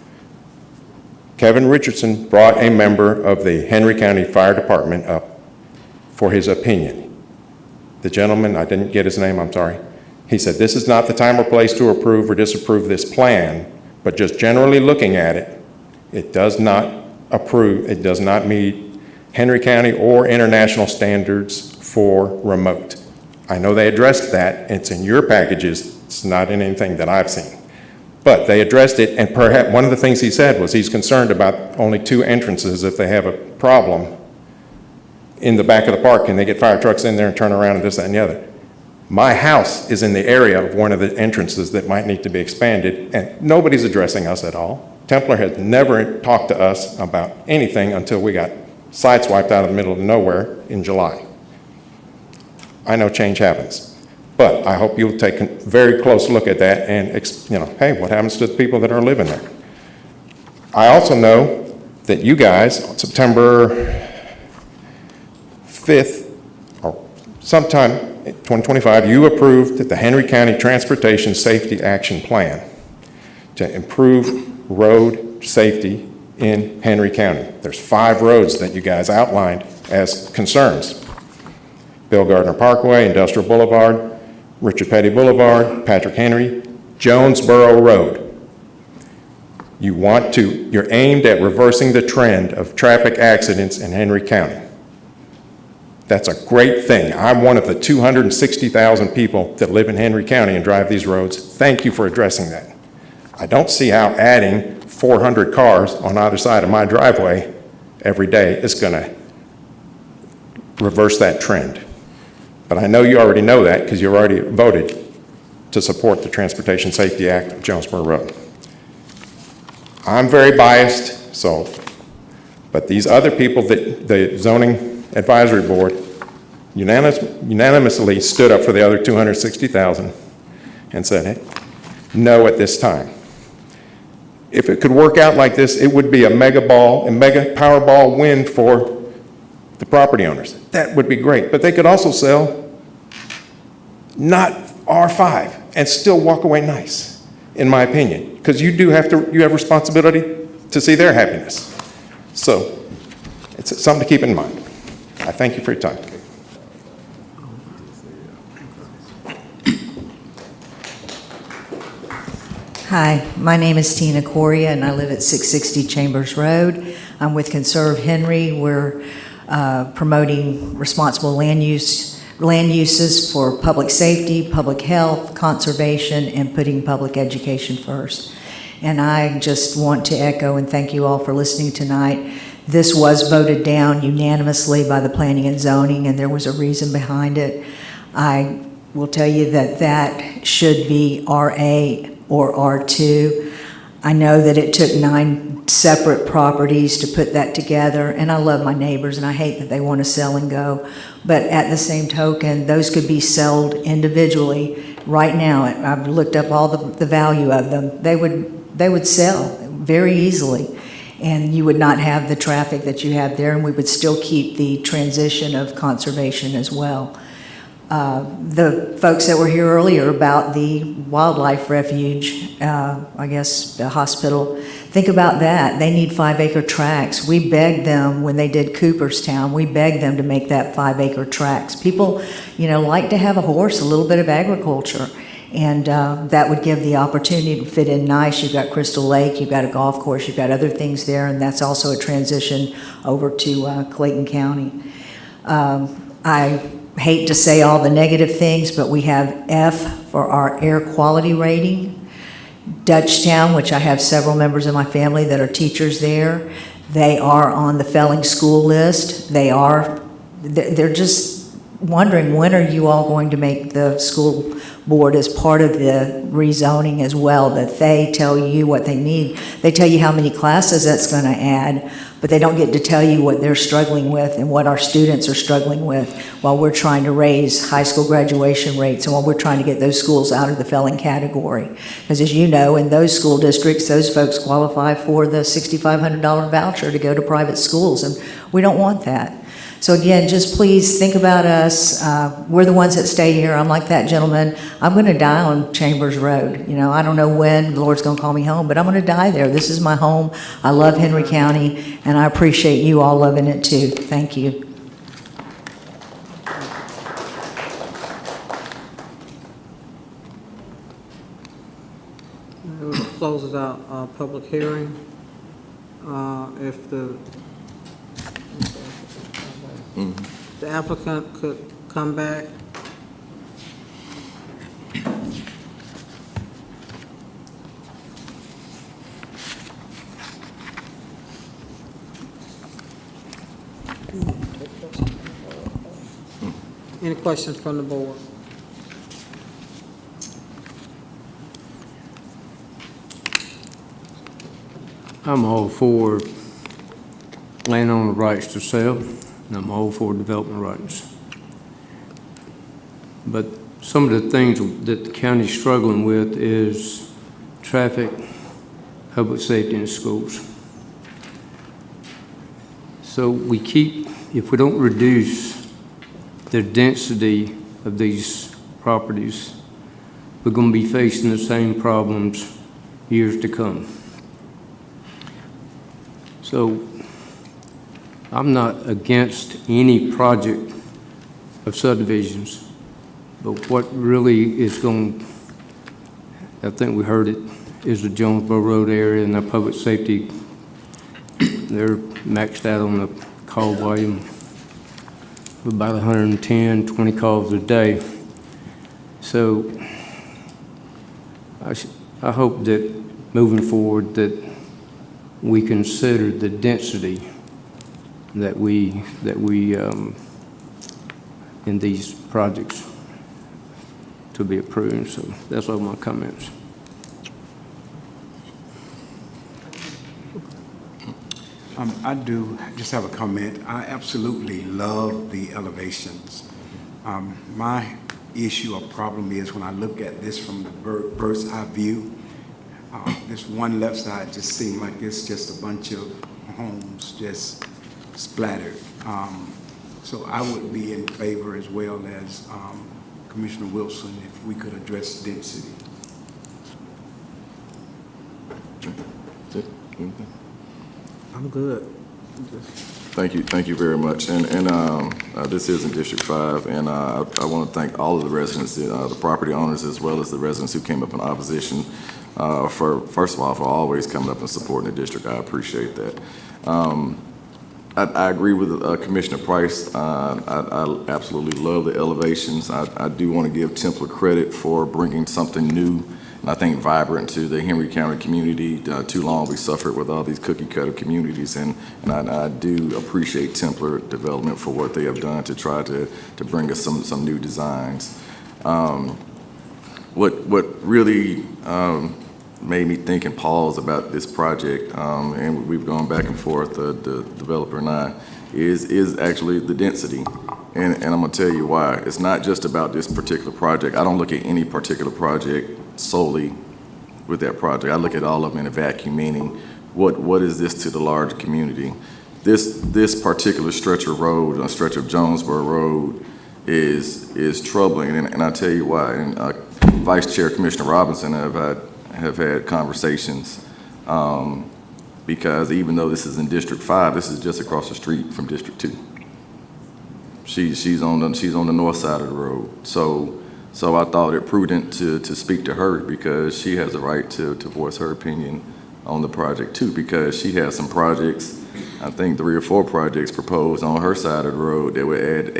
Kevin Richardson brought a member of the Henry County Fire Department up for his opinion. The gentleman, I didn't get his name, I'm sorry. He said, this is not the time or place to approve or disapprove this plan, but just generally looking at it, it does not meet Henry County or international standards for remote. I know they addressed that. It's in your packages. It's not in anything that I've seen. But they addressed it, and perhaps one of the things he said was he's concerned about only 2 entrances if they have a problem in the back of the park and they get fire trucks in there and turn around and this, that, and the other. My house is in the area of one of the entrances that might need to be expanded, and nobody's addressing us at all. Templar has never talked to us about anything until we got sideswiped out of the middle of nowhere in July. I know change happens. But I hope you'll take a very close look at that and, hey, what happens to the people that are living there? I also know that you guys, on September 5th, or sometime in 2025, you approved the Henry County Transportation Safety Action Plan to improve road safety in Henry County. There's 5 roads that you guys outlined as concerns. Bill Gardner Parkway, Industrial Boulevard, Richard Petty Boulevard, Patrick Henry, Jonesboro Road. You're aimed at reversing the trend of traffic accidents in Henry County. That's a great thing. I'm one of the 260,000 people that live in Henry County and drive these roads. Thank you for addressing that. I don't see how adding 400 cars on either side of my driveway every day, it's going to reverse that trend. But I know you already know that because you already voted to support the Transportation Safety Act of Jonesboro Road. I'm very biased, but these other people, the Zoning Advisory Board, unanimously stood up for the other 260,000 and said, hey, no at this time. If it could work out like this, it would be a mega Powerball win for the property owners. That would be great, but they could also sell not R5 and still walk away nice, in my opinion, because you have responsibility to see their happiness. So it's something to keep in mind. I thank you for your time. Hi, my name is Tina Coria, and I live at 660 Chambers Road. I'm with Conserve Henry. We're promoting responsible land uses for public safety, public health, conservation, and putting public education first. And I just want to echo and thank you all for listening tonight. This was voted down unanimously by the Planning and Zoning, and there was a reason behind it. I will tell you that that should be RA or R2. I know that it took 9 separate properties to put that together, and I love my neighbors, and I hate that they want to sell and go. But at the same token, those could be sold individually right now. I've looked up all the value of them. They would sell very easily, and you would not have the traffic that you have there, and we would still keep the transition of conservation as well. The folks that were here earlier about the wildlife refuge, I guess the hospital, think about that. They need 5-acre tracts. We begged them when they did Cooperstown, we begged them to make that 5-acre tracts. People, like to have a horse, a little bit of agriculture, and that would give the opportunity to fit in nice. You've got Crystal Lake, you've got a golf course, you've got other things there, and that's also a transition over to Clayton County. I hate to say all the negative things, but we have F for our air quality rating. Dutchtown, which I have several members of my family that are teachers there, they are on the failing school list. They're just wondering, when are you all going to make the school board as part of the rezoning as well, that they tell you what they need. They tell you how many classes that's going to add, but they don't get to tell you what they're struggling with and what our students are struggling with while we're trying to raise high school graduation rates and while we're trying to get those schools out of the failing category. Because as you know, in those school districts, those folks qualify for the $6,500 voucher to go to private schools, and we don't want that. So again, just please think about us. We're the ones that stay here. I'm like that gentleman. I'm going to die on Chambers Road. I don't know when the Lord's going to call me home, but I'm going to die there. This is my home. I love Henry County, and I appreciate you all loving it too. Thank you. Closes out public hearing. If the applicant could come back. Any questions from the board? I'm all for landowner rights to sell, and I'm all for development rights. But some of the things that the county's struggling with is traffic, public safety in schools. So if we don't reduce the density of these properties, we're going to be facing the same problems years to come. So I'm not against any project of subdivisions, but what really is going, I think we heard it, is the Jonesboro Road area and the public safety. They're maxed out on the call volume of about 110, 20 calls a day. So I hope that moving forward that we consider the density that we in these projects to be approved. So that's all my comments. I do just have a comment. I absolutely love the elevations. My issue or problem is when I look at this from the bird's eye view, this one left side just seemed like it's just a bunch of homes just splattered. So I would be in favor as well as Commissioner Wilson if we could address density. I'm good. Thank you very much. And this is in District 5, and I want to thank all of the residents, the property owners, as well as the residents who came up in opposition for, first of all, for always coming up and supporting the district. I appreciate that. I agree with Commissioner Price. I absolutely love the elevations. I do want to give Templar credit for bringing something new and I think vibrant to the Henry County community. Too long we suffered with all these cookie cutter communities, and I do appreciate Templar Development for what they have done to try to bring us some new designs. What really made me think and pause about this project, and we've gone back and forth, the developer and I, is actually the density. And I'm gonna tell you why. It's not just about this particular project. I don't look at any particular project solely with that project. I look at all of them in a vacuum, meaning what is this to the larger community? This particular stretch of road, a stretch of Jonesboro Road, is troubling, and I'll tell you why. And Vice Chair Commissioner Robinson and have had conversations, because even though this is in District 5, this is just across the street from District 2. She's on the north side of the road. So I thought it prudent to speak to her, because she has a right to voice her opinion on the project too, because she has some projects, I think 3 or 4 projects proposed on her side of the road that would add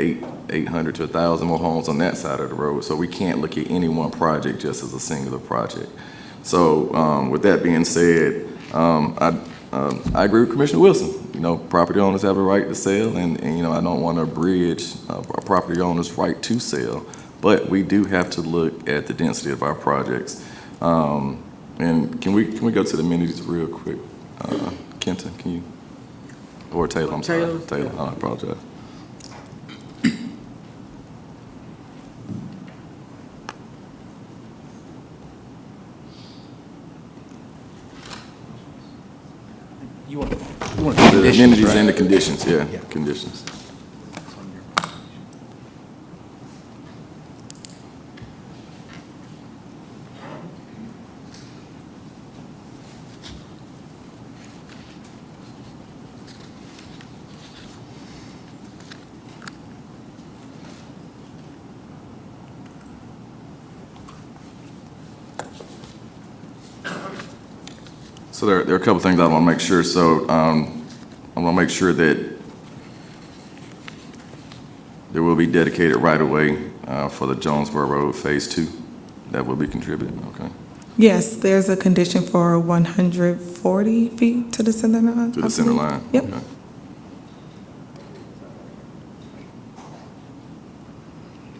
800 to 1,000 more homes on that side of the road. So we can't look at any one project just as a singular project. So with that being said, I agree with Commissioner Wilson. You know, property owners have a right to sell, and you know, I don't want to abridge a property owner's right to sell, but we do have to look at the density of our projects. And can we go to the amenities real quick? Kenton, can you? Or Taylor, I'm sorry. Taylor, I apologize. The amenities and the conditions, yeah, conditions. So there are a couple things I want to make sure. So I want to make sure that there will be dedicated right-of-way for the Jonesboro Road Phase 2. That will be contributed, okay? Yes, there's a condition for 140 feet to the center line. To the center line? Yep. Okay.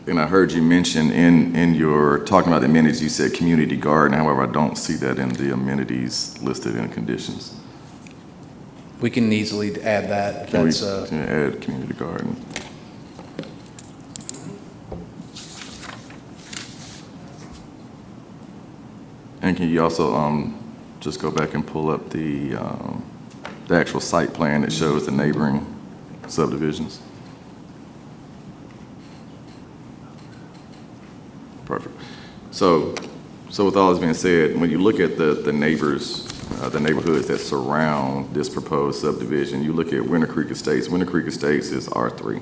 And I heard you mention in your talking about the amenities, you said community garden. However, I don't see that in the amenities listed in conditions. We can easily add that. Can we That's add community garden? And can you also just go back and pull up the actual site plan that shows the neighboring subdivisions? Perfect. So with all this being said, when you look at the neighbors, the neighborhoods that surround this proposed subdivision, you look at Winter Creek Estates. Winter Creek Estates is R3.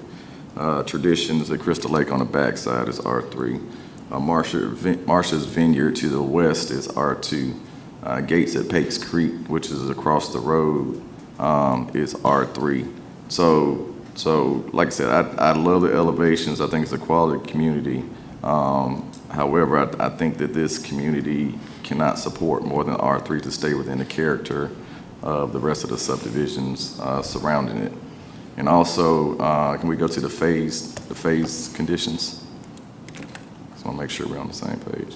Traditions at Crystal Lake on the backside is R3. Marsh's Vineyard to the west is R2. Gates at Pakes Creek, which is across the road, is R3. So like I said, I love the elevations. I think it's a quality community. However, I think that this community cannot support more than R3 to stay within the character of the rest of the subdivisions surrounding it. And also, can we go to the phase conditions? Just want to make sure we're on the same page.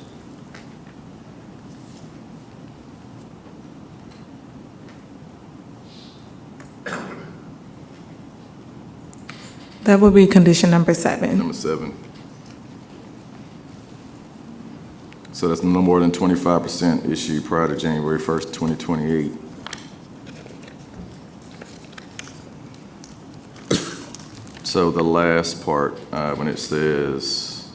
That would be condition number 7. Number 7. So that's no more than 25% issued prior to January 1st, 2028. So the last part, when it says,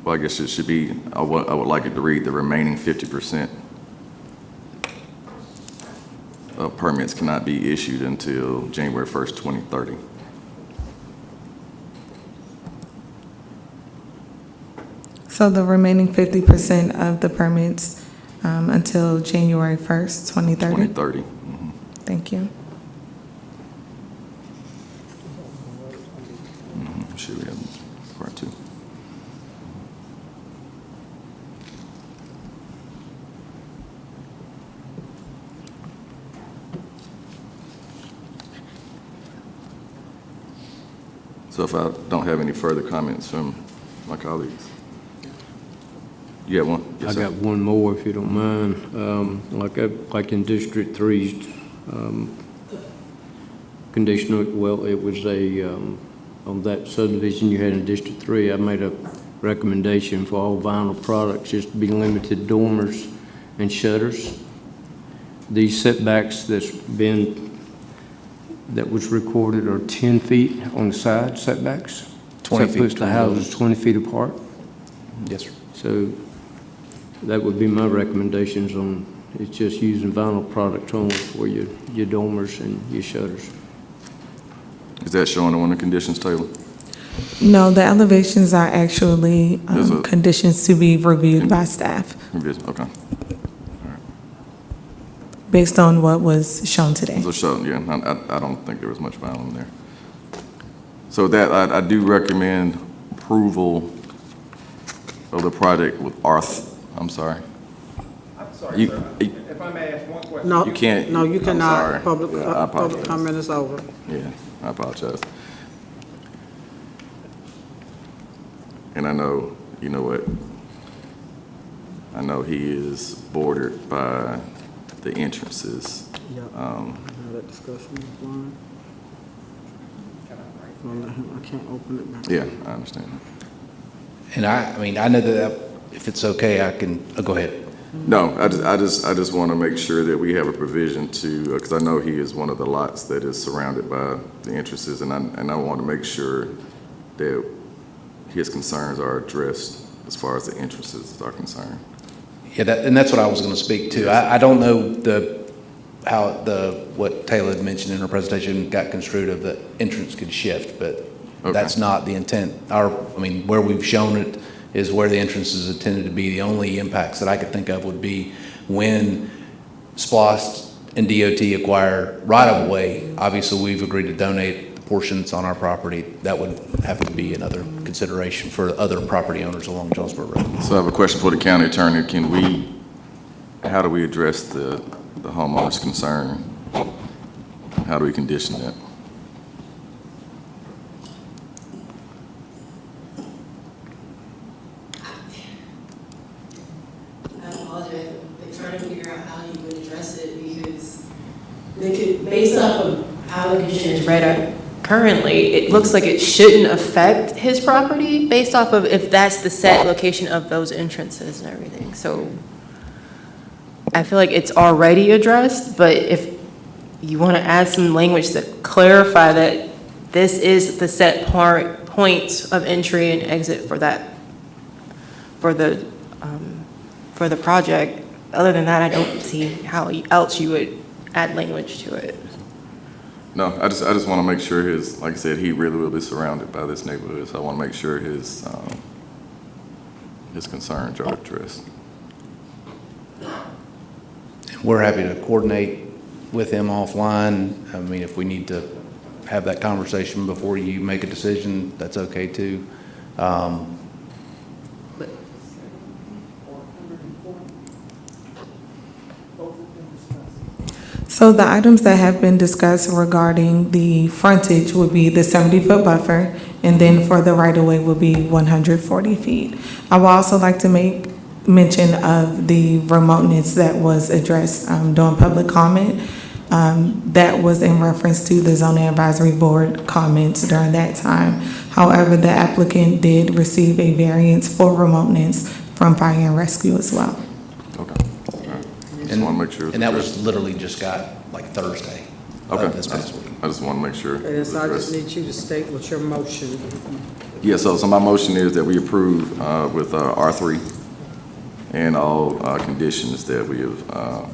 well, I guess it should be, I would like it to read the remaining 50% of permits cannot be issued until January 1st, 2030. So the remaining 50% of the permits until January 1st, 2030? 2030. Thank you. Should we have part 2? So if I don't have any further comments from my colleagues. You have one? Yes, I sir. got one more, if you don't mind. Like in District 3's conditional, well, it was on that subdivision you had in District 3, I made a recommendation for all vinyl products just to be limited to dormers and shutters. These setbacks that was recorded are 10 feet on the side setbacks. 20 So feet that puts the between houses those. 20 feet apart. Yes, sir. So that would be my recommendations on, it's just using vinyl products only for your dormers and your shutters. Is that showing on the conditions table? No, the elevations are actually There's a- conditions to be reviewed by staff Okay. based on what was shown today. So, yeah, I don't think there was much vinyl in there. So that, I do recommend approval of the project with I'm sorry. I'm sorry, sir. If I may ask one question. No, You can't- no, you I'm cannot. sorry. Public, Yeah, I public apologize. comment is over. Yeah, I apologize. And I know, you know what? I know he is bordered by the entrances. Yeah. Have that discussion offline. I can't open it back. Yeah, I understand that. And I mean, I know that if it's okay, I can, go ahead. No, I just want to make sure that we have a provision to, because I know he is one of the lots that is surrounded by the entrances, and I want to make sure that his concerns are addressed as far as the entrances are concerned. Yeah, and that's what I was going to speak to. I don't know what Taylor had mentioned in her presentation got construed of the entrance could shift, but that's not the intent. Where we've shown it is where the entrance is intended to be. The only impacts that I could think of would be when SPLOST and DOT acquire right-of-way. Obviously, we've agreed to donate portions on our property. That would have to be another consideration for other property owners along Jonesboro Road. So I have a question for the county attorney. How do we address the homeowner's concern? How do we condition that? I apologize, I'm trying to figure out how you would address it because based off of how the condition is read out currently, it looks like it shouldn't affect his property based off of if that's the set location of those entrances and everything. So I feel like it's already addressed, but if you want to add some language to clarify that this is the set points of entry and exit for the project. Other than that, I don't see how else you would add language to it. No, I just want to make sure like I said, he really will be surrounded by this neighborhood, so I want to make sure his concerns are addressed. We're happy to coordinate with him offline. I mean, if we need to have that conversation before you make a decision, that's okay too. So the items that have been discussed regarding the frontage would be the 70-foot buffer, and then for the right-of-way would be 140 feet. I would also like to make mention of the remoteness that was addressed during public comment. That was in reference to the zoning advisory board comments during that time. However, the applicant did receive a variance for remoteness from fire and rescue as well. Okay. All right. Just want to make sure. And that was literally just got like Thursday of this past week. I just want to make sure. Okay, so I just need you to state what your motion. Yeah, so my motion is that we approve with R3 and all conditions that we have,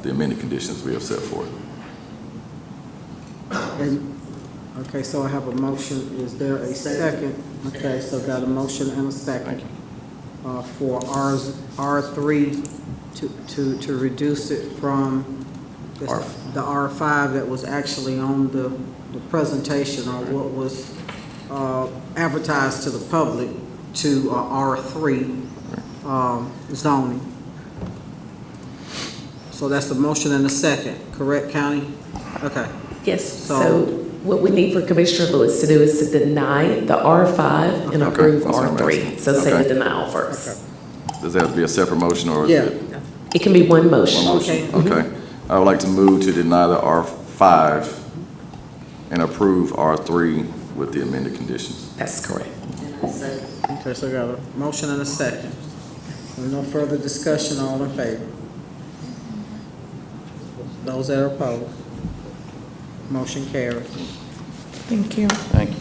the amended conditions we have set forth. Okay, so I have a motion. Is there a second? Okay, so got a motion and a second. For R3 to reduce it from the R5 that was actually on the presentation, or what was advertised to the public, to R3 zoning. So that's the motion and a second, correct, County? Okay. Yes, so what we need for Commissioner Lewis to do is to deny the R5 and approve R3. So say the denial first. Does that have to be a separate motion, or is it? It can be one motion. Okay. I would like to move to deny the R5 and approve R3 with the amended conditions. That's correct. Okay, so I got a motion and a second. With no further discussion, all in favor? Those that are opposed? Motion carries. Thank you. Thank you.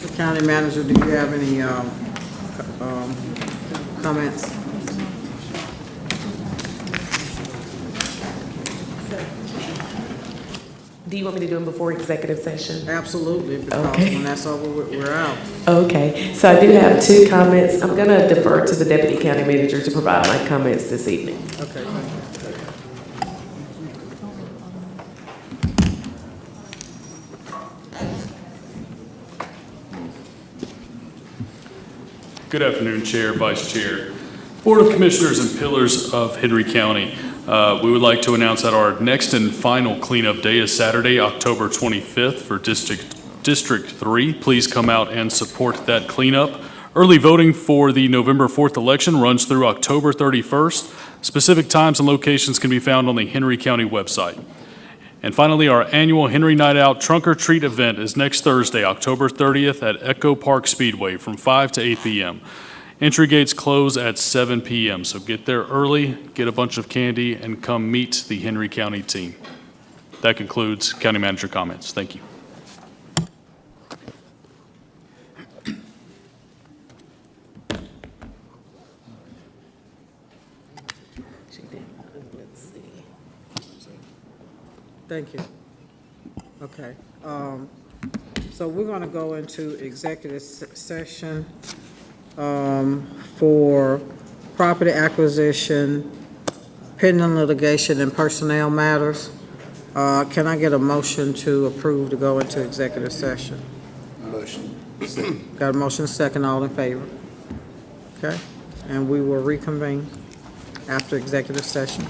The county manager, do you have any comments? Do you want me to do them before executive session? Absolutely, because Okay. when that's over, we're out. Okay, so I do have two comments. I'm going to defer to the deputy county manager to provide my comments this evening. Okay. Good afternoon, Chair, Vice Chair, Board of Commissioners, and Pillars of Henry County. We would like to announce that our next and final cleanup day is Saturday, October 25th for District 3. Please come out and support that cleanup. Early voting for the November 4th election runs through October 31st. Specific times and locations can be found on the Henry County website. And finally, our annual Henry Night Out Trunk or Treat event is next Thursday, October 30th at Echo Park Speedway from 5 to 8 p.m. Entry gates close at 7 p.m., so get there early, get a bunch of candy, and come meet the Henry County team. That concludes County Manager comments. Thank you. Thank you. Okay. So we're going to go into executive session for property acquisition, pending litigation, and personnel matters. Can I get a motion to approve to go into executive session? Motion. Got a motion second, all in favor? Okay, and we will reconvene after executive session.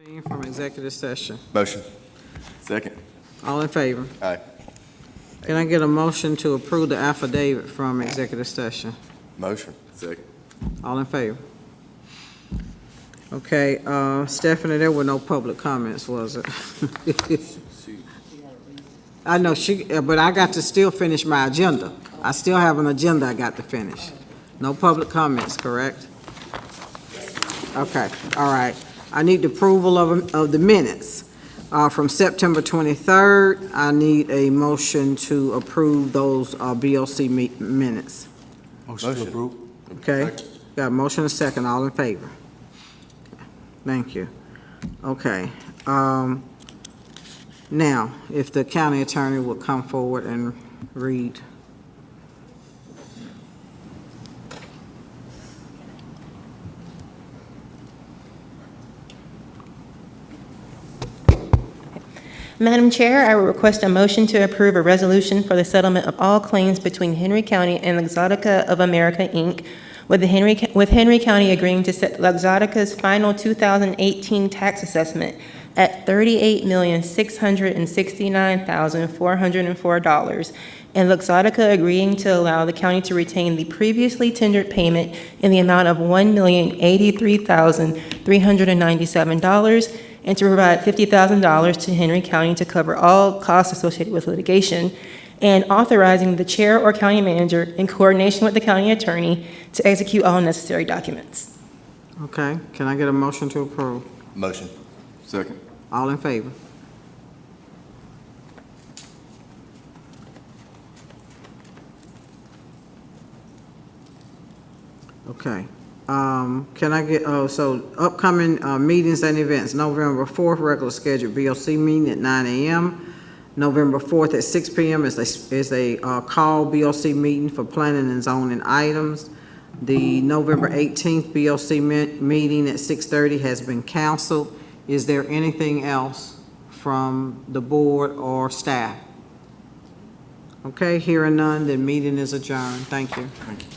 From executive session. Motion. Second. All in favor? Aye. Can I get a motion to approve the affidavit from executive session? Motion. Second. All in favor? Okay, Stephanie, there were no public comments, was it? I know but I got to still finish my agenda. I still have an agenda I got to finish. No public comments, correct? Okay, all right. I need the approval of the minutes from September 23rd. I need a motion to approve those BOC minutes. Motion to approve. Okay, got a motion and a second, all in favor? Thank you. Okay, now, if the county attorney would come forward and read. Madam Chair, I will request a motion to approve a resolution for the settlement of all claims between Henry County and Luxottica of America, Inc., with Henry County agreeing to set Luxottica's final 2018 tax assessment at $38,669,404, and Luxottica agreeing to allow the county to retain the previously tendered payment in the amount of $1,083,397, and to provide $50,000 to Henry County to cover all costs associated with litigation, and authorizing the chair or county manager in coordination with the county attorney to execute all necessary documents. Okay, can I get a motion to approve? Motion. Second. All in favor? Okay. Can I get, so upcoming meetings and events, November 4th, regular scheduled BOC meeting at 9 a.m. November 4th at 6 p.m. is a call BOC meeting for planning and zoning items. The November 18th BOC meeting at 6:30 has been canceled. Is there anything else from the board or staff? Okay, hearing none, the meeting is adjourned. Thank you. Thank you.